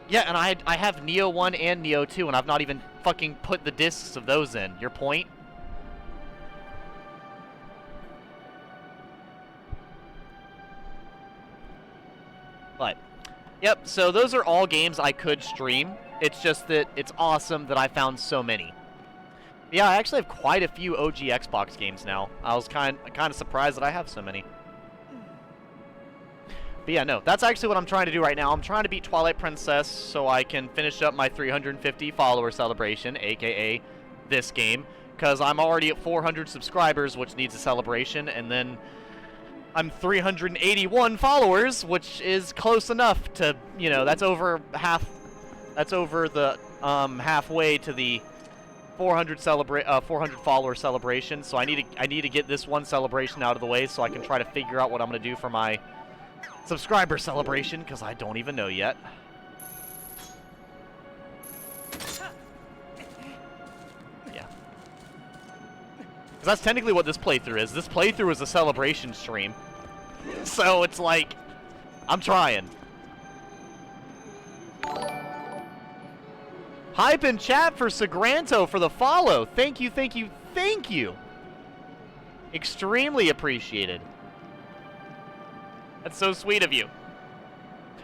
Yeah, and I have Neo 1 and Neo 2, and I've not even fucking put the discs of those in. Your point? But, yep, so those are all games I could stream. It's just that it's awesome that I found so many. Yeah, I actually have quite a few OG Xbox games now. I was kind of surprised that I have so many. But yeah, no, that's actually what I'm trying to do right now. I'm trying to beat Twilight Princess so I can finish up my 350 follower celebration, aka this game, because I'm already at 400 subscribers, which needs a celebration, and then I'm 381 followers, which is close enough to, you know, that's over the halfway to the 400 follower celebration. So I need to get this one celebration out of the way so I can try to figure out what I'm going to do for my subscriber celebration, because I don't even know yet. Yeah. Because that's technically what this playthrough is. This playthrough is a celebration stream. So it's like, I'm trying. Hype in chat for Sagranto for the follow. Thank you, thank you, thank you. Extremely appreciated. That's so sweet of you.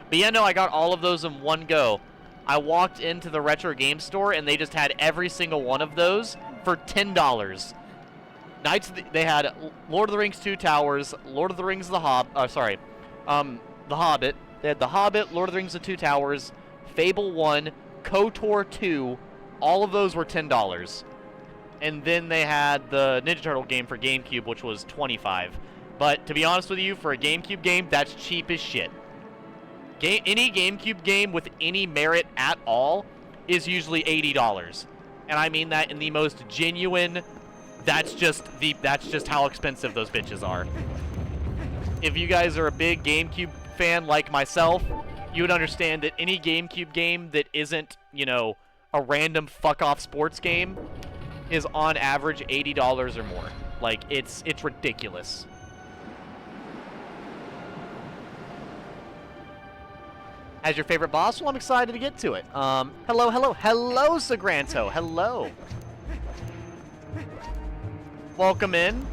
But yeah, no, I got all of those in one go. I walked into the retro game store and they just had every single one of those for $10. They had Lord of the Rings 2 Towers, Lord of the Rings The Hobbit. They had The Hobbit, Lord of the Rings The 2 Towers, Fable 1, KOTOR 2. All of those were $10. And then they had the Ninja Turtle game for GameCube, which was $25. But to be honest with you, for a GameCube game, that's cheap as shit. Any GameCube game with any merit at all is usually $80. And I mean that in the most genuine, that's just how expensive those bitches are. If you guys are a big GameCube fan like myself, you would understand that any GameCube game that isn't, you know, a random fuck-off sports game is on average $80 or more. Like, it's ridiculous. As your favorite boss? Well, I'm excited to get to it. Hello, Sagranto. Hello. welcome in.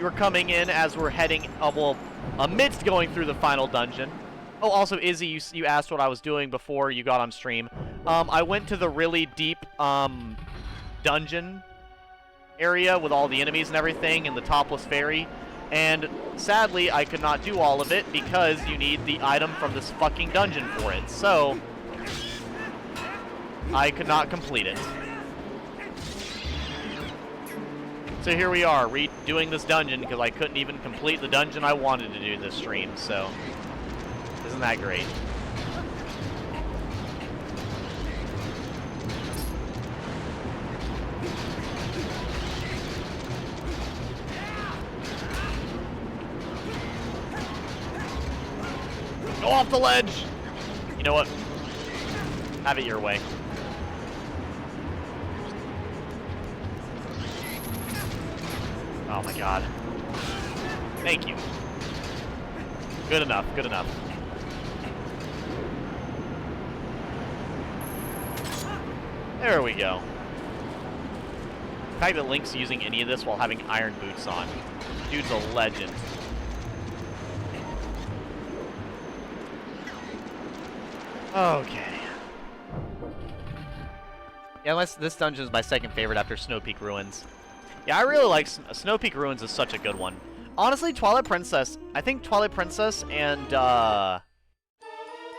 You're coming in as we're heading, well, amidst going through the final dungeon. Oh, also, Izzy, you asked what I was doing before you got on stream. I went to the really deep dungeon area with all the enemies and everything in the topless fairy. And sadly, I could not do all of it because you need the item from this fucking dungeon for it. So, I could not complete it. So here we are, redoing this dungeon because I couldn't even complete the dungeon I wanted to do this stream, so isn't that great? Go off the ledge! You know what? Have it your way. Oh my god. Thank you. Good enough, good enough. There we go. The fact that Link's using any of this while having iron boots on. Dude's a legend. Okay. Yeah, this dungeon is my second favorite after Snow Peak Ruins. Yeah, I really like Snow Peak Ruins is such a good one. Honestly, Twilight Princess, I think Twilight Princess and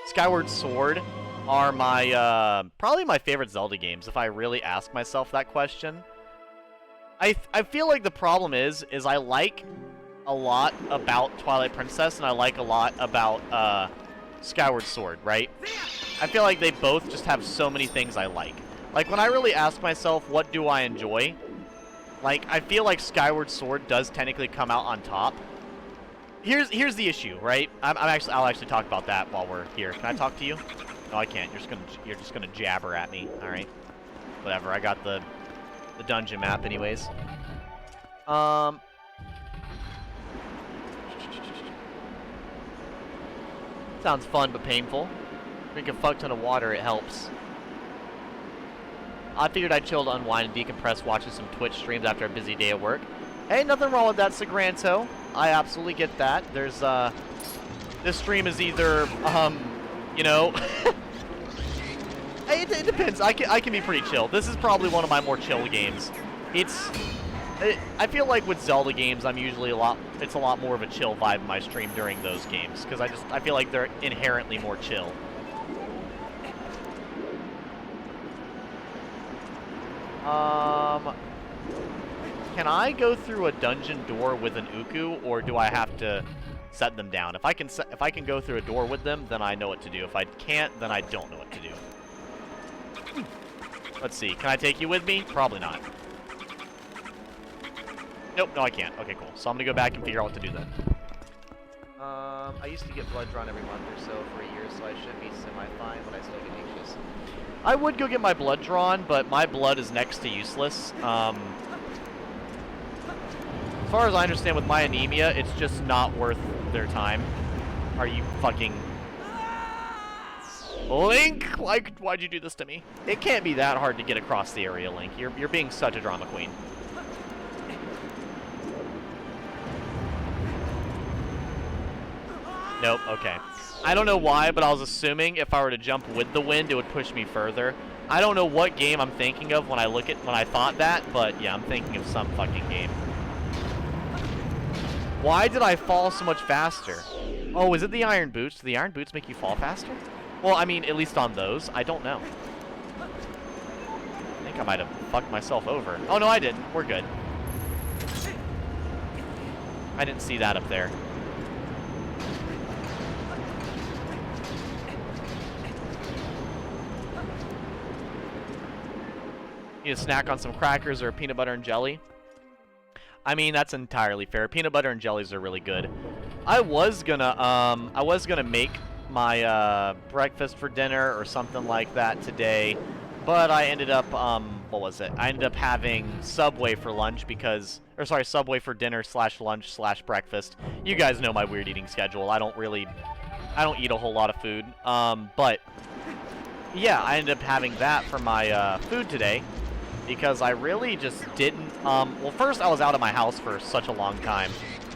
Skyward Sword are my probably my favorite Zelda games if I really ask myself that question. I feel like the problem is I like a lot about Twilight Princess and I like a lot about Skyward Sword, right? I feel like they both just have so many things I like. Like when I really ask myself what do I enjoy? Like, I feel like Skyward Sword does technically come out on top. Here's the issue, right? I'll actually talk about that while we're here. Can I talk to you? No, I can't. You're just gonna jabber at me. All right. Whatever. I got the dungeon map, anyways. Sounds fun but painful. Drink a fuck ton of water. It helps. I figured I'd chill to unwind and decompress watching some Twitch streams after a busy day at work. Hey, nothing wrong with that, Sagranto. I absolutely get that. There's, this stream is either, you know... Hey, it depends. I can be pretty chill. This is probably one of my more chill games. I feel like with Zelda games, I'm usually it's a lot more of a chill vibe in my stream during those games. Because I feel like they're inherently more chill. Can I go through a dungeon door with an Uku, or do I have to set them down? If I can go through a door with them, then I know what to do. If I can't, then I don't know what to do. Let's see. Can I take you with me? Probably not. Nope, no I can't. Okay, cool. So I'm gonna go back and figure out what to do then. I used to get blood drawn every month or so for a year, so I should be semi-fine, but I still get anxious. I would go get my blood drawn, but my blood is next to useless. As far as I understand with my anemia, it's just not worth their time. Are you fucking... Link! Why'd you do this to me? It can't be that hard to get across the area, Link. You're being such a drama queen. Nope, okay. I don't know why, but I was assuming if I were to jump with the wind, it would push me further. I don't know what game I'm thinking of when I thought that, but yeah, I'm thinking of some fucking game. Why did I fall so much faster? Oh, is it the iron boots? Do the iron boots make you fall faster? Well, I mean, at least on those. I don't know. I think I might have fucked myself over. Oh, no, I didn't. We're good. I didn't see that up there. Need a snack on some crackers or peanut butter and jelly? I mean, that's entirely fair. Peanut butter and jellies are really good. I was gonna make my breakfast for dinner or something like that today, but I ended up what was it? I ended up having Subway for lunch because, or sorry, Subway for dinner / lunch / breakfast. You guys know my weird eating schedule. I don't eat a whole lot of food. But yeah, I ended up having that for my food today. because I really just didn't, well, first I was out of my house for such a long time,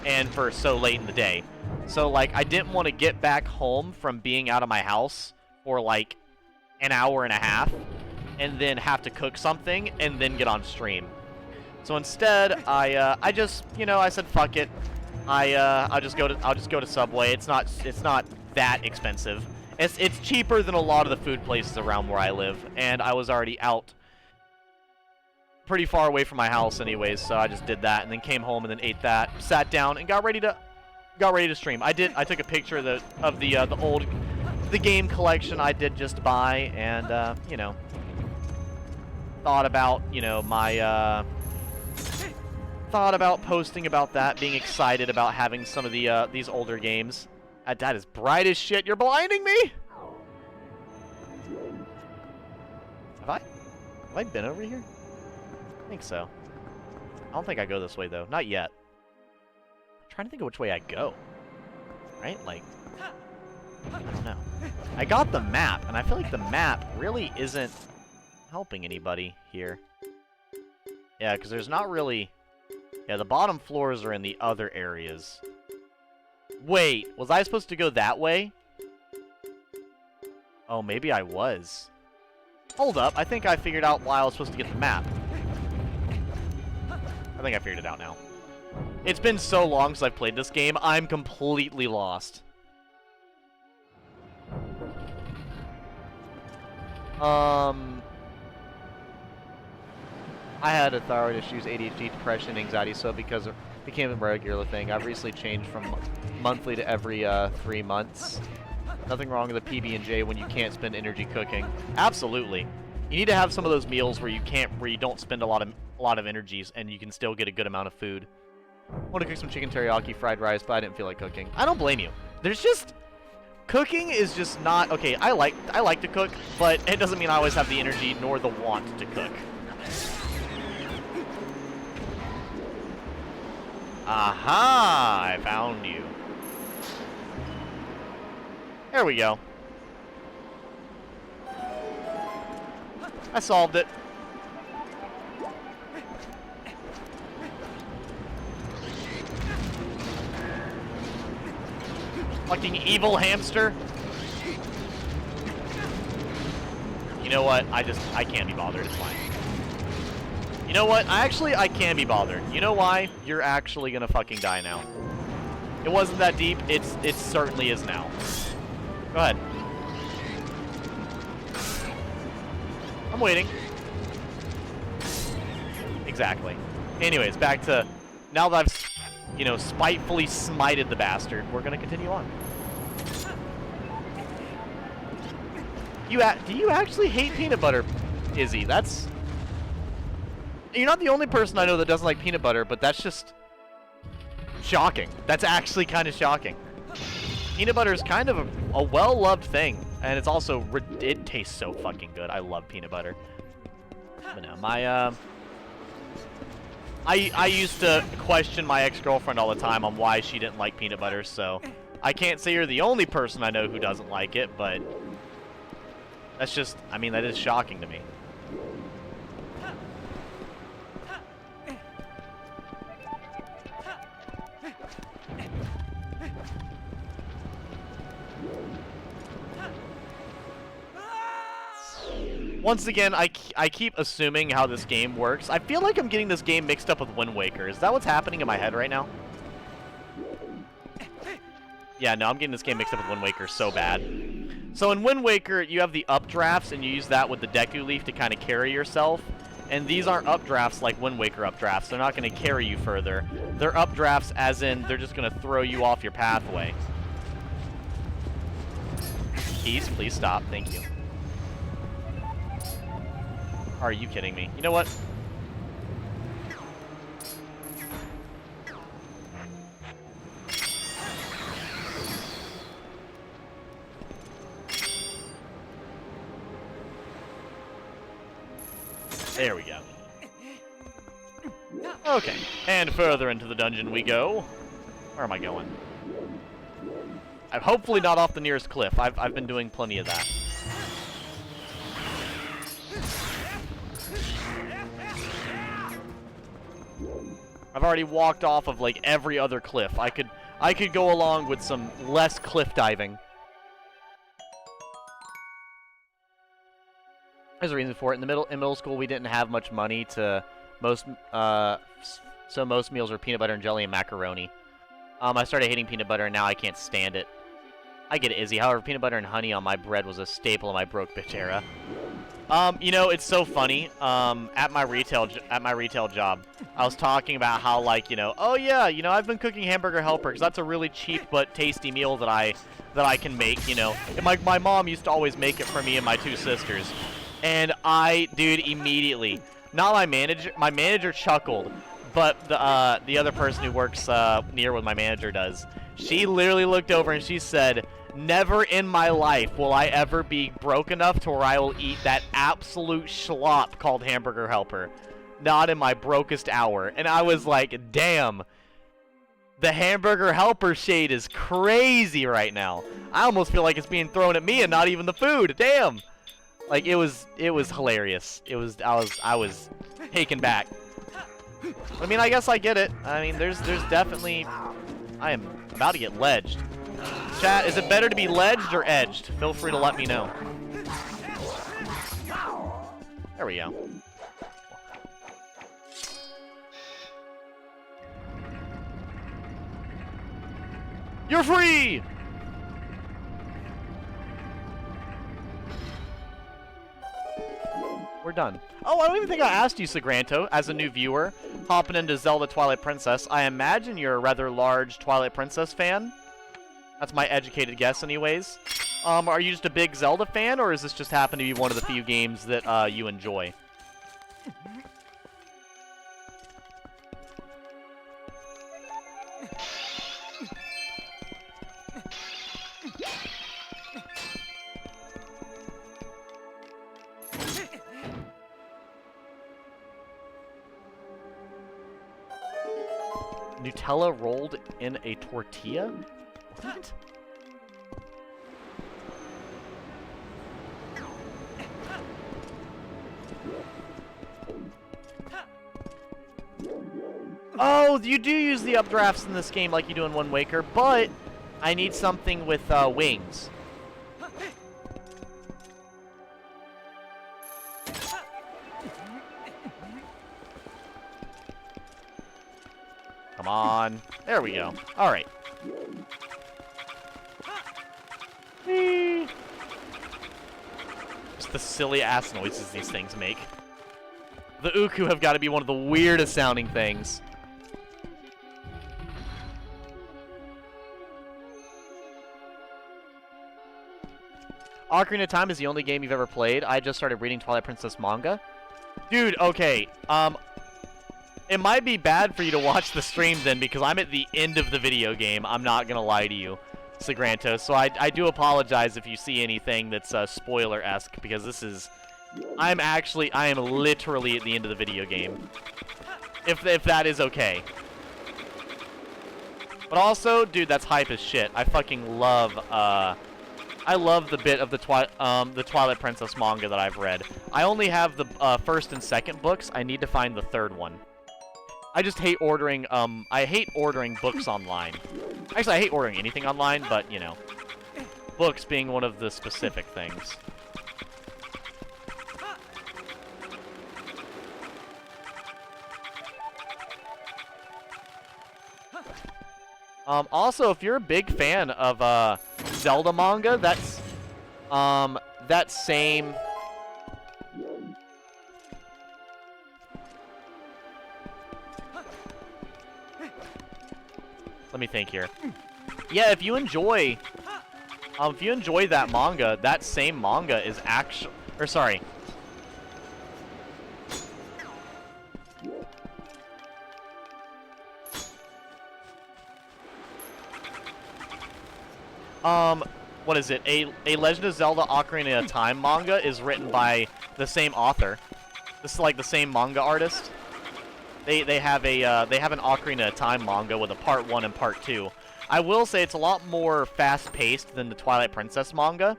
and for so late in the day. So, like, I didn't want to get back home from being out of my house for, like, an hour and a half, and then have to cook something, and then get on stream. So instead, I just, you know, I said, fuck it. I'll just go to Subway. It's not that expensive. It's cheaper than a lot of the food places around where I live, and I was already out pretty far away from my house anyways, so I just did that and then came home and then ate that, sat down and got ready to stream. I took a picture of the game collection I did just buy, and you know, thought about, you know, my thought about posting about that, being excited about having some of the these older games. That is bright as shit. You're blinding me. Have I been over here? I think so. I don't think I go this way, though. Not yet. I'm trying to think of which way I go. Right? Like, I don't know. I got the map, and I feel like the map really isn't helping anybody here. Yeah, because there's not really... Yeah, the bottom floors are in the other areas. Wait, was I supposed to go that way? Oh, maybe I was. Hold up, I think I figured out why I was supposed to get the map. I think I figured it out now. It's been so long since I've played this game, I'm completely lost. I had a thyroid issues, ADHD, depression, anxiety, so because it became a regular thing. I've recently changed from monthly to every 3 months. Nothing wrong with a PB&J when you can't spend energy cooking. Absolutely. You need to have some of those meals where you don't spend a lot of energies and you can still get a good amount of food. I want to cook some chicken teriyaki fried rice, but I didn't feel like cooking. I don't blame you. There's just... Cooking is just not... Okay, I like to cook, but it doesn't mean I always have the energy nor the want to cook. Aha! I found you. There we go. I solved it. Fucking evil hamster. You know what? I can't be bothered. It's fine. You know what? I can be bothered. You know why? You're actually gonna fucking die now. It wasn't that deep. It certainly is now. Go ahead. I'm waiting. Exactly. Anyways, back to... Now that I've, you know, spitefully smited the bastard, we're gonna continue on. Do you actually hate peanut butter, Izzy? That's... You're not the only person I know that doesn't like peanut butter, but that's just... shocking. That's actually kind of shocking. Peanut butter is kind of a well-loved thing, and it's also... It tastes so fucking good. I love peanut butter. But no, my, I used to question my ex-girlfriend all the time on why she didn't like peanut butter, so... I can't say you're the only person I know who doesn't like it, but... That's just... I mean, that is shocking to me. Once again, I keep assuming how this game works. I feel like I'm getting this game mixed up with Wind Waker. Is that what's happening in my head right now? Yeah, no, I'm getting this game mixed up with Wind Waker so bad. So in Wind Waker, you have the updrafts, and you use that with the Deku Leaf to kind of carry yourself. And these aren't updrafts like Wind Waker updrafts. They're not going to carry you further. They're updrafts as in they're just going to throw you off your pathway. Keys, please stop. Thank you. Are you kidding me? You know what? There we go. Okay, and further into the dungeon we go. Where am I going? I'm hopefully not off the nearest cliff. I've been doing plenty of that. I've already walked off of, like, every other cliff. I could go along with some less cliff diving. There's a reason for it. In middle school, we didn't have much money to so most meals were peanut butter and jelly and macaroni. I started hating peanut butter, and now I can't stand it. I get it, Izzy. However, peanut butter and honey on my bread was a staple in my broke bitch era. You know, it's so funny. At my retail job, I was talking about how, like, you know, oh yeah, you know, I've been cooking Hamburger Helper because that's a really cheap but tasty meal that I can make. You know, and my mom used to always make it for me and my two sisters, and dude, immediately, not my manager chuckled, but the other person who works near what my manager does, she literally looked over and she said, "Never in my life will I ever be broke enough to where I will eat that absolute schlop called Hamburger Helper. Not in my brokest hour." And I was like, damn. The Hamburger Helper shade is crazy right now. I almost feel like it's being thrown at me and not even the food. Damn. Like, it was hilarious. I was taken back. I mean, I guess I get it. I mean, there's definitely... I am about to get ledged. Chat, is it better to be ledged or edged? Feel free to let me know. There we go. You're free! We're done. Oh, I don't even think I asked you, Sagranto, as a new viewer, hopping into Zelda Twilight Princess. I imagine you're a rather large Twilight Princess fan. That's my educated guess, anyways. Are you just a big Zelda fan, or does this just happen to be one of the few games that you enjoy? Nutella rolled in a tortilla? What? Oh, you do use the updrafts in this game like you do in Wind Waker, but I need something with wings. Come on. There we go. All right. Just the silly-ass noises these things make. The Uku have got to be one of the weirdest sounding things. Ocarina of Time is the only game you've ever played. I just started reading Twilight Princess manga. Dude, okay. It might be bad for you to watch the stream then, because I'm at the end of the video game. I'm not going to lie to you, Sagranto. So I do apologize if you see anything that's spoiler-esque, because this is... I am literally at the end of the video game. If that is okay. But also, dude, that's hype as shit. I fucking love, I love the bit of the Twilight Princess manga that I've read. I only have the first and second books. I need to find the third one. I just hate ordering, I hate ordering books online. Actually, I hate ordering anything online, but, you know, books being one of the specific things. Also, if you're a big fan of, Zelda manga, that's, that same... Let me think here. Yeah, if you enjoy that manga, that same manga is actually, or sorry. What is it? A Legend of Zelda Ocarina of Time manga is written by the same author. This is like the same manga artist. They have an Ocarina of Time manga with a part 1 and part 2. I will say it's a lot more fast-paced than the Twilight Princess manga,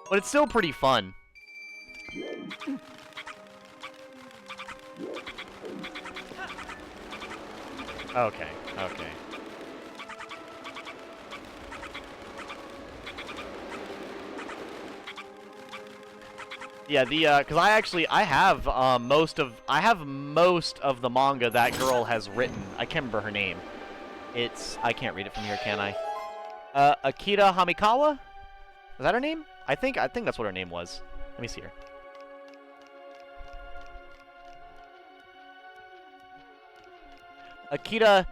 but it's still pretty fun. Okay, okay. Yeah, cause I have most of the manga that girl has written. I can't remember her name. I can't read it from here, can I? Akira Hamikawa? Is that her name? I think that's what her name was. Let me see her. Akira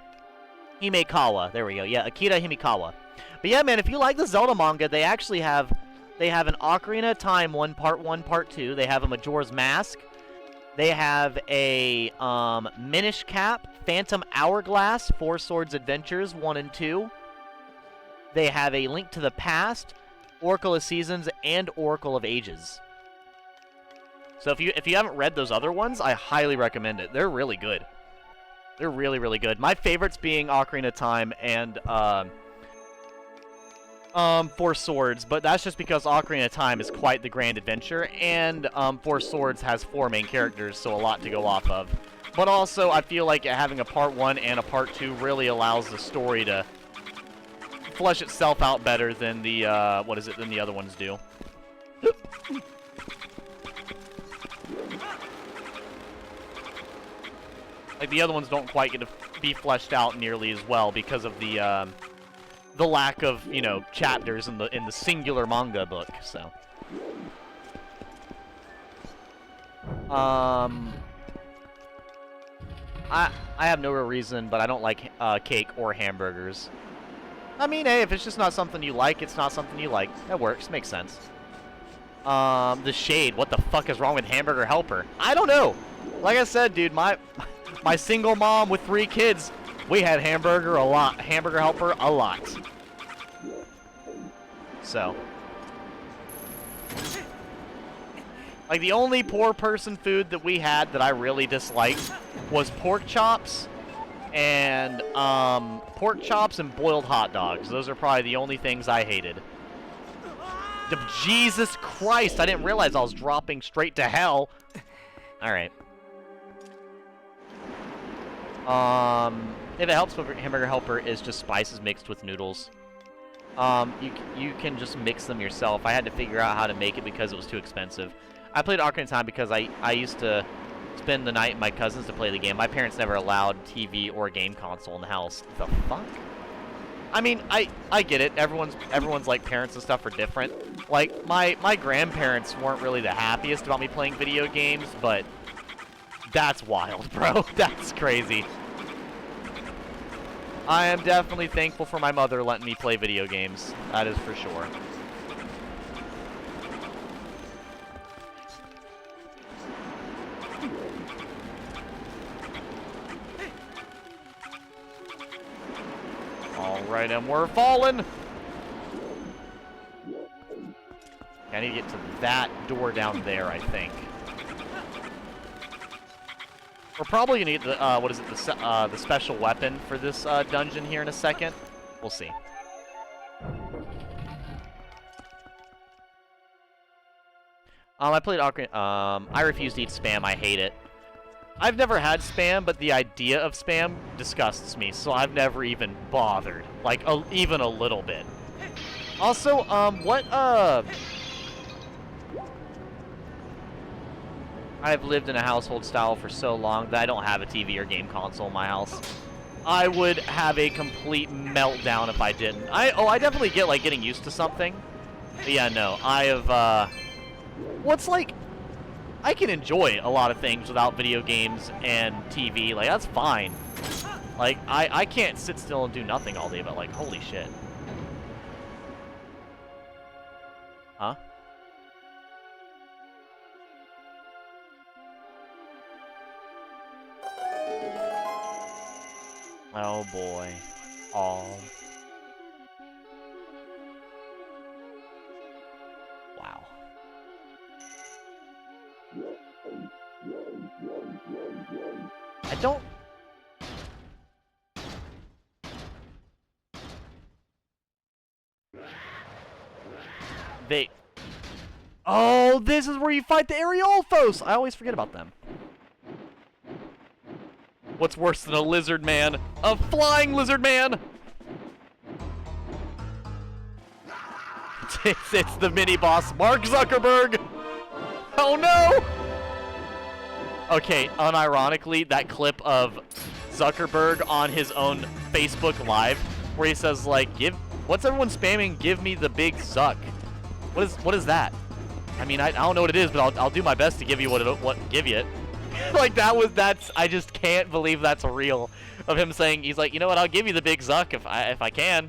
Himekawa. There we go. Yeah, Akira Himekawa. But yeah, man, if you like the Zelda manga, they actually have an Ocarina of Time 1 Part 2. They have a Majora's Mask. They have a Minish Cap, Phantom Hourglass, Four Swords Adventures 1 and 2. They have a Link to the Past, Oracle of Seasons, and Oracle of Ages. So if you haven't read those other ones, I highly recommend it. They're really good. They're really, really good. My favorites being Ocarina of Time and Four Swords, but that's just because Ocarina of Time is quite the grand adventure, and Four Swords has 4 main characters, so a lot to go off of. But also, I feel like having a Part 1 and a Part 2 really allows the story to flesh itself out better than the, than the other ones do. Like, the other ones don't quite get to be fleshed out nearly as well because of the lack of, you know, chapters in the singular manga book, so. I have no real reason, but I don't like cake or hamburgers. I mean, hey, if it's just not something you like, it's not something you like. That works. Makes sense. The Shade. What the fuck is wrong with Hamburger Helper? I don't know. Like I said, dude, my single mom with 3 kids, we had Hamburger Helper a lot. So. Like, the only poor person food that we had that I really disliked was pork chops and boiled hot dogs. Those are probably the only things I hated. Jesus Christ, I didn't realize I was dropping straight to hell. Alright. If it helps, Hamburger Helper is just spices mixed with noodles. You can just mix them yourself. I had to figure out how to make it because it was too expensive. I played Ocarina of Time because I used to spend the night with my cousins to play the game. My parents never allowed TV or game console in the house. The fuck? I mean, I get it. Everyone's like parents and stuff are different. Like my grandparents weren't really the happiest about me playing video games, but that's wild, bro. That's crazy. I am definitely thankful for my mother letting me play video games. That is for sure. Alright, and we're falling! I need to get to that door down there, I think. We're probably gonna get the, the special weapon for this, dungeon here in a second. We'll see. I played Ocarina, I refuse to eat Spam, I hate it. I've never had Spam, but the idea of Spam disgusts me, so I've never even bothered. Like, even a little bit. Also, I've lived in a household style for so long that I don't have a TV or game console in my house. I would have a complete meltdown if I didn't. I definitely get, like, getting used to something. But yeah, no, I have, well, it's like, I can enjoy a lot of things without video games and TV. Like, that's fine. Like, I can't sit still and do nothing all day, but, like, holy shit. Huh? Oh, boy. Oh. Wow. I don't... They... Oh, this is where you fight the Aerialphos! I always forget about them. What's worse than a lizard man? A flying lizard man! It's the mini-boss, Mark Zuckerberg! Oh no! Okay, unironically, that clip of Zuckerberg on his own Facebook Live, where he says, like, what's everyone spamming? Give me the big Zuck. What is that? I mean, I don't know what it is, but I'll do my best to give you give you it. Like, I just can't believe that's real. Of him saying, he's like, you know what, I'll give you the big Zuck if I can.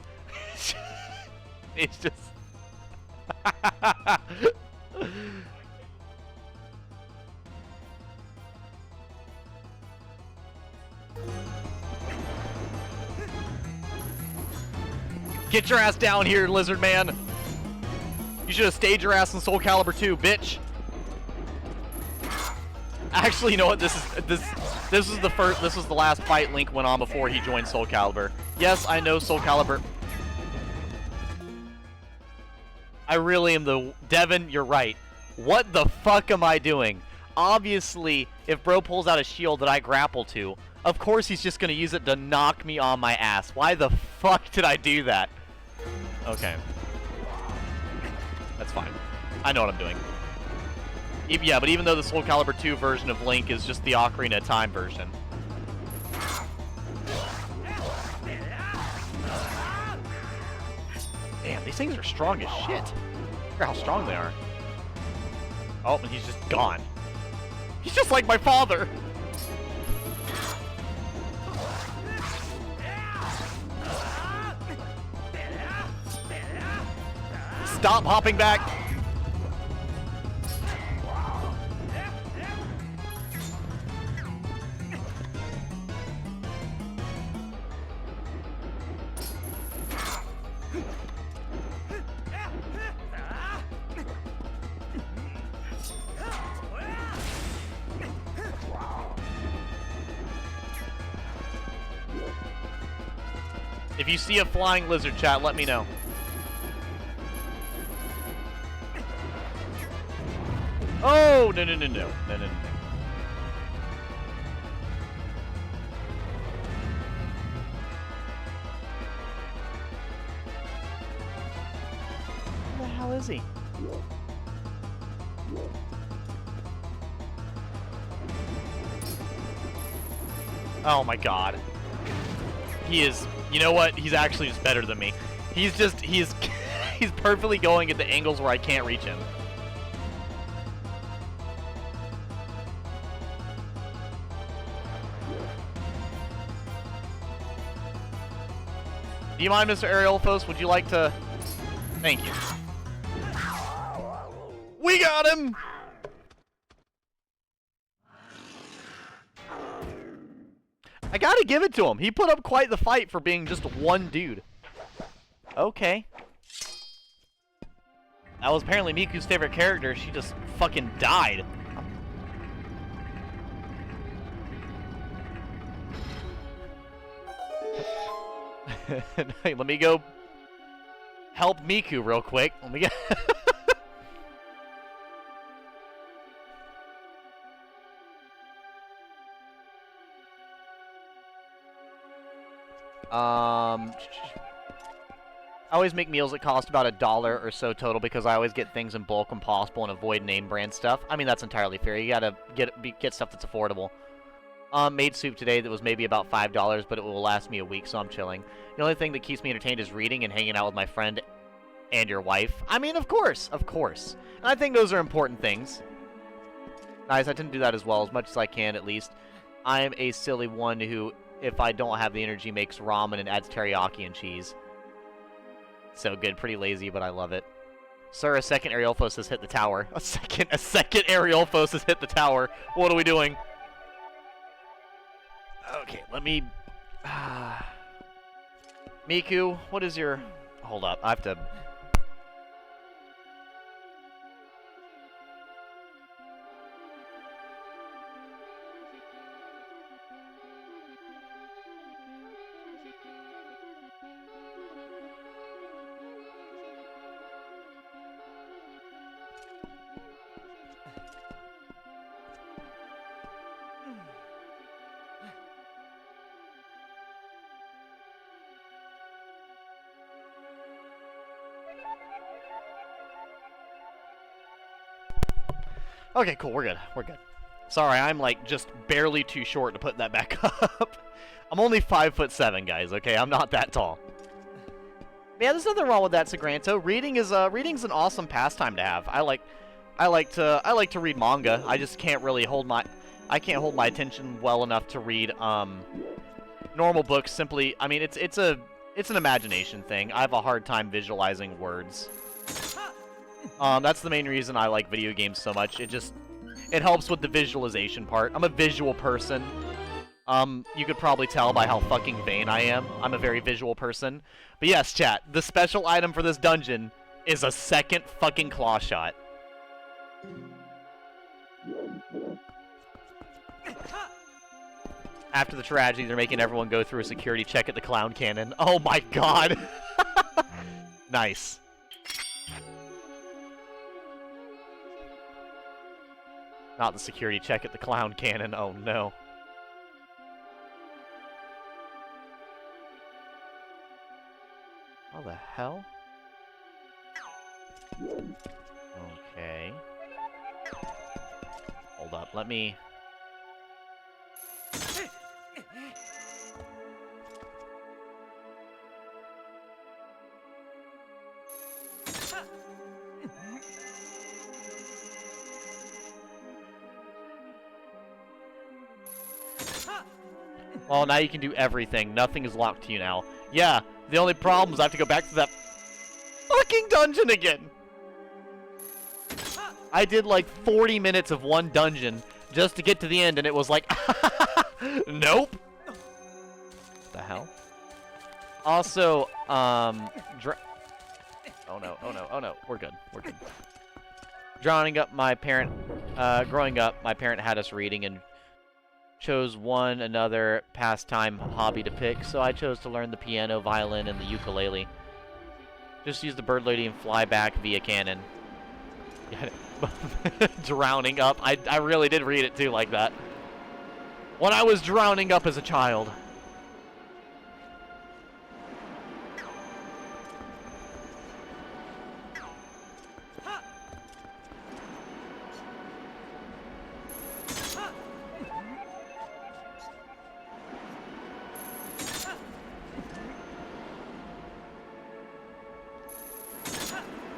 It's just... Get your ass down here, lizard man. You should have stayed your ass in Soul Calibur 2, bitch. Actually, you know what? This was the last fight Link went on before he joined Soul Calibur. Yes, I know Soul Calibur. I really am Devin, you're right. What the fuck am I doing? Obviously, if bro pulls out a shield that I grapple to, of course he's just gonna use it to knock me on my ass. Why the fuck did I do that? Okay. That's fine. I know what I'm doing. Yeah, but even though the Soul Calibur 2 version of Link is just the Ocarina of Time version. Damn, these things are strong as shit. Look how strong they are. Oh, and he's just gone. He's just like my father! Stop hopping back! If you see a flying lizard, chat, let me know. Oh, no. Where the hell is he? Oh my god. He is, you know what? He's actually just better than me. He's he's perfectly going at the angles where I can't reach him. Do you mind, Mr. Ariolphos? Would you like to... Thank you. We got him! I gotta give it to him. He put up quite the fight for being just one dude. Okay. That was apparently Miku's favorite character. She just fucking died. Let me go help Miku real quick. Let me get... I always make meals that cost about $1 or so total because I always get things in bulk when possible and avoid name brand stuff. I mean, that's entirely fair. You gotta get stuff that's affordable. Made soup today that was maybe about $5, but it will last me a week, so I'm chilling. The only thing that keeps me entertained is reading and hanging out with my friend and your wife. I mean, of course. And I think those are important things. Nice, I tend to do that as well, as much as I can, at least. I'm a silly one who, if I don't have the energy, makes ramen and adds teriyaki and cheese. So good, pretty lazy, but I love it. Sir, a second Ariolphos has hit the tower. A second Ariolphos has hit the tower. What are we doing? Okay, let me... Miku, what is your... Hold up, I have to... Okay, cool. We're good. We're good. Sorry, I'm like just barely too short to put that back up. I'm only 5'7", guys. Okay, I'm not that tall. Yeah, there's nothing wrong with that, Sagranto. Reading's an awesome pastime to have. I like to read manga. I just can't really hold my attention well enough to read normal books. Simply, I mean, it's an imagination thing. I have a hard time visualizing words. That's the main reason I like video games so much. It helps with the visualization part. I'm a visual person. You could probably tell by how fucking vain I am. I'm a very visual person. But yes, chat, the special item for this dungeon is a second fucking claw shot. After the tragedy, they're making everyone go through a security check at the clown cannon. Oh my god! Nice. Not the security check at the clown cannon. Oh no. How the hell? Okay. Hold up, let me... Well, now you can do everything. Nothing is locked to you now. Yeah, the only problem is I have to go back to that fucking dungeon again. I did like 40 minutes of one dungeon just to get to the end, and it was like, nope. What the hell? Also, oh no, oh no, oh no. We're good. We're good. Growing up, my parent had us reading and chose another pastime hobby to pick, so I chose to learn the piano, violin, and the ukulele. Just use the bird lady and fly back via cannon. Drowning up. I really did read it too like that. When I was drowning up as a child.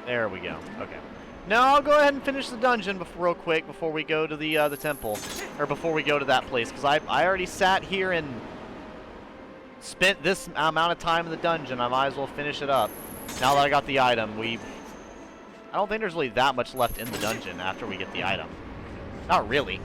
There we go. Okay. Now I'll go ahead and finish the dungeon real quick before we go to the temple, or before we go to that place, because I already sat here and spent this amount of time in the dungeon. I might as well finish it up. Now that I got the item, I don't think there's really that much left in the dungeon after we get the item. Not really.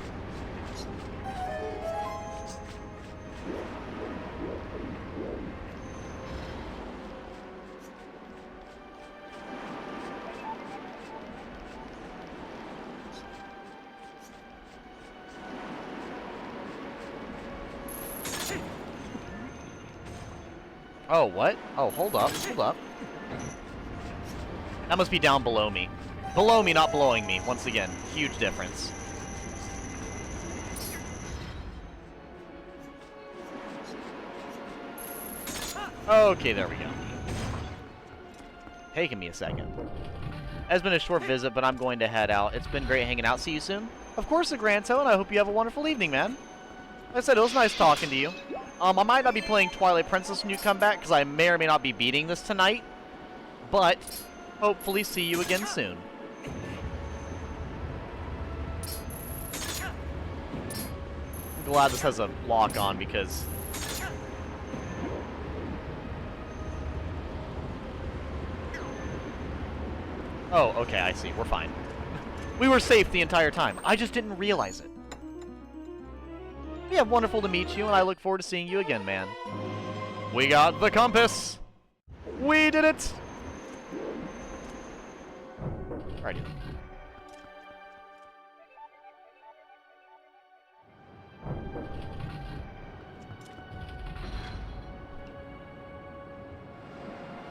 Oh, what? Oh, hold up, hold up. That must be down below me. Below me, not blowing me. Once again, huge difference. Okay, there we go. Taking me a second. It's been a short visit, but I'm going to head out. It's been great hanging out. See you soon. Of course, Sagranto, and I hope you have a wonderful evening, man. Like I said, it was nice talking to you. I might not be playing Twilight Princess when you come back, because I may or may not be beating this tonight. But, hopefully see you again soon. I'm glad this has a lock on, because... Oh, okay, I see. We're fine. We were safe the entire time. I just didn't realize it. Yeah, wonderful to meet you, and I look forward to seeing you again, man. We got the compass! We did it! Alrighty.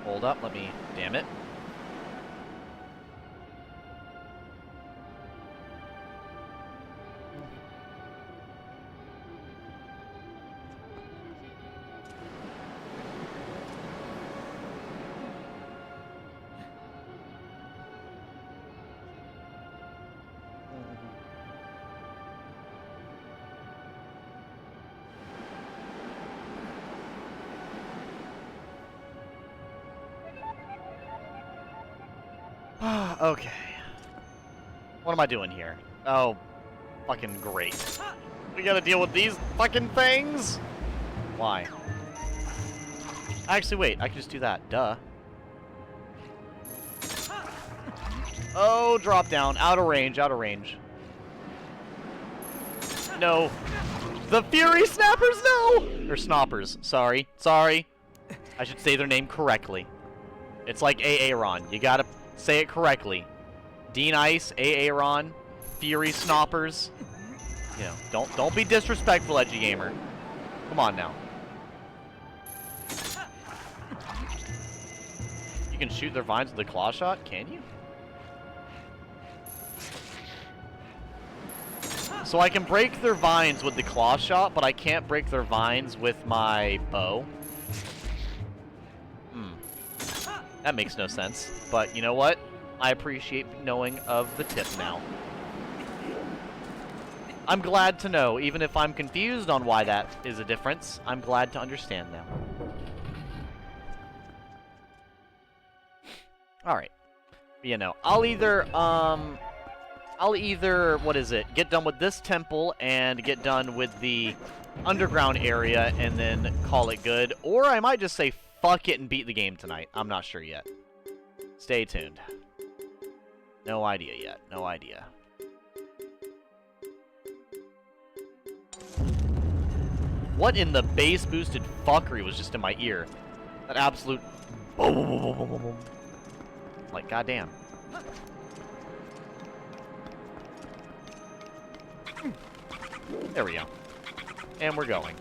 Hold up, let me... Damn it. Okay. What am I doing here? Oh, fucking great. We gotta deal with these fucking things? Why? Actually, wait. I can just do that. Duh. Oh, drop down. Out of range, out of range. No. The Fury Snappers, no! Or Snoppers. Sorry. Sorry. I should say their name correctly. It's like Aaron. You gotta say it correctly. Dean Ice, Aaron, Fury Snoppers. You know, don't be disrespectful, Edgy Gamer. Come on now. You can shoot their vines with a claw shot, can you? So I can break their vines with the claw shot, but I can't break their vines with my bow. That makes no sense. But you know what? I appreciate knowing of the tip now. I'm glad to know, even if I'm confused on why that is a difference, I'm glad to understand now. Alright. You know, I'll either, what is it, get done with this temple and get done with the underground area and then call it good, or I might just say fuck it and beat the game tonight. I'm not sure yet. Stay tuned. No idea yet. No idea. What in the bass boosted fuckery was just in my ear? That absolute boom, boom, boom, boom, boom, boom. Like, goddamn. There we go. And we're going.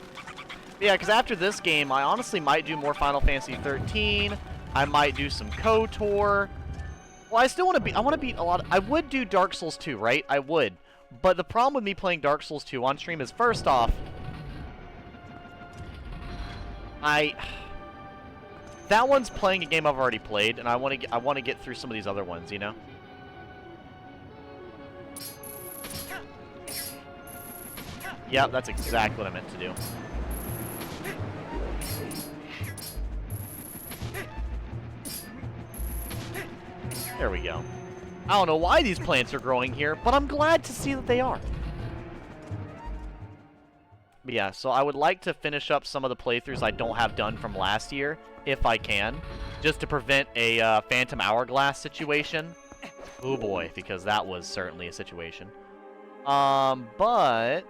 Yeah, because after this game, I honestly might do more Final Fantasy 13. I might do some KOTOR. Well, I still want to beat... I want to beat a lot... I would do Dark Souls 2, right? I would. But the problem with me playing Dark Souls 2 on stream is, first off, that one's playing a game I've already played, and I want to get through some of these other ones, you know? Yeah, that's exactly what I meant to do. There we go. I don't know why these plants are growing here, but I'm glad to see that they are. But yeah, so I would like to finish up some of the playthroughs I don't have done from last year, if I can, just to prevent a Phantom Hourglass situation. Oh boy, because that was certainly a situation. But...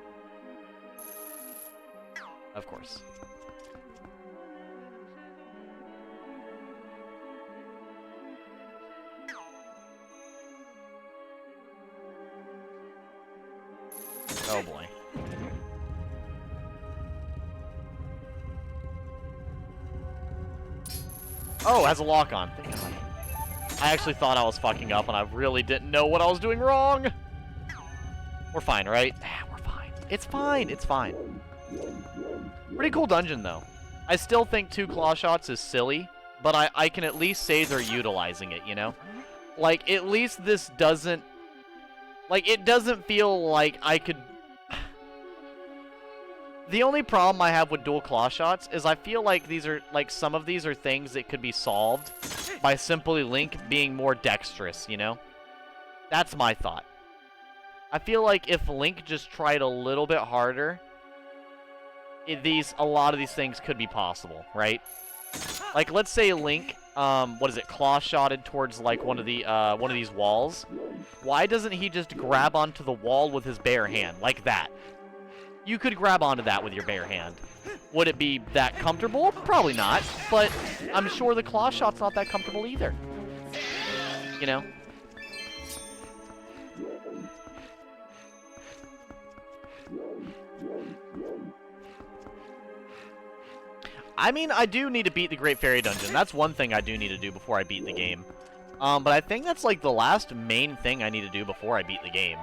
of course. Oh boy. Oh, it has a lock on. Thank God. I actually thought I was fucking up and I really didn't know what I was doing wrong. We're fine, right? We're fine. It's fine. It's fine. Pretty cool dungeon, though. I still think 2 claw shots is silly, but I can at least say they're utilizing it, you know? Like, at least this doesn't... like, it doesn't feel like I could... The only problem I have with dual claw shots is I feel like these are, like, some of these are things that could be solved by simply Link being more dexterous, you know? That's my thought. I feel like if Link just tried a little bit harder, a lot of these things could be possible, right? Like, let's say Link, claw shotted towards, like, one of these walls. Why doesn't he just grab onto the wall with his bare hand, like that? You could grab onto that with your bare hand. Would it be that comfortable? Probably not, but I'm sure the claw shot's not that comfortable either. You know? I mean, I do need to beat the Great Fairy Dungeon. That's one thing I do need to do before I beat the game. But I think that's, like, the last main thing I need to do before I beat the game.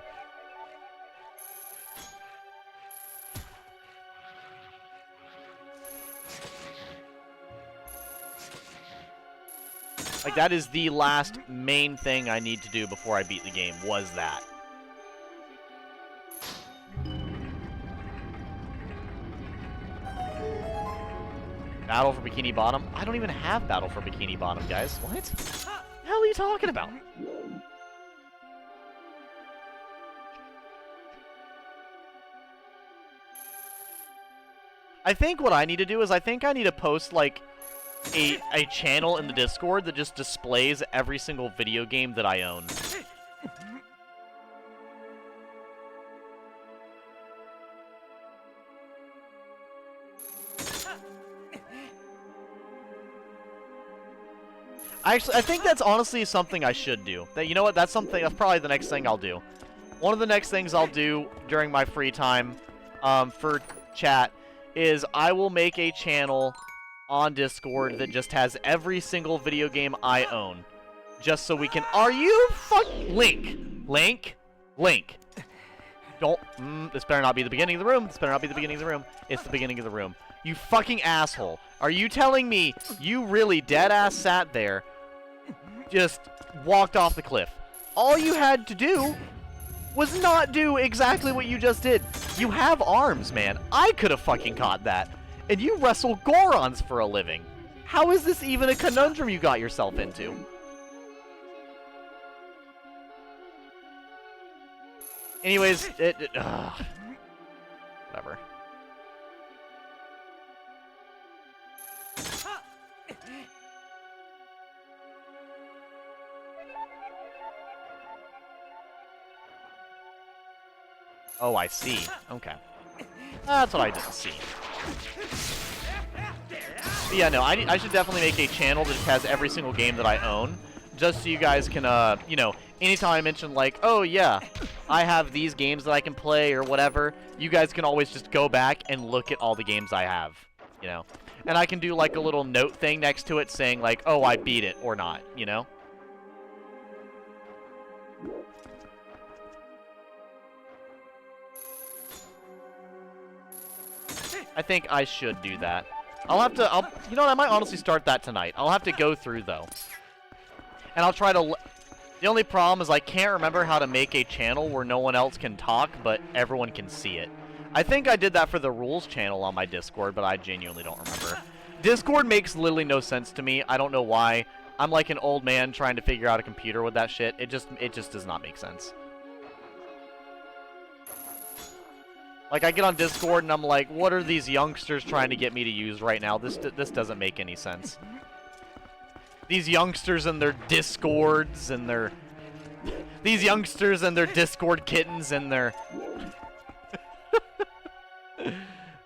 Like, that is the last main thing I need to do before I beat the game, was that. Battle for Bikini Bottom? I don't even have Battle for Bikini Bottom, guys. What? hell are you talking about? I think what I need to do is I think I need to post, like, a channel in the Discord that just displays every single video game that I own. I think that's honestly something I should do. You know what? That's probably the next thing I'll do. One of the next things I'll do during my free time, for chat, is I will make a channel on Discord that just has every single video game I own. Just so we can... Are you Link? Don't... this better not be the beginning of the room. This better not be the beginning of the room. It's the beginning of the room. You fucking asshole. Are you telling me you really dead-ass sat there, just walked off the cliff? All you had to do was not do exactly what you just did. You have arms, man. I could have fucking caught that. And you wrestle Gorons for a living. How is this even a conundrum you got yourself into? Anyways, whatever. Oh, I see. Okay. That's what I didn't see. But yeah, no, I should definitely make a channel that just has every single game that I own. Just so you guys can, you know, anytime I mention, like, oh, yeah, I have these games that I can play or whatever, you guys can always just go back and look at all the games I have, you know? And I can do, like, a little note thing next to it saying, like, oh, I beat it or not, you know? I think I should do that. You know what, I might honestly start that tonight. I'll have to go through, though. And I'll try to... The only problem is I can't remember how to make a channel where no one else can talk, but everyone can see it. I think I did that for the rules channel on my Discord, but I genuinely don't remember. Discord makes literally no sense to me. I don't know why. I'm like an old man trying to figure out a computer with that shit. It just does not make sense. Like, I get on Discord and I'm like, what are these youngsters trying to get me to use right now? This doesn't make any sense. These youngsters and their Discords and their... These youngsters and their Discord kittens and their...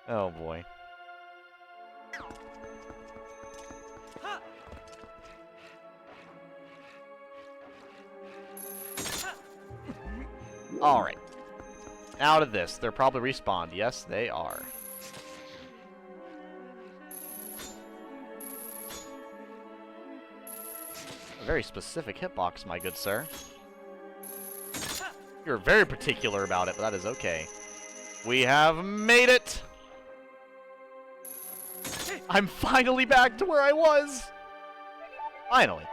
Oh, boy. Alright. Out of this. They're probably respawned. Yes, they are. A very specific hitbox, my good sir. You're very particular about it, but that is okay. We have made it! I'm finally back to where I was! Finally.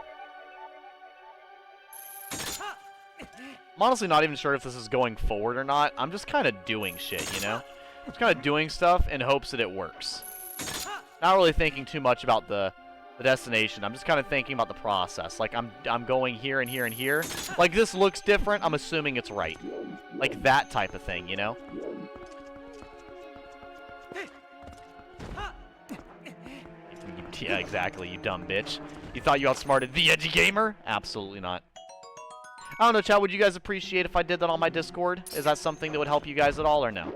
I'm honestly not even sure if this is going forward or not. I'm just kind of doing shit, you know? I'm just kind of doing stuff in hopes that it works. Not really thinking too much about the destination. I'm just kind of thinking about the process. Like, I'm going here and here and here. Like, this looks different. I'm assuming it's right. Like, that type of thing, you know? Yeah, exactly, you dumb bitch. You thought you outsmarted the edgy gamer? Absolutely not. I don't know, chat, would you guys appreciate if I did that on my Discord? Is that something that would help you guys at all, or no?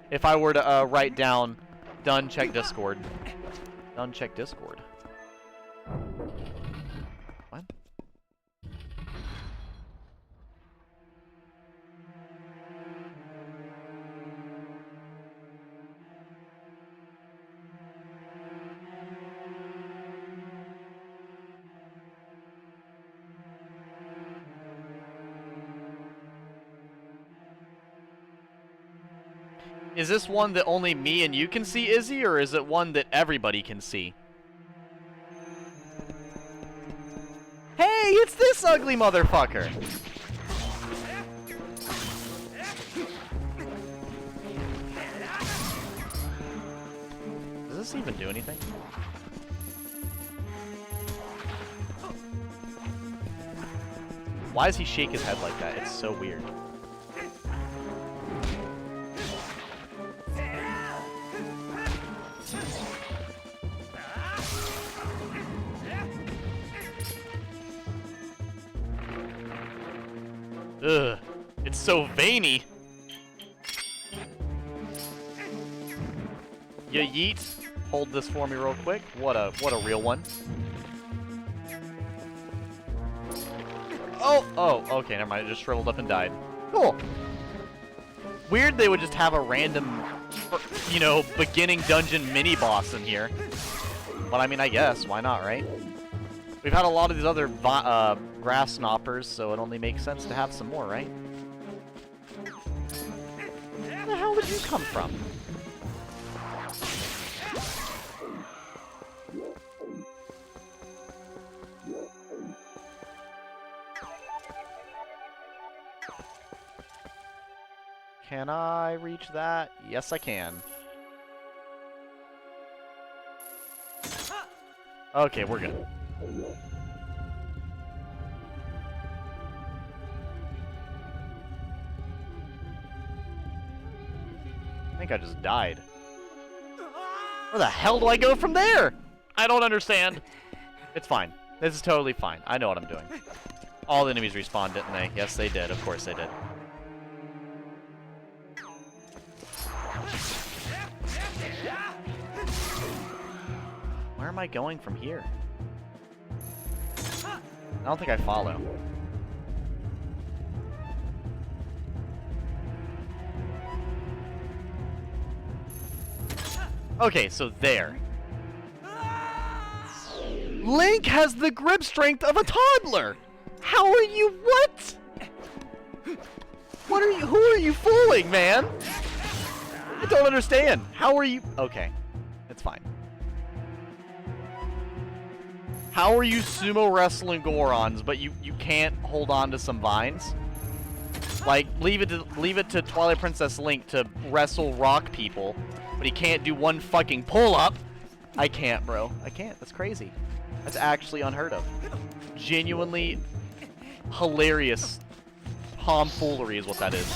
If I were to write down, done, check Discord. Done, check Discord. What? Is this one that only me and you can see, Izzy, or is it one that everybody can see? Hey, it's this ugly motherfucker! Does this even do anything? Why does he shake his head like that? It's so weird. Ugh. It's so veiny. Ya yeet. Hold this for me real quick. What a real one. Oh, okay, never mind. It just shriveled up and died. Cool. Weird they would just have a random, you know, beginning dungeon mini-boss in here. But I mean, I guess. Why not, right? We've had a lot of these other grass knoppers, so it only makes sense to have some more, right? Where the hell did you come from? Can I reach that? Yes, I can. Okay, we're good. I think I just died. Where the hell do I go from there? I don't understand. It's fine. This is totally fine. I know what I'm doing. All the enemies respawned, didn't they? Yes, they did. Of course they did. Where am I going from here? I don't think I follow. Okay, so there. Link has the grip strength of a toddler! How are you— what? What are you— who are you fooling, man? I don't understand. How are you— okay, it's fine. How are you sumo wrestling Gorons, but you can't hold on to some vines? Like, leave it to Twilight Princess Link to wrestle rock people, but he can't do one fucking pull-up. I can't, bro. I can't. That's crazy. That's actually unheard of. Genuinely hilarious tomfoolery is what that is.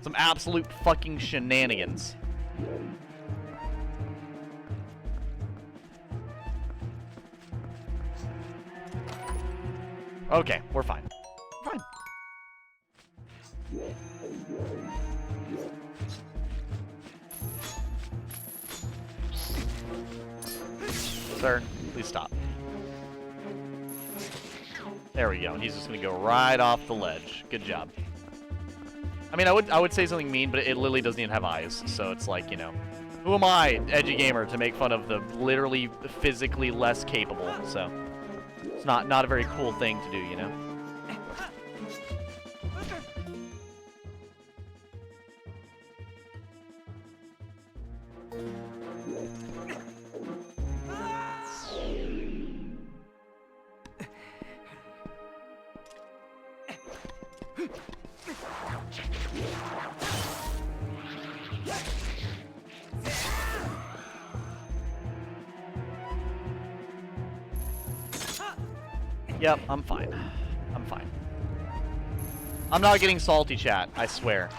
Some absolute fucking shenanigans. Okay, we're fine. Fine. Sir, please stop. There we go. And he's just gonna go right off the ledge. Good job. I mean, I would say something mean, but it literally doesn't even have eyes, so it's like, you know, who am I, edgy gamer, to make fun of the literally physically less capable? So it's not a very cool thing to do, you know. Yep, I'm fine. I'm fine. I'm not getting salty, chat. I swear.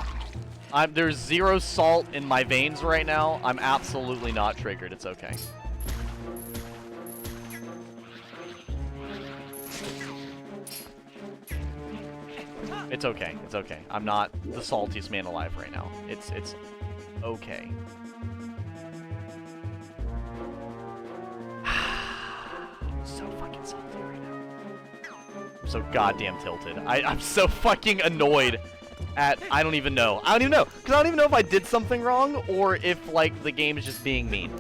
There's zero salt in my veins right now. I'm absolutely not triggered. It's okay. It's okay. It's okay. I'm not the saltiest man alive right now. It's okay. So fucking salty right now. I'm so goddamn tilted. I'm so fucking annoyed at— I don't even know. I don't even know. Because I don't even know if I did something wrong or if, like, the game is just being mean.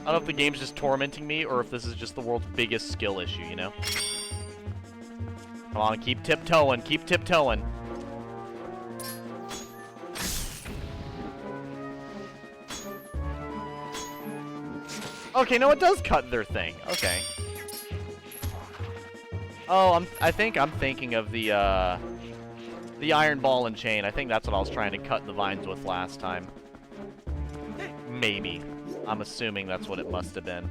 I don't know if the game's just tormenting me or if this is just the world's biggest skill issue, you know? Come on, keep tiptoeing, keep tiptoeing. Okay, no, it does cut their thing. Okay. Oh, I think I'm thinking of the iron ball and chain. I think that's what I was trying to cut the vines with last time. Maybe. I'm assuming that's what it must have been.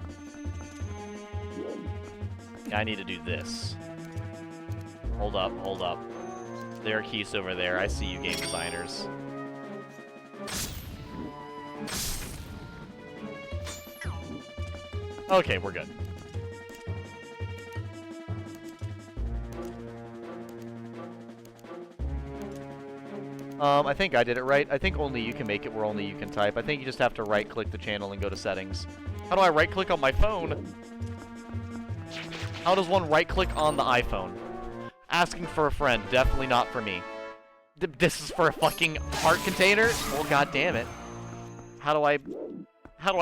Yeah, I need to do this. Hold up, hold up. There are keys over there. I see you, game designers. Okay, we're good. I think I did it right. I think only you can make it where only you can type. I think you just have to right-click the channel and go to settings. How do I right-click on my phone? How does one right-click on the iPhone? Asking for a friend. Definitely not for me. This is for a fucking heart container? Oh, god damn it. How do I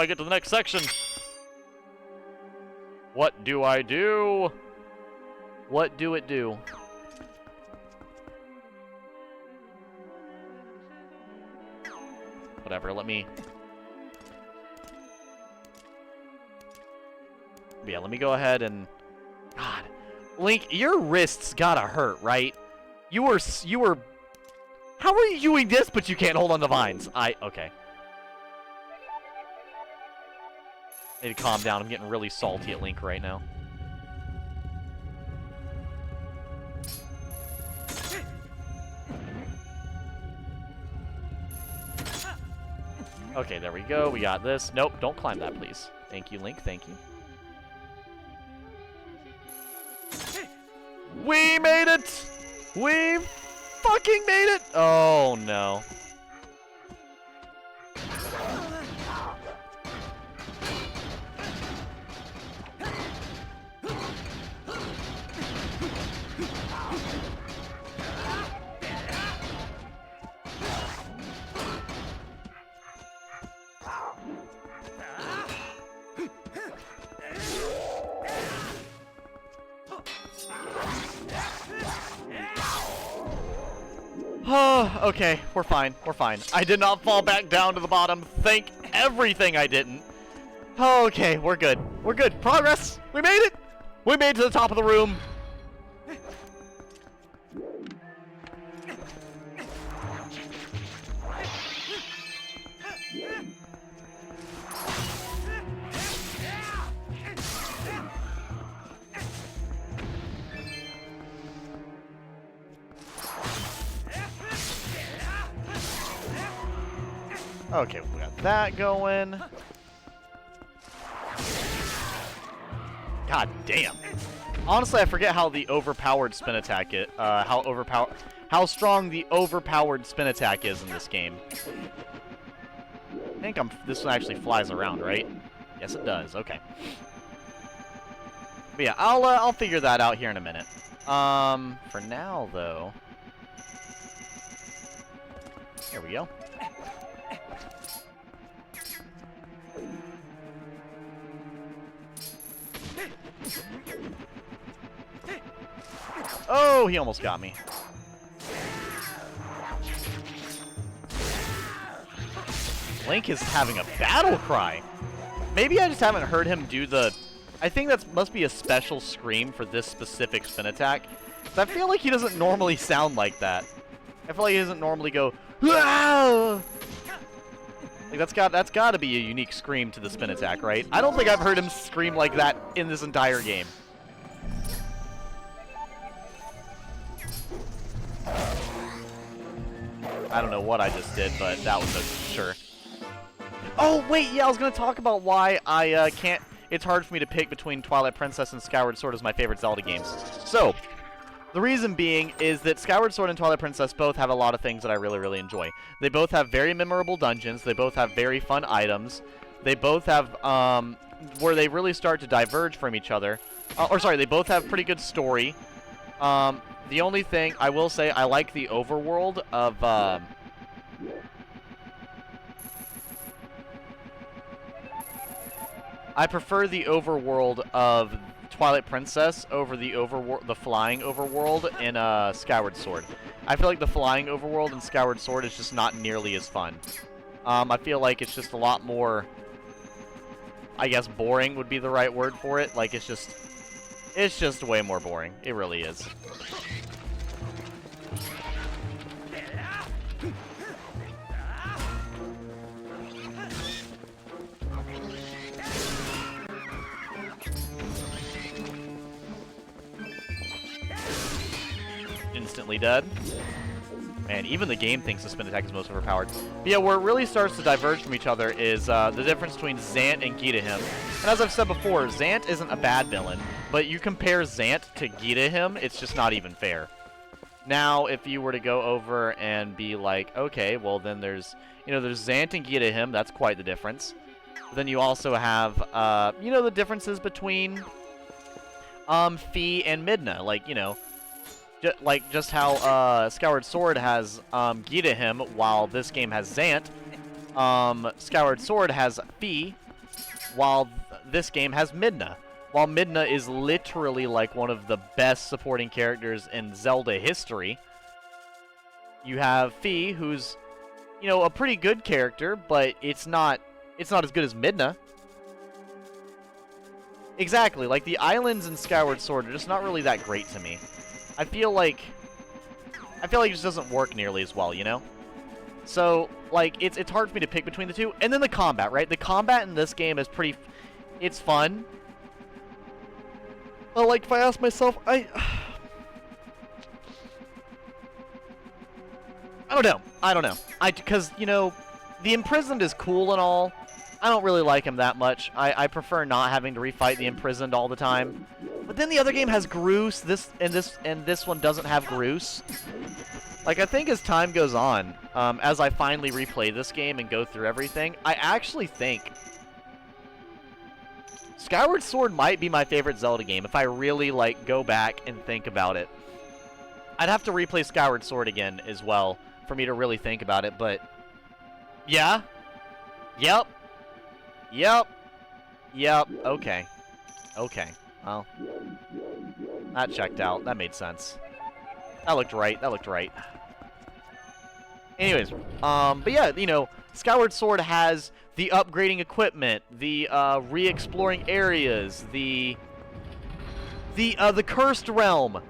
get to the next section? What do I do? What do it do? Whatever, let me... Yeah, let me go ahead and... God. Link, your wrists gotta hurt, right? You were... How are you doing this, but you can't hold on to vines? Okay. I need to calm down. I'm getting really salty at Link right now. Okay, there we go. We got this. Nope, don't climb that, please. Thank you, Link. Thank you. We made it! We fucking made it! Oh, no. Oh, okay, we're fine, we're fine. I did not fall back down to the bottom. Thank everything I didn't. Okay, we're good. We're good. Progress! We made it! We made it to the top of the room. Okay, we got that going. God damn. Honestly, I forget how the overpowered spin attack how strong the overpowered spin attack is in this game. I think this one actually flies around, right? Yes, it does. Okay. But yeah, I'll figure that out here in a minute. For now though, here we go. Oh, he almost got me. Link is having a battle cry. Maybe I just haven't heard him do the... I think that must be a special scream for this specific spin attack. I feel like he doesn't normally sound like that. I feel like he doesn't normally go... Aah! Like that's got to be a unique scream to the spin attack, right? I don't think I've heard him scream like that in this entire game. I don't know what I just did, but that was a sure. Oh, wait, yeah, I was going to talk about why I can't... It's hard for me to pick between Twilight Princess and Skyward Sword as my favorite Zelda games. So, the reason being is that Skyward Sword and Twilight Princess both have a lot of things that I really, really enjoy. They both have very memorable dungeons. They both have very fun items. They both have, where they really start to diverge from each other. They both have pretty good story. The only thing I will say, I like the overworld of, I prefer the overworld of Twilight Princess over the flying overworld in Skyward Sword. I feel like the flying overworld in Skyward Sword is just not nearly as fun. I feel like it's just a lot more, I guess boring would be the right word for it. Like it's just way more boring. It really is. instantly dead. Man, even the game thinks the spin attack is most overpowered. But yeah, where it really starts to diverge from each other is the difference between Zant and Gitahim. And as I've said before, Zant isn't a bad villain, but you compare Zant to Gitahim, it's just not even fair. Now, if you were to go over and be like, okay, well then there's, there's Zant and Gitahim, that's quite the difference. Then you also have, the differences between Fee and Midna, like, just how Skyward Sword has Gitahim, while this game has Zant. Skyward Sword has Fee, while this game has Midna. While Midna is literally like one of the best supporting characters in Zelda history, you have Fee, who's, a pretty good character, but it's not as good as Midna. Exactly, like the islands in Skyward Sword are just not really that great to me. I feel like it just doesn't work nearly as well, So, like, it's hard for me to pick between the two. And then the combat, right? The combat in this game is it's fun. But, like, if I ask myself, I don't know. Because, the Imprisoned is cool and all. I don't really like him that much. I prefer not having to refight the Imprisoned all the time. But then the other game has Groose, and this one doesn't have Groose. Like, I think as time goes on, as I finally replay this game and go through everything, I actually think Skyward Sword might be my favorite Zelda game if I really, like, go back and think about it. I'd have to replay Skyward Sword again as well for me to really think about it, but yeah. Yep. Okay. Well, that checked out. That made sense. That looked right. Anyways, but yeah, Skyward Sword has the upgrading equipment, the re-exploring areas, the cursed realm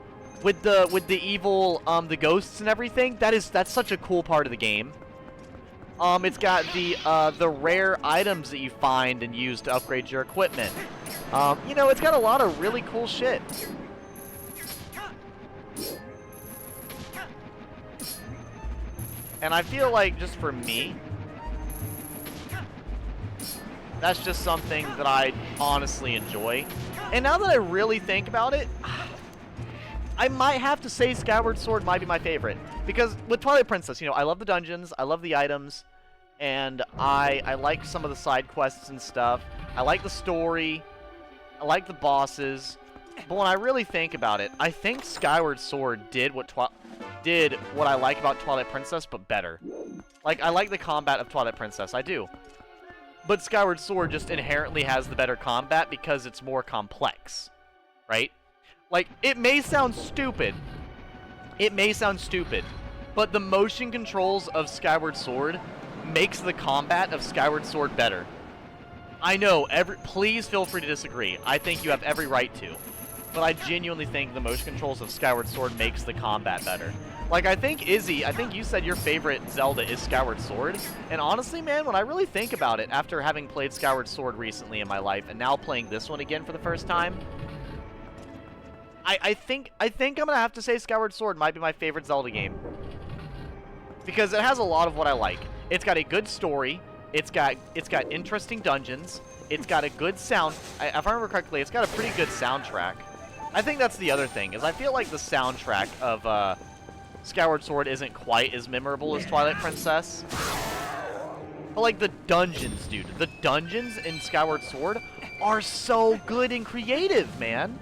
with the evil the ghosts and everything. That's such a cool part of the game. It's got the rare items that you find and use to upgrade your equipment. It's got a lot of really cool shit. And I feel like, just for me, that's just something that I honestly enjoy. And now that I really think about it, I might have to say Skyward Sword might be my favorite. Because with Twilight Princess, I love the dungeons, I love the items, and I like some of the side quests and stuff. I like the story, I like the bosses. But when I really think about it, I think Skyward Sword did what I like about Twilight Princess, but better. Like, I like the combat of Twilight Princess, I do. But Skyward Sword just inherently has the better combat because it's more complex, right? Like, it may sound stupid, but the motion controls of Skyward Sword makes the combat of Skyward Sword better. I know, please feel free to disagree. I think you have every right to. But I genuinely think the motion controls of Skyward Sword makes the combat better. Like, I think, Izzy, you said your favorite Zelda is Skyward Sword. And honestly, man, when I really think about it, after having played Skyward Sword recently in my life, and now playing this one again for the first time, I think I'm gonna have to say Skyward Sword might be my favorite Zelda game. Because it has a lot of what I like. It's got a good story, it's got interesting dungeons, it's got a good sound, if I remember correctly, it's got a pretty good soundtrack. I think that's the other thing, is I feel like the soundtrack of Skyward Sword isn't quite as memorable as Twilight Princess. But like the dungeons, dude. The dungeons in Skyward Sword are so good and creative, man.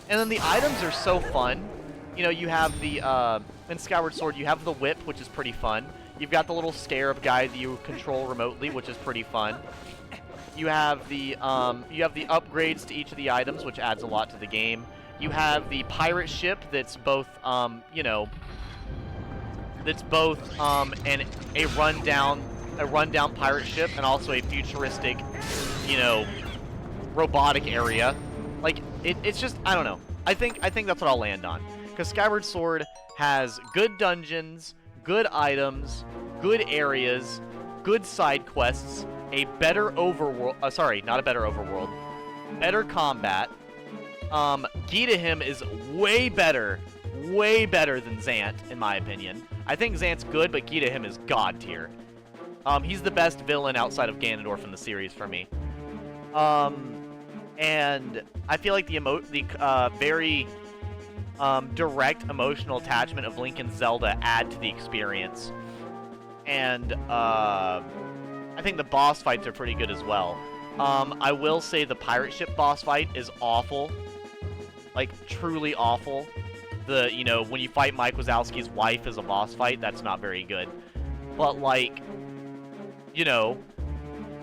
And then the items are so fun. You have the, in Skyward Sword, you have the whip, which is pretty fun. You've got the little scarab guy that you control remotely, which is pretty fun. You have the upgrades to each of the items, which adds a lot to the game. You have the pirate ship that's both, a rundown pirate ship and also a futuristic, robotic area. Like, it's just, I don't know. I think that's what I'll land on. Because Skyward Sword has good dungeons, good items, good areas, good side quests, a better overworld, not a better overworld, better combat. Gitahim is way better way better than Zant, in my opinion. I think Zant's good, but Key to him is god tier. He's the best villain outside of Ganondorf in the series for me. And I feel like the very direct emotional attachment of Link and Zelda add to the experience. And I think the boss fights are pretty good as well. I will say the pirate ship boss fight is awful. Like, truly awful. You know, when you fight Mike Wazowski's wife as a boss fight, that's not very good. But, like, you know,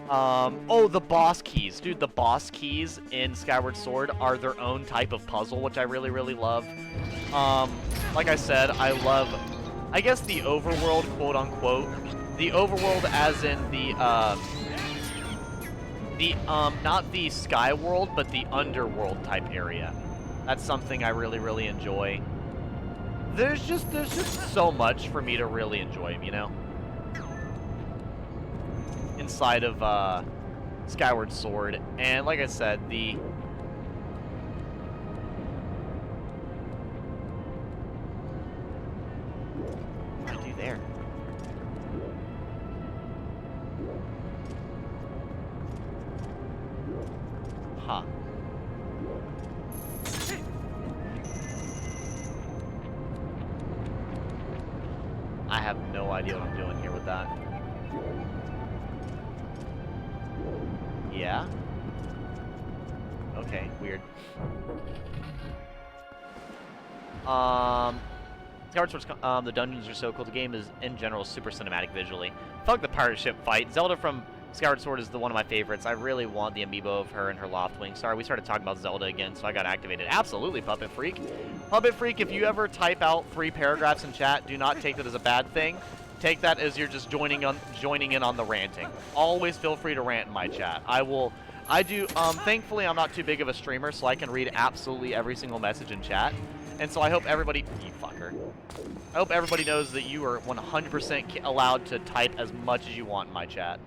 oh, the boss keys. Dude, the boss keys in Skyward Sword are their own type of puzzle, which I really, really love. Like I said, I love, I guess, the overworld, quote-unquote. The overworld as in not the sky world, but the underworld type area. That's something I really, really enjoy. There's just so much for me to really enjoy, you know? Inside of Skyward Sword. And like I said, what do I do there? Huh. I have no idea what I'm doing here with that. Yeah? Okay, weird. Skyward Sword's, the dungeons are so cool. The game is, in general, super cinematic visually. Fuck the pirate ship fight. Zelda from Skyward Sword is one of my favorites. I really want the amiibo of her and her Loftwing. Sorry, we started talking about Zelda again, so I got activated. Absolutely, Puppet Freak. Puppet Freak, if you ever type out 3 paragraphs in chat, do not take that as a bad thing. Take that as you're just joining in on the ranting. Always feel free to rant in my chat. Thankfully, I'm not too big of a streamer, so I can read absolutely every single message in chat. And so I hope everybody, you fucker. I hope everybody knows that you are 100% allowed to type as much as you want in my chat.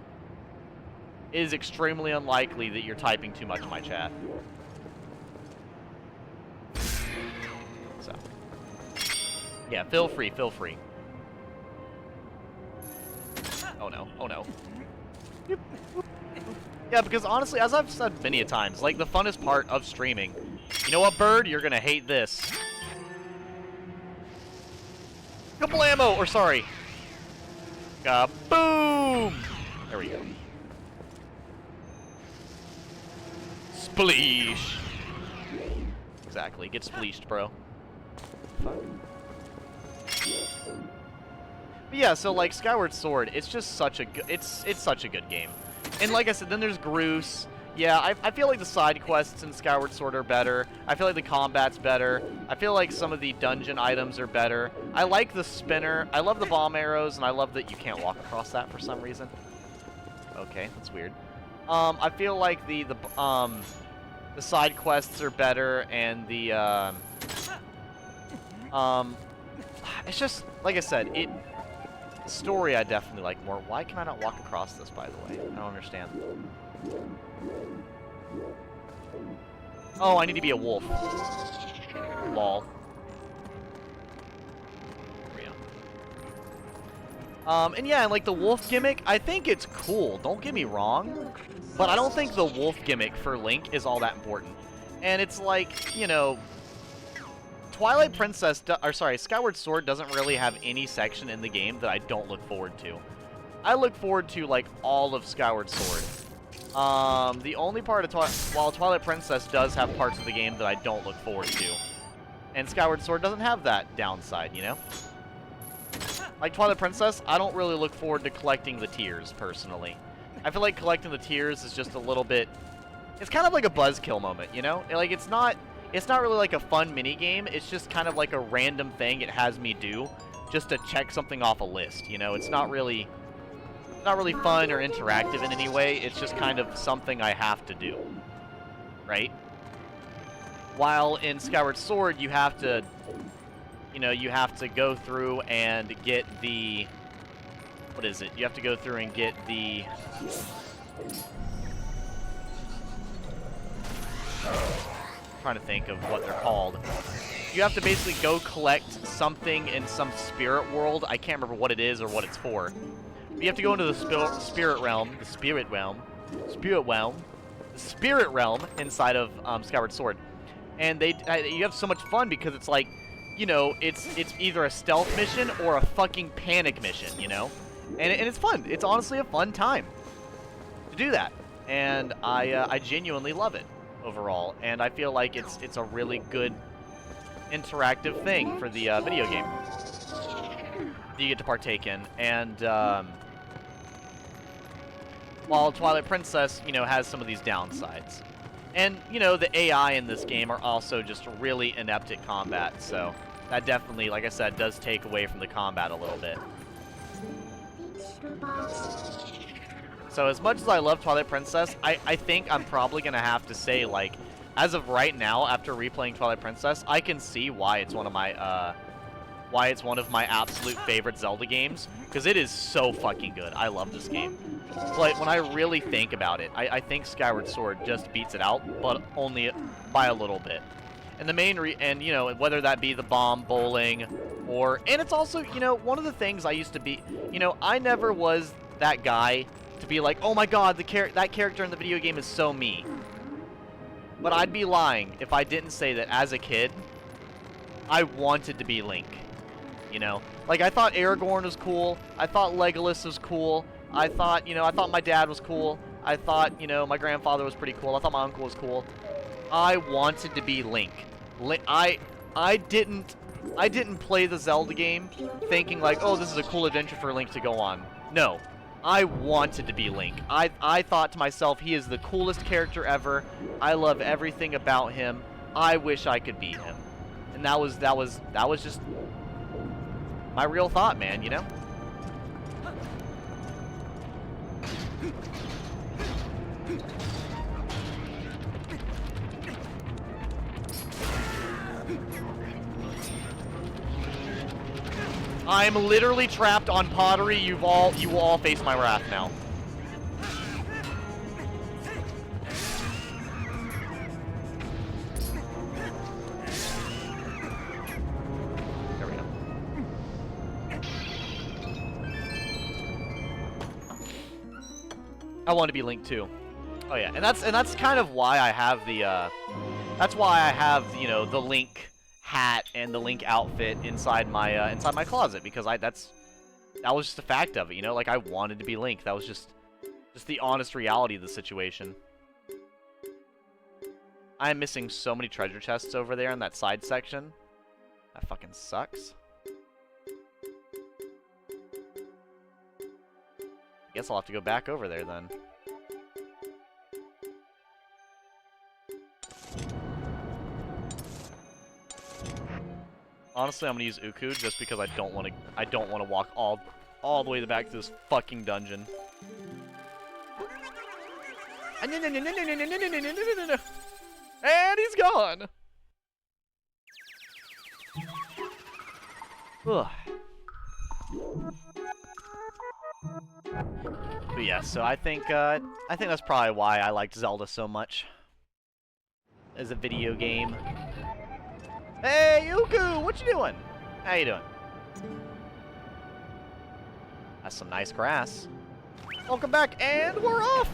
It is extremely unlikely that you're typing too much in my chat. So. Yeah, feel free, feel free. Oh no, oh no. Yeah, because honestly, as I've said many a times, like, the funnest part of streaming, you know what, Bird? You're gonna hate this. Kablamo! Or sorry. Kaboom! There we go. Spleesh! Exactly, get spleeshed, bro. Fuck. But yeah, so like Skyward Sword, it's just such a good, it's such a good game. And like I said, then there's Groose. Yeah, I feel like the side quests in Skyward Sword are better. I feel like the combat's better. I feel like some of the dungeon items are better. I like the spinner. I love the bomb arrows, and I love that you can't walk across that for some reason. Okay, that's weird. I feel like the side quests are better, and the it's just like I said, story I definitely like more. Why can I not walk across this, by the way? I don't understand. Oh, I need to be a wolf. Lol. There we go. And yeah, and like the wolf gimmick, I think it's cool. Don't get me wrong. But I don't think the wolf gimmick for Link is all that important. And it's like, you know, Twilight Princess, Skyward Sword doesn't really have any section in the game that I don't look forward to. I look forward to, like, all of Skyward Sword. The only part of while Twilight Princess does have parts of the game that I don't look forward to. And Skyward Sword doesn't have that downside, you know? Like Twilight Princess, I don't really look forward to collecting the tears, personally. I feel like collecting the tears is just a little bit... It's kind of like a buzzkill moment, you know? Like, it's not really like a fun mini-game. It's just kind of like a random thing it has me do just to check something off a list, you know? It's not really fun or interactive in any way. It's just kind of something I have to do, right? While in Skyward Sword, you have to, you know, you have to go through and get the... What is it? You have to go through and get the... I'm trying to think of what they're called. you have to basically go collect something in some spirit world. I can't remember what it is or what it's for. But you have to go into the spirit realm inside of Skyward Sword. And you have so much fun because it's like, you know, it's either a stealth mission or a fucking panic mission, you know? And it's fun. It's honestly a fun time to do that. And I genuinely love it overall. And I feel like it's a really good interactive thing for the video game that you get to partake in. And while Twilight Princess, you know, has some of these downsides. And, you know, the AI in this game are also just really inept at combat, so that definitely, like I said, does take away from the combat a little bit. So as much as I love Twilight Princess, I think I'm probably going to have to say, like, as of right now, after replaying Twilight Princess, I can see why it's one of my absolute favorite Zelda games, because it is so fucking good. I love this game. But when I really think about it, I think Skyward Sword just beats it out, but only by a little bit. And the main and you know, whether that be the bomb bowling, and it's also, you know, one of the things I used to be, you know, I never was that guy to be like, oh my god, that character in the video game is so me. But I'd be lying if I didn't say that as a kid, I wanted to be Link. You know, like I thought Aragorn was cool. I thought Legolas was cool. I thought, you know, I thought my dad was cool. I thought, you know, my grandfather was pretty cool. I thought my uncle was cool. I wanted to be Link. I didn't play the Zelda game thinking like, oh, this is a cool adventure for Link to go on. No, I wanted to be Link. I thought to myself, he is the coolest character ever. I love everything about him. I wish I could be him. And that was just my real thought, man, you know? I'm literally trapped on pottery. You will all face my wrath now. There we go. I want to be Link too. Oh yeah, and that's kind of why I have the you know, the Link hat and the Link outfit inside my closet, because that was just a fact of it, you know, like I wanted to be Link. That was just the honest reality of the situation. I am missing so many treasure chests over there in that side section. That fucking sucks. Guess I'll have to go back over there then. Honestly, I'm gonna use Uku just because I don't want to walk all the way back to this fucking dungeon. And he's gone. Ugh. But yeah, so I think that's probably why I liked Zelda so much as a video game. Hey, Uku, what you doing? How you doing? That's some nice grass. Welcome back, and we're off!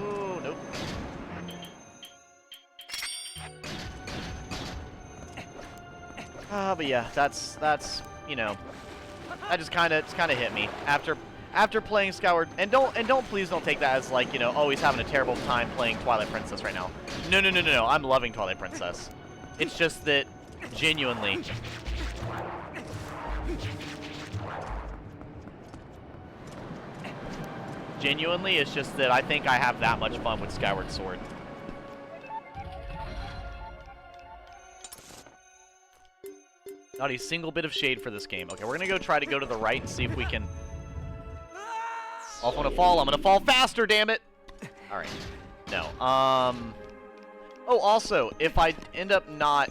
Ooh, nope. But yeah, that's you know, that just kind of hit me after playing Skyward. And please don't take that as like, you know, oh, he's having a terrible time playing Twilight Princess right now. No. I'm loving Twilight Princess. It's just that, genuinely, it's just that I think I have that much fun with Skyward Sword. Not a single bit of shade for this game. Okay, we're gonna try to go to the right and see if we can... Oh, I'm gonna fall faster, damn it! Alright. No, oh, also, if I end up not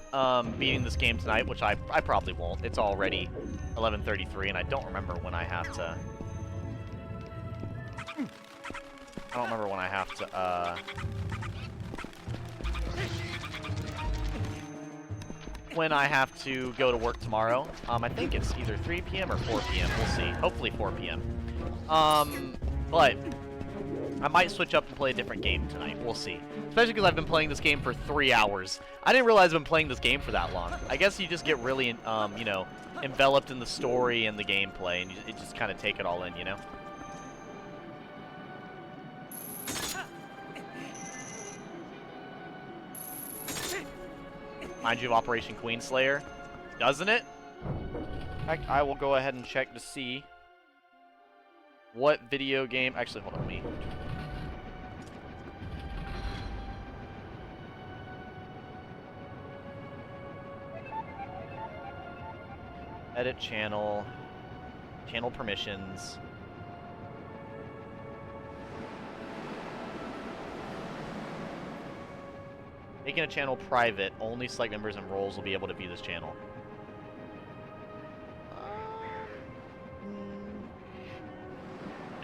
beating this game tonight, which I probably won't, it's already 11:33, and I don't remember when I have to... when I have to go to work tomorrow. I think it's either 3 p.m. or 4 p.m. We'll see. Hopefully 4 p.m. But I might switch up and play a different game tonight. We'll see. Especially because I've been playing this game for 3 hours. I didn't realize I've been playing this game for that long. I guess you just get really, you know, enveloped in the story and the gameplay, and you just kind of take it all in, you know? Mind you of Operation Queenslayer, doesn't it? In fact, I will go ahead and check to see what video game... Actually, hold on, me. Edit channel. Channel permissions. Making a channel private, only select members and roles will be able to view this channel.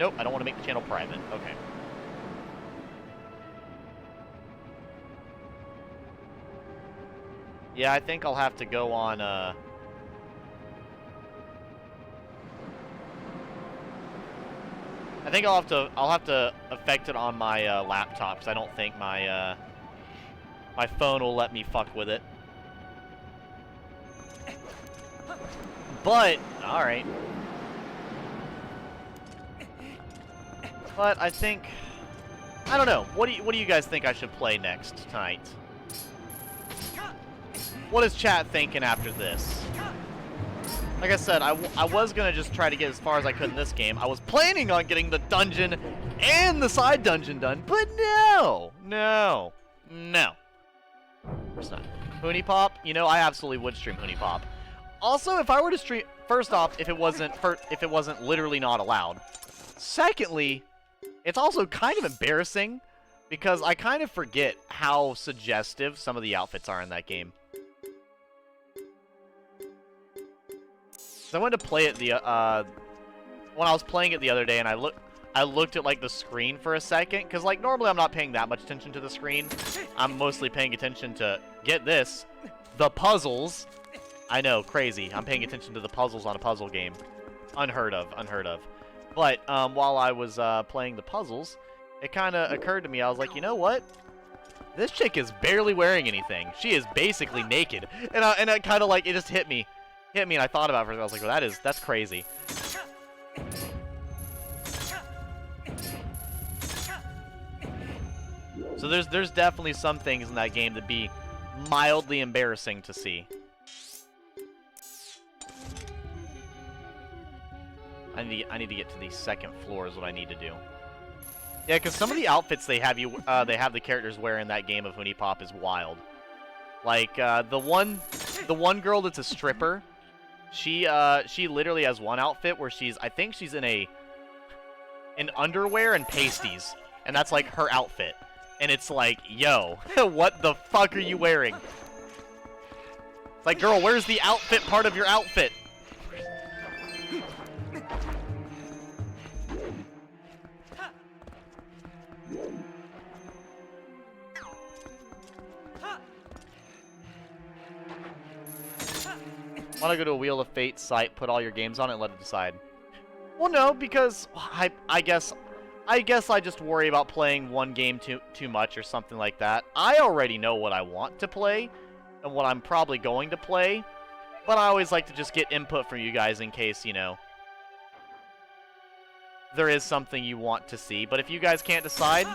Nope, I don't want to make the channel private. Okay. Yeah, I think I'll have to go on, I think I'll have to affect it on my laptop, because I don't think my my phone will let me fuck with it. But all right. But I think, I don't know. What do you guys think I should play next tonight? What is chat thinking after this? Like I said, I was gonna just try to get as far as I could in this game. I was planning on getting the dungeon and the side dungeon done, but no. Of course not. Hooney Pop, you know, I absolutely would stream Hooney Pop. Also, if I were to stream, first off, if it wasn't literally not allowed. Secondly, it's also kind of embarrassing because I kind of forget how suggestive some of the outfits are in that game. So I went to play it when I was playing it the other day, and I looked at like the screen for a second, because like normally I'm not paying that much attention to the screen. I'm mostly paying attention to, get this, the puzzles. I know, crazy. I'm paying attention to the puzzles on a puzzle game. Unheard of. But while I was playing the puzzles, it kind of occurred to me, I was like, you know what? This chick is barely wearing anything. She is basically naked. And it kind of like, it just hit me, and I thought about it for a second. I was like, well, that's crazy. So there's definitely some things in that game that be mildly embarrassing to see. I need to get to the second floor is what I need to do. Yeah, because some of the outfits they have the characters wear in that game of Hooney Pop is wild. Like the one girl that's a stripper, she literally has one outfit where I think she's in underwear and pasties, and that's like her outfit. And it's like, yo, what the fuck are you wearing? It's like, girl, where's the outfit part of your outfit? Want to go to a Wheel of Fate site, put all your games on it, and let it decide? Well, no, because I guess I just worry about playing one game too much or something like that. I already know what I want to play and what I'm probably going to play, but I always like to just get input from you guys in case, you know, there is something you want to see. But if you guys can't decide,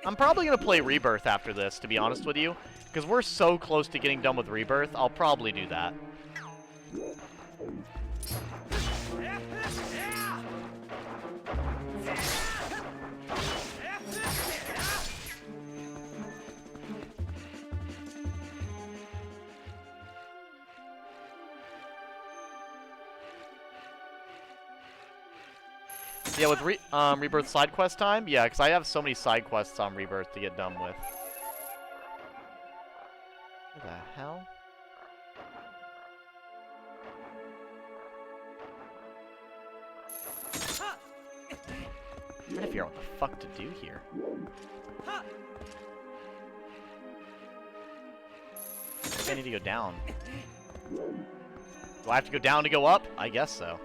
I'm probably going to play Rebirth after this, to be honest with you, because we're so close to getting done with Rebirth. I'll probably do that. Yeah, with Rebirth side quest time? Yeah, because I have so many side quests on Rebirth to get done with. What the hell? I'm trying to figure out what the fuck to do here. I need to go down. Do I have to go down to go up? I guess so.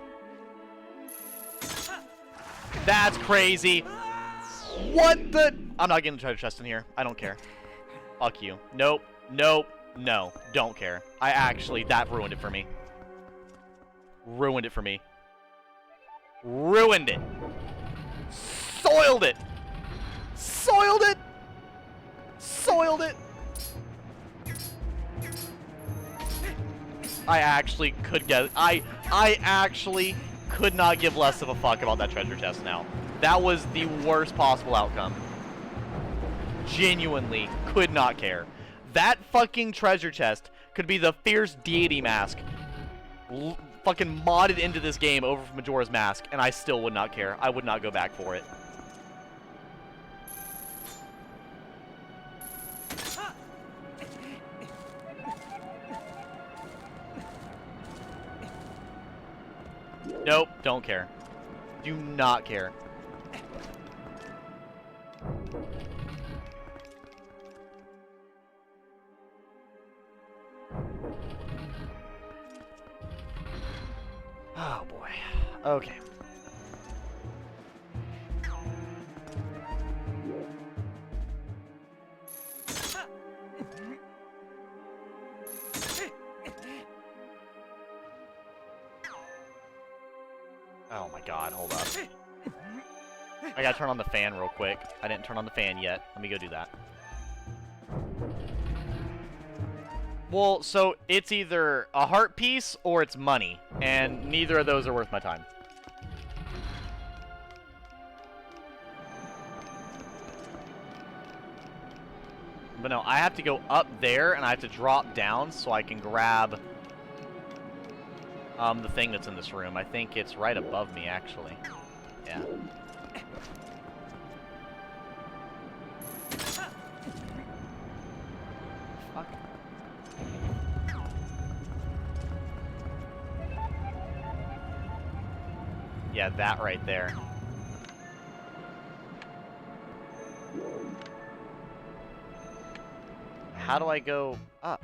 That's crazy. What the? I'm not getting the treasure chest in here. I don't care. Fuck you. Nope. Nope. No. Don't care. That ruined it for me. Ruined it for me. Ruined it. Soiled it. Soiled it. Soiled it. I actually could get... I actually could not give less of a fuck about that treasure chest now. That was the worst possible outcome. Genuinely could not care. That fucking treasure chest could be the fierce deity mask fucking modded into this game over from Majora's Mask, and I still would not care. I would not go back for it. Nope, don't care. Do not care. Oh boy. Okay. Oh my god, hold up. I gotta turn on the fan real quick. I didn't turn on the fan yet. Let me go do that. Well, so it's either a heart piece or it's money, and neither of those are worth my time. But no, I have to go up there, and I have to drop down so I can grab the thing that's in this room. I think it's right above me, actually. Yeah. Fuck. Yeah, that right there. How do I go up?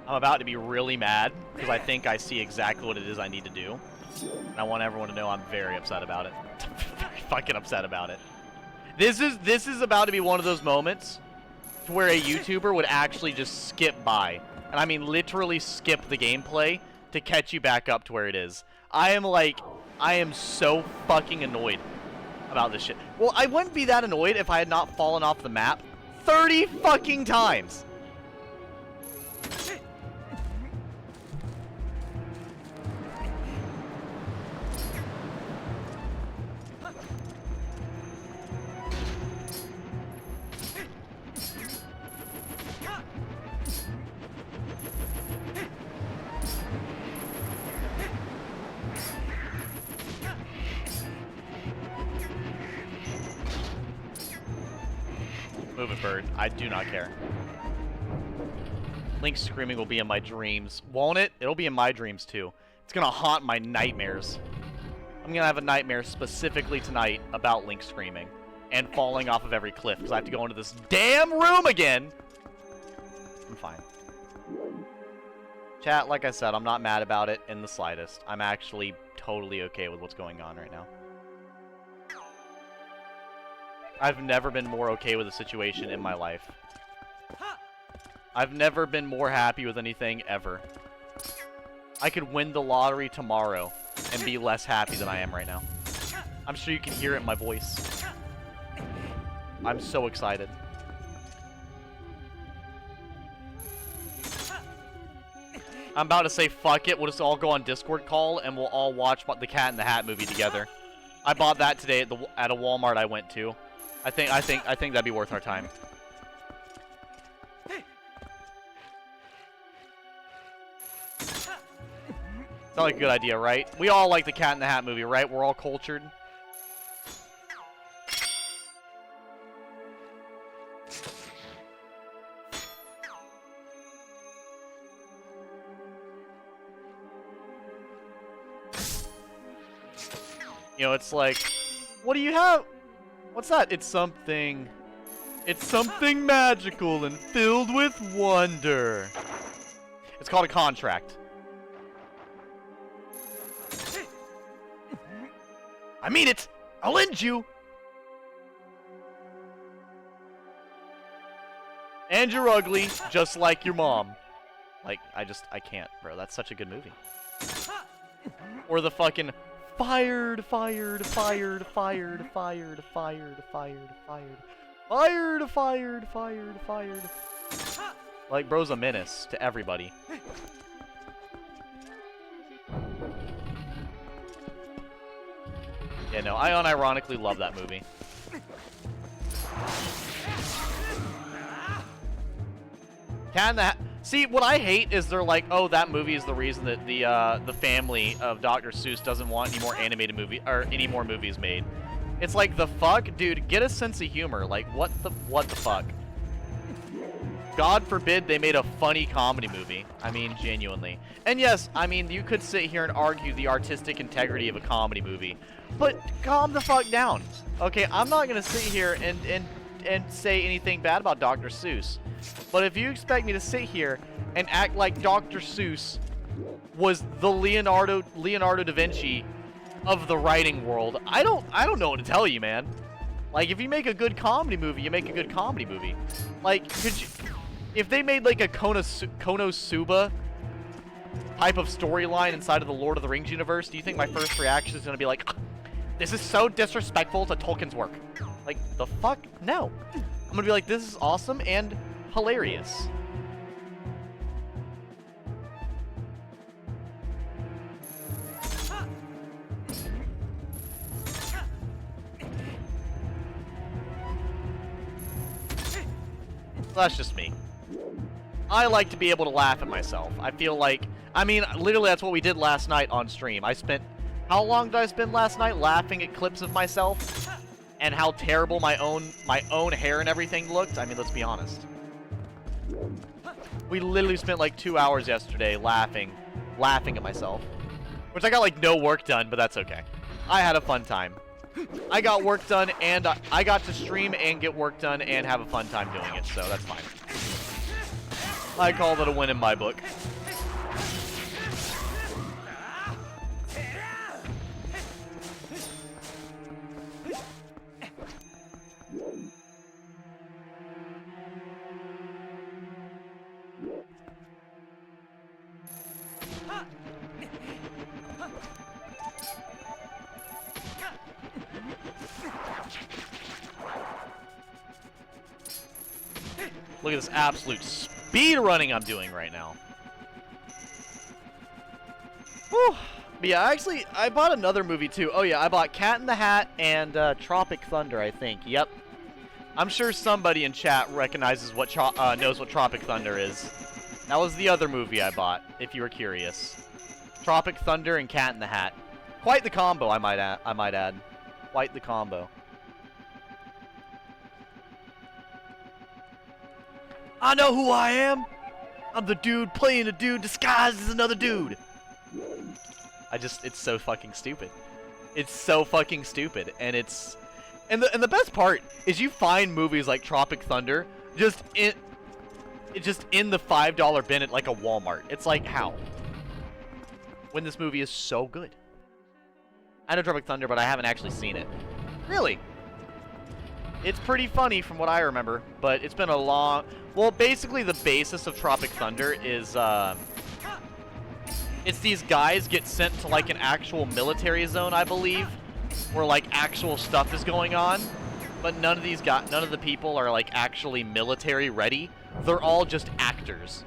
I'm about to be really mad because I think I see exactly what it is I need to do. And I want everyone to know I'm very upset about it. Very fucking upset about it. This is about to be one of those moments to where a YouTuber would actually just skip by. And I mean literally skip the gameplay to catch you back up to where it is. I am so fucking annoyed about this shit. Well, I wouldn't be that annoyed if I had not fallen off the map 30 fucking times. Move it, bird. I do not care. Link's screaming will be in my dreams. Won't it? It'll be in my dreams, too. It's gonna haunt my nightmares. I'm gonna have a nightmare specifically tonight about Link screaming and falling off of every cliff because I have to go into this damn room again. I'm fine. Chat, like I said, I'm not mad about it in the slightest. I'm actually totally okay with what's going on right now. I've never been more okay with a situation in my life. I've never been more happy with anything ever. I could win the lottery tomorrow and be less happy than I am right now. I'm sure you can hear it in my voice. I'm so excited. I'm about to say fuck it, we'll just all go on Discord call and we'll all watch the Cat in the Hat movie together. I bought that today at a Walmart I went to. I think that'd be worth our time. Sounds like a good idea, right? We all like the Cat in the Hat movie, right? We're all cultured. You know, it's like, what do you have? What's that? It's something magical and filled with wonder. It's called a contract. I mean it! I'll end you! And you're ugly, just like your mom. Like, I can't, bro. That's such a good movie. Or the fucking fired. Like, bro's a menace to everybody. Yeah, no, I unironically love that movie. See, what I hate is they're like, oh, that movie is the reason that the family of Dr. Seuss doesn't want any more animated movie or any more movies made. It's like, the fuck, dude, get a sense of humor. Like, what the fuck? God forbid they made a funny comedy movie. I mean, genuinely. And yes, I mean, you could sit here and argue the artistic integrity of a comedy movie, but calm the fuck down. Okay, I'm not gonna sit here and say anything bad about Dr. Seuss. But if you expect me to sit here and act like Dr. Seuss was the Leonardo da Vinci of the writing world, I don't know what to tell you, man. Like, if you make a good comedy movie, you make a good comedy movie. Like, if they made like a Konosuba type of storyline inside of the Lord of the Rings universe, do you think my first reaction is gonna be like, this is so disrespectful to Tolkien's work? Like, the fuck? No. I'm gonna be like, this is awesome and hilarious. That's just me. I like to be able to laugh at myself. I feel like, I mean, literally that's what we did last night on stream. I spent, how long did I spend last night laughing at clips of myself? And how terrible my own hair and everything looked? I mean, let's be honest. We literally spent like 2 hours yesterday laughing at myself. Which I got like no work done, but that's okay. I had a fun time. I got work done, and I got to stream and get work done and have a fun time doing it, so that's fine. I call it a win in my book. Look at this absolute speed running I'm doing right now. Whew. But yeah, actually, I bought another movie too. Oh yeah, I bought Cat in the Hat and Tropic Thunder, I think. Yep. I'm sure somebody in chat recognizes what knows what Tropic Thunder is. That was the other movie I bought, if you were curious. Tropic Thunder and Cat in the Hat. Quite the combo, I might add. Quite the combo. I know who I am. I'm the dude playing a dude disguised as another dude. It's so fucking stupid. It's so fucking stupid, and the best part is you find movies like Tropic Thunder just in the $5 bin at like a Walmart. It's like, how? When this movie is so good. I know Tropic Thunder, but I haven't actually seen it. Really? It's pretty funny from what I remember, but it's been a long... Well, basically the basis of Tropic Thunder is, it's these guys get sent to like an actual military zone, I believe, where like actual stuff is going on, but none of the people are like actually military ready. They're all just actors.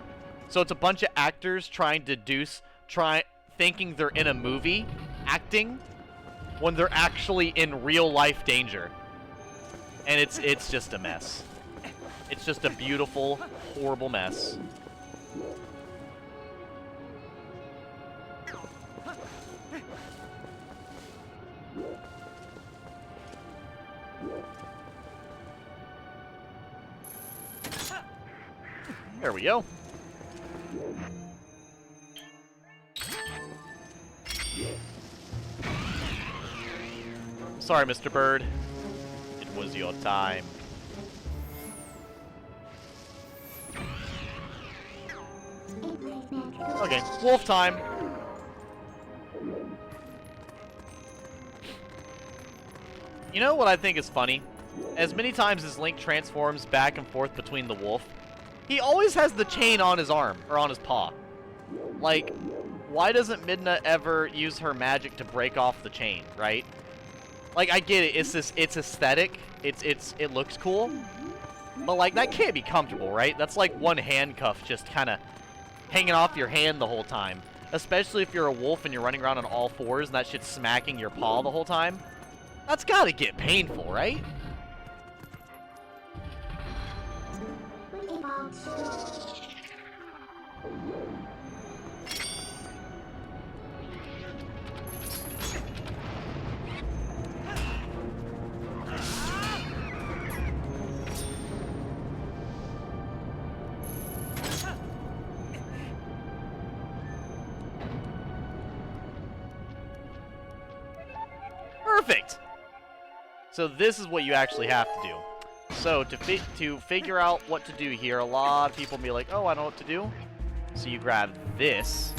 So it's a bunch of actors thinking they're in a movie, acting, when they're actually in real life danger. And it's just a mess. It's just a beautiful, horrible mess. There we go. Sorry, Mr. Bird. It was your time. Okay, wolf time. You know what I think is funny? As many times as Link transforms back and forth between the wolf, he always has the chain on his arm, or on his paw. Like, why doesn't Midna ever use her magic to break off the chain, right? Like, I get it, it's aesthetic, it looks cool, but like, that can't be comfortable, right? That's like one handcuff just kind of hanging off your hand the whole time. Especially if you're a wolf and you're running around on all fours and that shit's smacking your paw the whole time. That's gotta get painful, right? Perfect! So this is what you actually have to do. So to figure out what to do here, a lot of people be like, oh, I know what to do. So you grab this,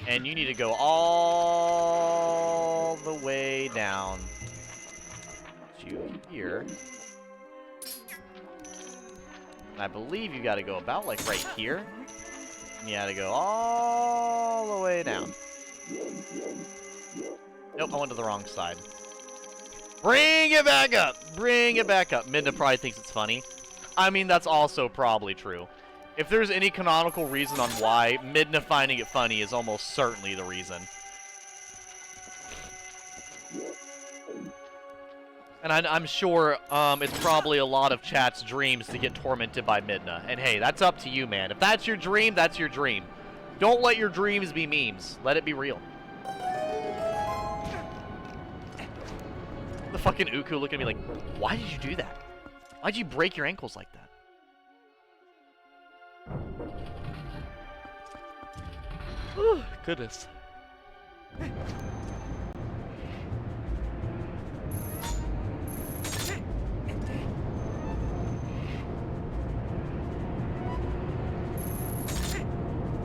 and you need to go all the way down to here. And I believe you got to go about like right here. And you got to go all the way down. Nope, I went to the wrong side. Bring it back up! Bring it back up. Midna probably thinks it's funny. I mean, that's also probably true. If there's any canonical reason on why, Midna finding it funny is almost certainly the reason. And I'm sure it's probably a lot of chat's dreams to get tormented by Midna. And hey, that's up to you, man. If that's your dream, that's your dream. Don't let your dreams be memes. Let it be real. The fucking Uku looking at me like, why did you do that? Why'd you break your ankles like that? Oh, goodness.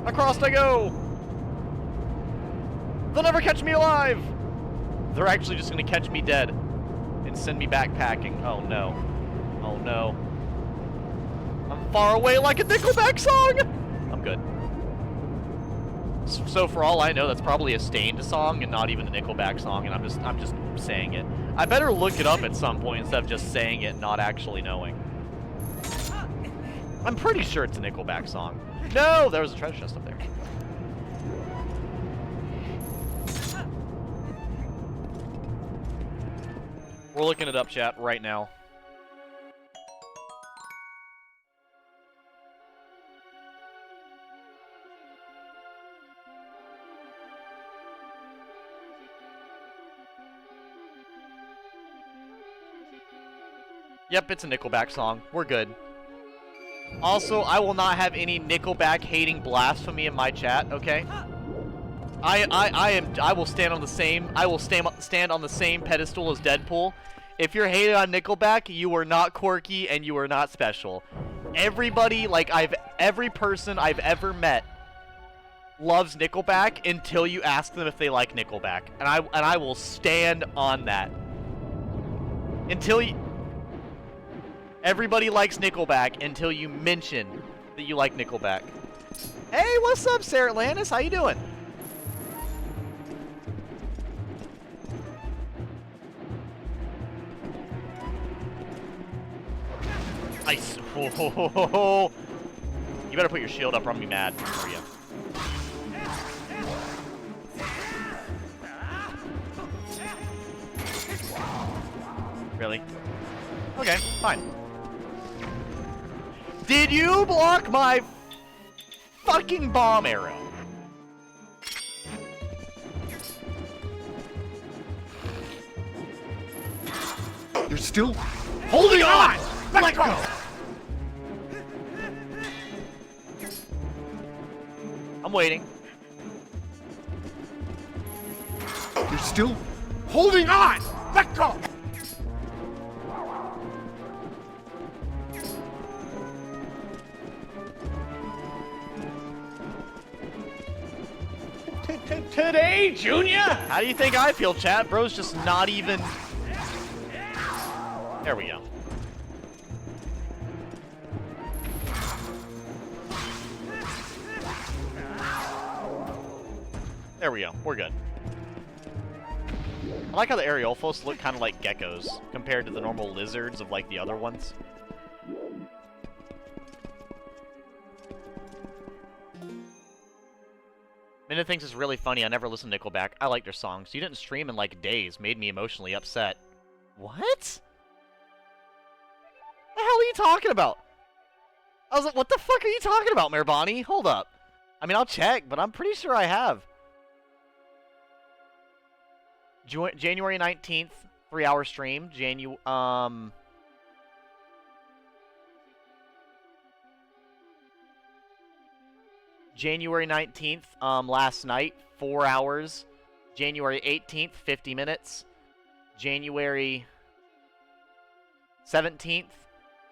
Across I go! They'll never catch me alive! They're actually just gonna catch me dead and send me backpacking. Oh no. Oh no. I'm far away like a Nickelback song! I'm good. So for all I know, that's probably a Stained song and not even a Nickelback song, and I'm just saying it. I better look it up at some point instead of just saying it and not actually knowing. I'm pretty sure it's a Nickelback song. No! There was a treasure chest up there. We're looking it up, chat, right now. Yep, it's a Nickelback song. We're good. Also, I will not have any Nickelback hating blasphemy in my chat, okay? I will stand on the same pedestal as Deadpool. If you're hated on Nickelback, you are not quirky and you are not special. Everybody, like every person I've ever met loves Nickelback until you ask them if they like Nickelback. And I will stand on that. Until you everybody likes Nickelback until you mention that you like Nickelback. Hey, what's up, Sarah Atlantis? How you doing? Nice. Ho, ho, ho, ho, ho. You better put your shield up or I'm gonna be mad for you. Really? Okay, fine. Did you block my fucking bomb arrow? You're still holding on! Let go! I'm waiting. You're still holding on! Let go! Today, Junior? How do you think I feel, chat? Bro's just not even... There we go. There we go. We're good. I like how the Areophos look kind of like geckos compared to the normal lizards of like the other ones. Minna thinks it's really funny. I never listened to Nickelback. I like their songs. You didn't stream in like days. Made me emotionally upset. What? The hell are you talking about? I was like, what the fuck are you talking about, Merbani? Hold up. I mean, I'll check, but I'm pretty sure I have. January 19th, 3-hour stream. January 19th, last night, 4 hours. January 18th, 50 minutes. January 17th,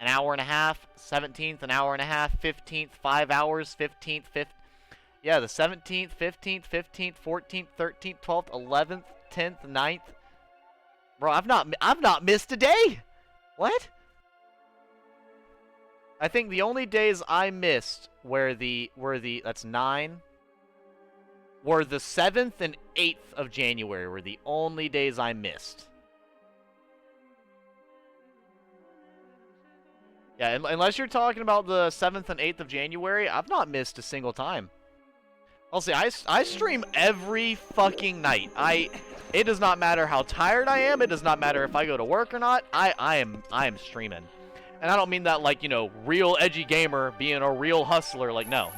an hour and a half. 17th, an hour and a half. 15th, 5 hours. 15th, 5th. Yeah, the 17th, 15th, 15th, 14th, 13th, 12th, 11th, 10th, 9th. Bro, I've not missed a day. What? I think the only days I missed were the that's 9 were the 7th and 8th of January were the only days I missed. Yeah, unless you're talking about the 7th and 8th of January, I've not missed a single time. I'll say I stream every fucking night. It does not matter how tired I am. It does not matter if I go to work or not. I am streaming. And I don't mean that like, you know, real edgy gamer being a real hustler. Like, no.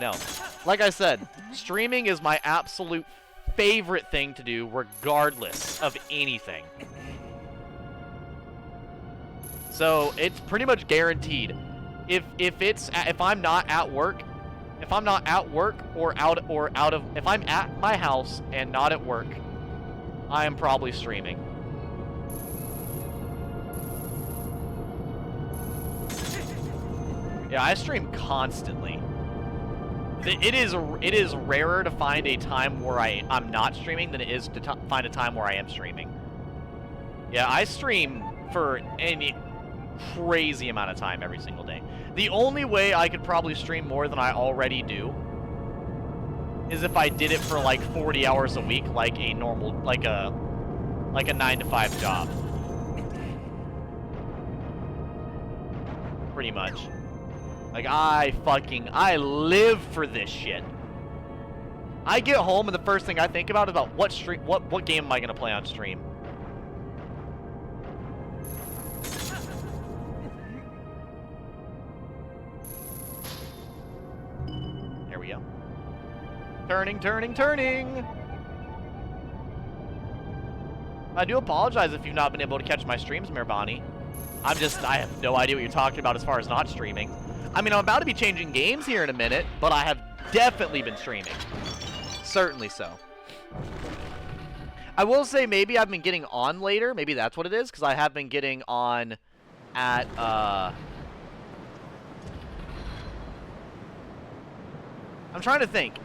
Like I said, streaming is my absolute favorite thing to do regardless of anything. So it's pretty much guaranteed. If I'm not at work, if I'm at my house and not at work, I am probably streaming. Yeah, I stream constantly. It is rarer to find a time where I'm not streaming than it is to find a time where I am streaming. Yeah, I stream for any crazy amount of time every single day. The only way I could probably stream more than I already do is if I did it for like 40 hours a week, like a normal, like a 9-to-5 job. Pretty much. Like, I live for this shit. I get home and the first thing I think about is about what game am I gonna play on stream? There we go. Turning. I do apologize if you've not been able to catch my streams, Merbani. I have no idea what you're talking about as far as not streaming. I mean, I'm about to be changing games here in a minute, but I have definitely been streaming. Certainly so. I will say maybe I've been getting on later. Maybe that's what it is, because I have been getting on at, I'm trying to think.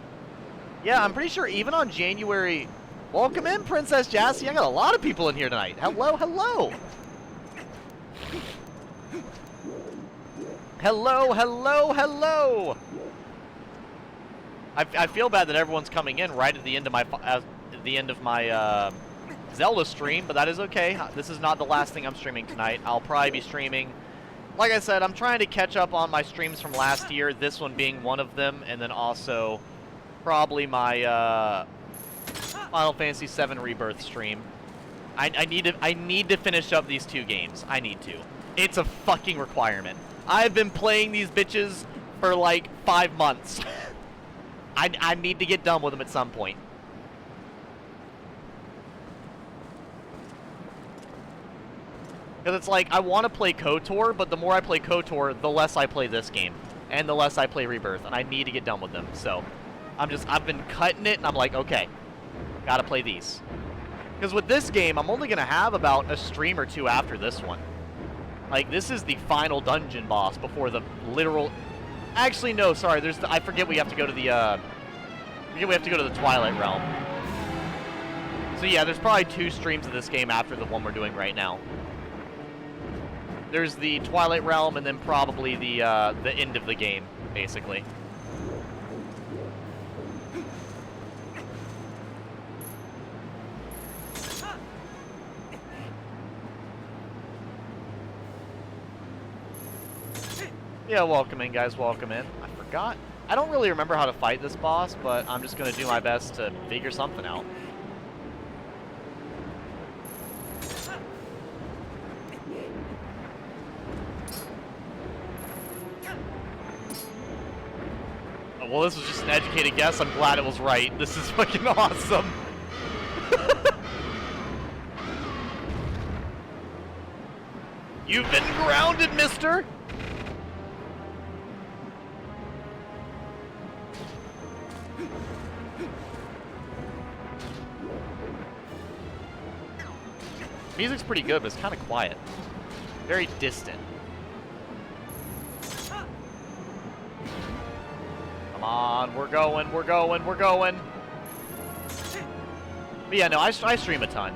Yeah, I'm pretty sure even on January... Welcome in, Princess Jassy. I got a lot of people in here tonight. Hello. Hello. I feel bad that everyone's coming in right at the end of my Zelda stream, but that is okay. This is not the last thing I'm streaming tonight. I'll probably be streaming. Like I said, I'm trying to catch up on my streams from last year, this one being one of them, and then also probably my Final Fantasy VII Rebirth stream. I need to finish up these 2 games. I need to. It's a fucking requirement. I've been playing these bitches for like 5 months. I need to get done with them at some point. Because it's like, I want to play KOTOR, but the more I play KOTOR, the less I play this game. And the less I play Rebirth, and I need to get done with them. So, I've been cutting it, and I'm like, okay, gotta play these. Because with this game, I'm only going to have about a stream or two after this one. Like, this is the final dungeon boss before the literal... Actually, no, sorry. There's I forget we have to go to the, we have to go to the Twilight Realm. So yeah, there's probably 2 streams of this game after the one we're doing right now. There's the Twilight Realm, and then probably the end of the game, basically. Yeah, welcome in, guys. Welcome in. I forgot. I don't really remember how to fight this boss, but I'm just going to do my best to figure something out. Oh, well, this was just an educated guess. I'm glad it was right. This is fucking awesome. You've been grounded, mister! Music's pretty good, but it's kind of quiet. Very distant. Come on, we're going, we're going, we're going. But yeah, no, I stream a ton.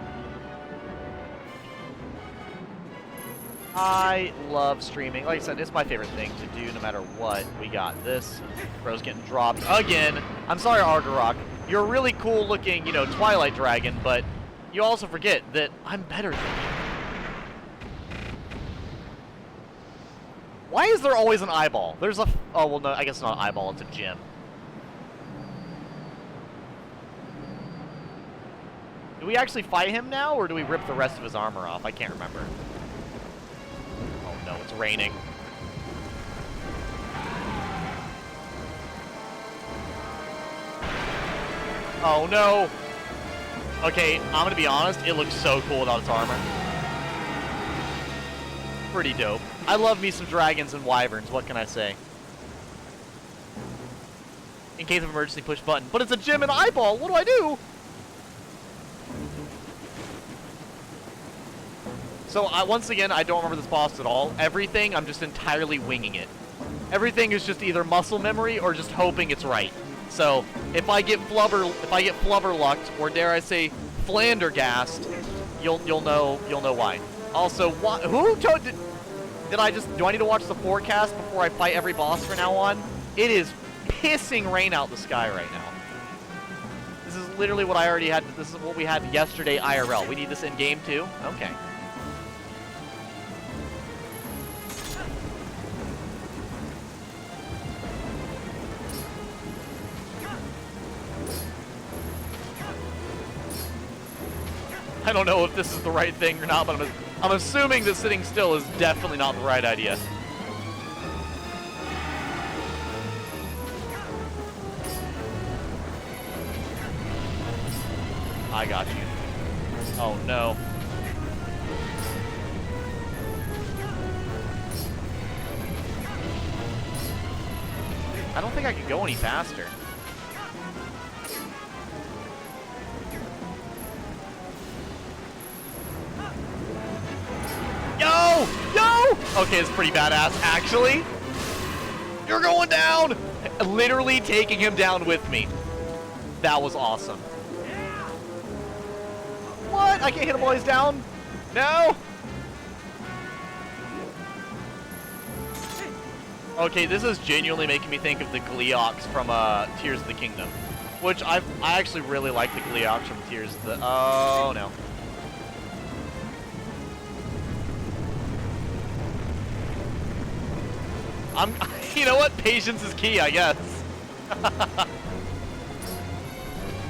I love streaming. Like I said, it's my favorite thing to do no matter what. We got this. Bro's getting dropped again. I'm sorry, Argarok. You're a really cool looking, you know, Twilight Dragon, but you also forget that I'm better than you. Why is there always an eyeball? There's a... Oh, well, no, I guess it's not an eyeball. It's a gem. Do we actually fight him now, or do we rip the rest of his armor off? I can't remember. Oh, no, it's raining. Oh, no. Okay, I'm gonna be honest, it looks so cool without its armor. Pretty dope. I love me some dragons and wyverns, what can I say? In case of emergency, push button. But it's a gem and eyeball, what do I do? So, once again, I don't remember this boss at all. Everything, I'm just entirely winging it. Everything is just either muscle memory or just hoping it's right. So, if I get flubberlucked, or dare I say, flandergassed, you'll know why. Also, who told did I do I need to watch the forecast before I fight every boss from now on? It is pissing rain out the sky right now. This is literally what I already had. This is what we had yesterday IRL. We need this in game too? Okay. I don't know if this is the right thing or not, but I'm assuming that sitting still is definitely not the right idea. I got you. Oh no. I don't think I could go any faster. Yo! Yo! Okay, it's pretty badass, actually. You're going down! Literally taking him down with me. That was awesome. What? I can't hit him while he's down? No? Okay, this is genuinely making me think of the Gleeoks from Tears of the Kingdom. Which I actually really like the Gleeoks from Tears of the... Oh, no. You know what? Patience is key, I guess.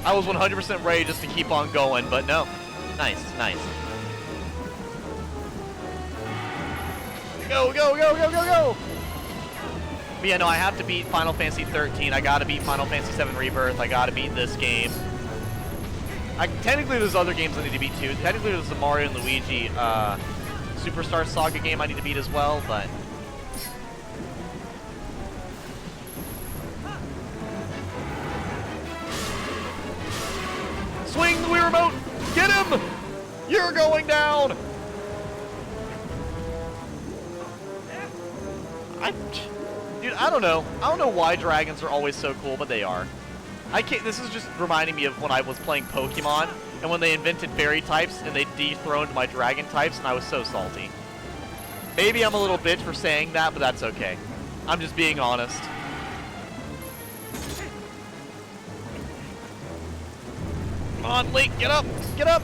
I was 100% ready just to keep on going, but no. Nice, nice. Go, go, go, go, go, go! But yeah, no, I have to beat Final Fantasy 13. I gotta beat Final Fantasy 7 Rebirth. I gotta beat this game. Technically, there's other games I need to beat too. Technically, there's the Mario and Luigi Superstar Saga game I need to beat as well, but... Swing the Wii Remote! Get him! You're going down! Dude, I don't know. I don't know why dragons are always so cool, but they are. I can't. This is just reminding me of when I was playing Pokemon, and when they invented fairy types, and they dethroned my dragon types, and I was so salty. Maybe I'm a little bitch for saying that, but that's okay. I'm just being honest. Come on, Link, get up! Get up!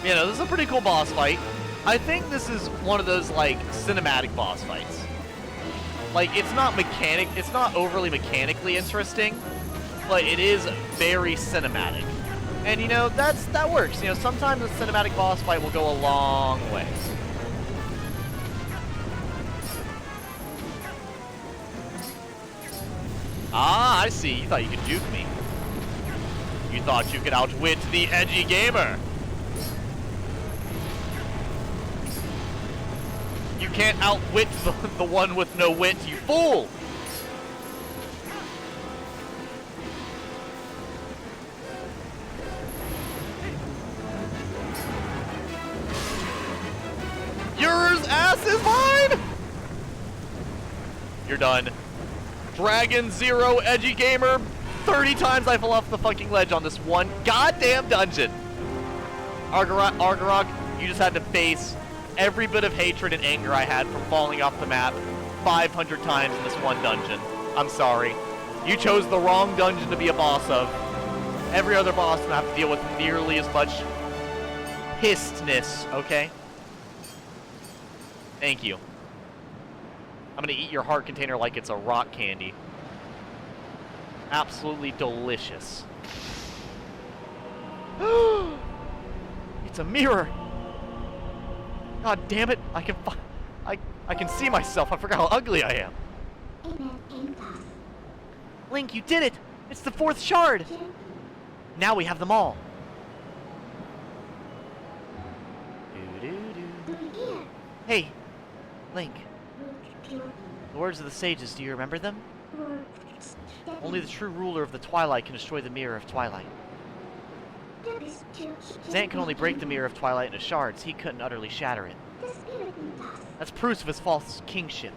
You know, this is a pretty cool boss fight. I think this is one of those, like, cinematic boss fights. Like, it's not overly mechanically interesting, but it is very cinematic. And, you know, that works. You know, sometimes a cinematic boss fight will go a long way. Ah, I see. You thought you could juke me. You thought you could outwit the edgy gamer. You can't outwit the one with no wit, you fool! Yours ass is mine! You're done. Dragon Zero Edgy Gamer. 30 times I fell off the fucking ledge on this one goddamn dungeon. Argarog, you just had to face every bit of hatred and anger I had from falling off the map 500 times in this one dungeon. I'm sorry. You chose the wrong dungeon to be a boss of. Every other boss will have to deal with nearly as much pissedness, okay? Thank you. I'm gonna eat your heart container like it's a rock candy. Absolutely delicious. It's a mirror! God damn it! I can see myself. I forgot how ugly I am. Link, you did it! It's the 4th shard! Now we have them all. Hey, Link. The words of the sages, do you remember them? Only the true ruler of the Twilight can destroy the Mirror of Twilight. Zant can only break the Mirror of Twilight into shards. He couldn't utterly shatter it. That's proof of his false kingship.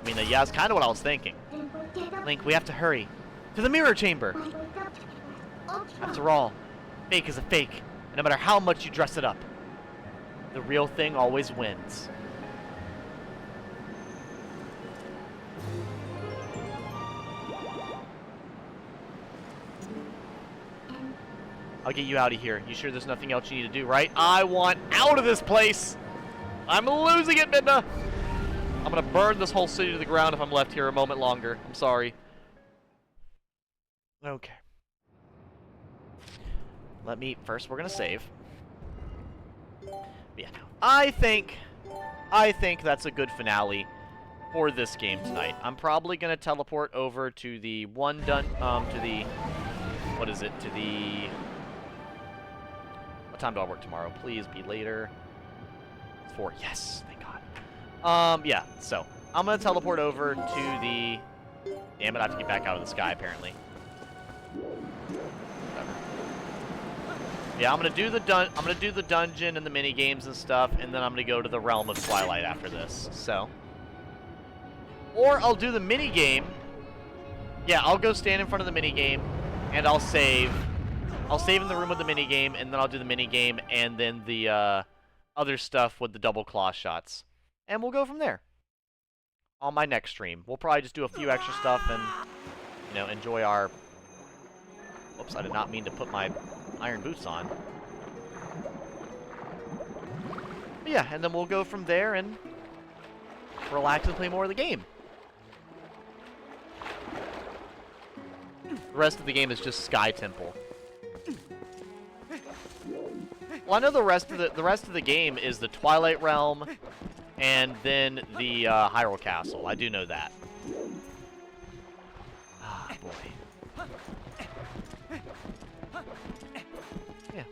I mean, yeah, that's kind of what I was thinking. Link, we have to hurry. To the Mirror Chamber! After all, fake is a fake, and no matter how much you dress it up, the real thing always wins. I'll get you out of here. You sure there's nothing else you need to do, right? I want out of this place! I'm losing it, Midna! I'm gonna burn this whole city to the ground if I'm left here a moment longer. I'm sorry. Okay. First we're gonna save. Yeah, I think that's a good finale for this game tonight. I'm probably gonna teleport over to the what time do I work tomorrow? Please be later. It's 4. Yes, thank God. Yeah, so I'm gonna teleport over to the. Damn it! I have to get back out of the sky apparently. Whatever. Yeah, I'm gonna do the dungeon and the mini games and stuff, and then I'm gonna go to the realm of Twilight after this. So, or I'll do the mini game. Yeah, I'll go stand in front of the mini game, and I'll save. I'll save in the room with the mini game, and then I'll do the mini game, and then the other stuff with the double claw shots, and we'll go from there. On my next stream, we'll probably just do a few extra stuff and, you know, enjoy our. Whoops! I did not mean to put my iron boots on. But yeah, and then we'll go from there and relax and play more of the game. The rest of the game is just Sky Temple. Well, I know the rest of the game is the Twilight Realm, and then the Hyrule Castle. I do know that. Ah, boy. Yeah.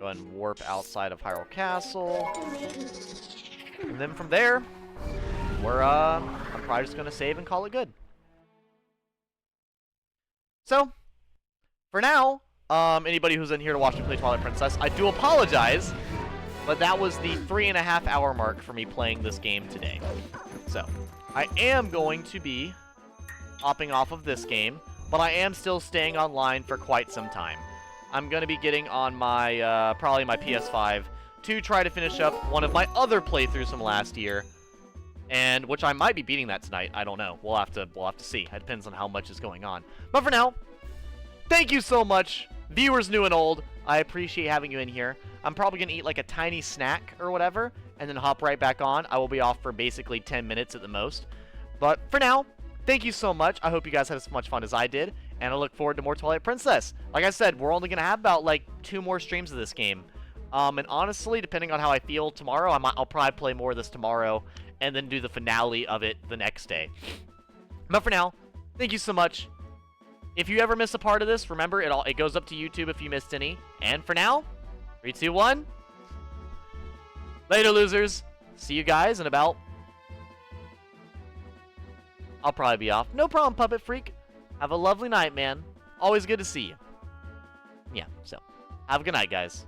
Go ahead and warp outside of Hyrule Castle. And then from there, I'm probably just gonna save and call it good. So, for now, anybody who's in here to watch me play Twilight Princess, I do apologize, but that was the 3.5 hour mark for me playing this game today. So, I am going to be hopping off of this game, but I am still staying online for quite some time. I'm going to be getting on my, probably my PS5 to try to finish up one of my other playthroughs from last year, and which I might be beating that tonight. I don't know. We'll have to see. It depends on how much is going on. But for now, thank you so much, viewers new and old. I appreciate having you in here. I'm probably going to eat like a tiny snack or whatever, and then hop right back on. I will be off for basically 10 minutes at the most. But for now, thank you so much. I hope you guys had as much fun as I did, and I look forward to more Twilight Princess. Like I said, we're only going to have about like 2 more streams of this game. And honestly, depending on how I feel tomorrow, I'll probably play more of this tomorrow, and then do the finale of it the next day. But for now, thank you so much. If you ever miss a part of this, remember, it goes up to YouTube if you missed any. And for now, 3, 2, 1. Later, losers. See you guys in about... I'll probably be off. No problem, Puppet Freak. Have a lovely night, man. Always good to see you. Yeah, so, have a good night, guys.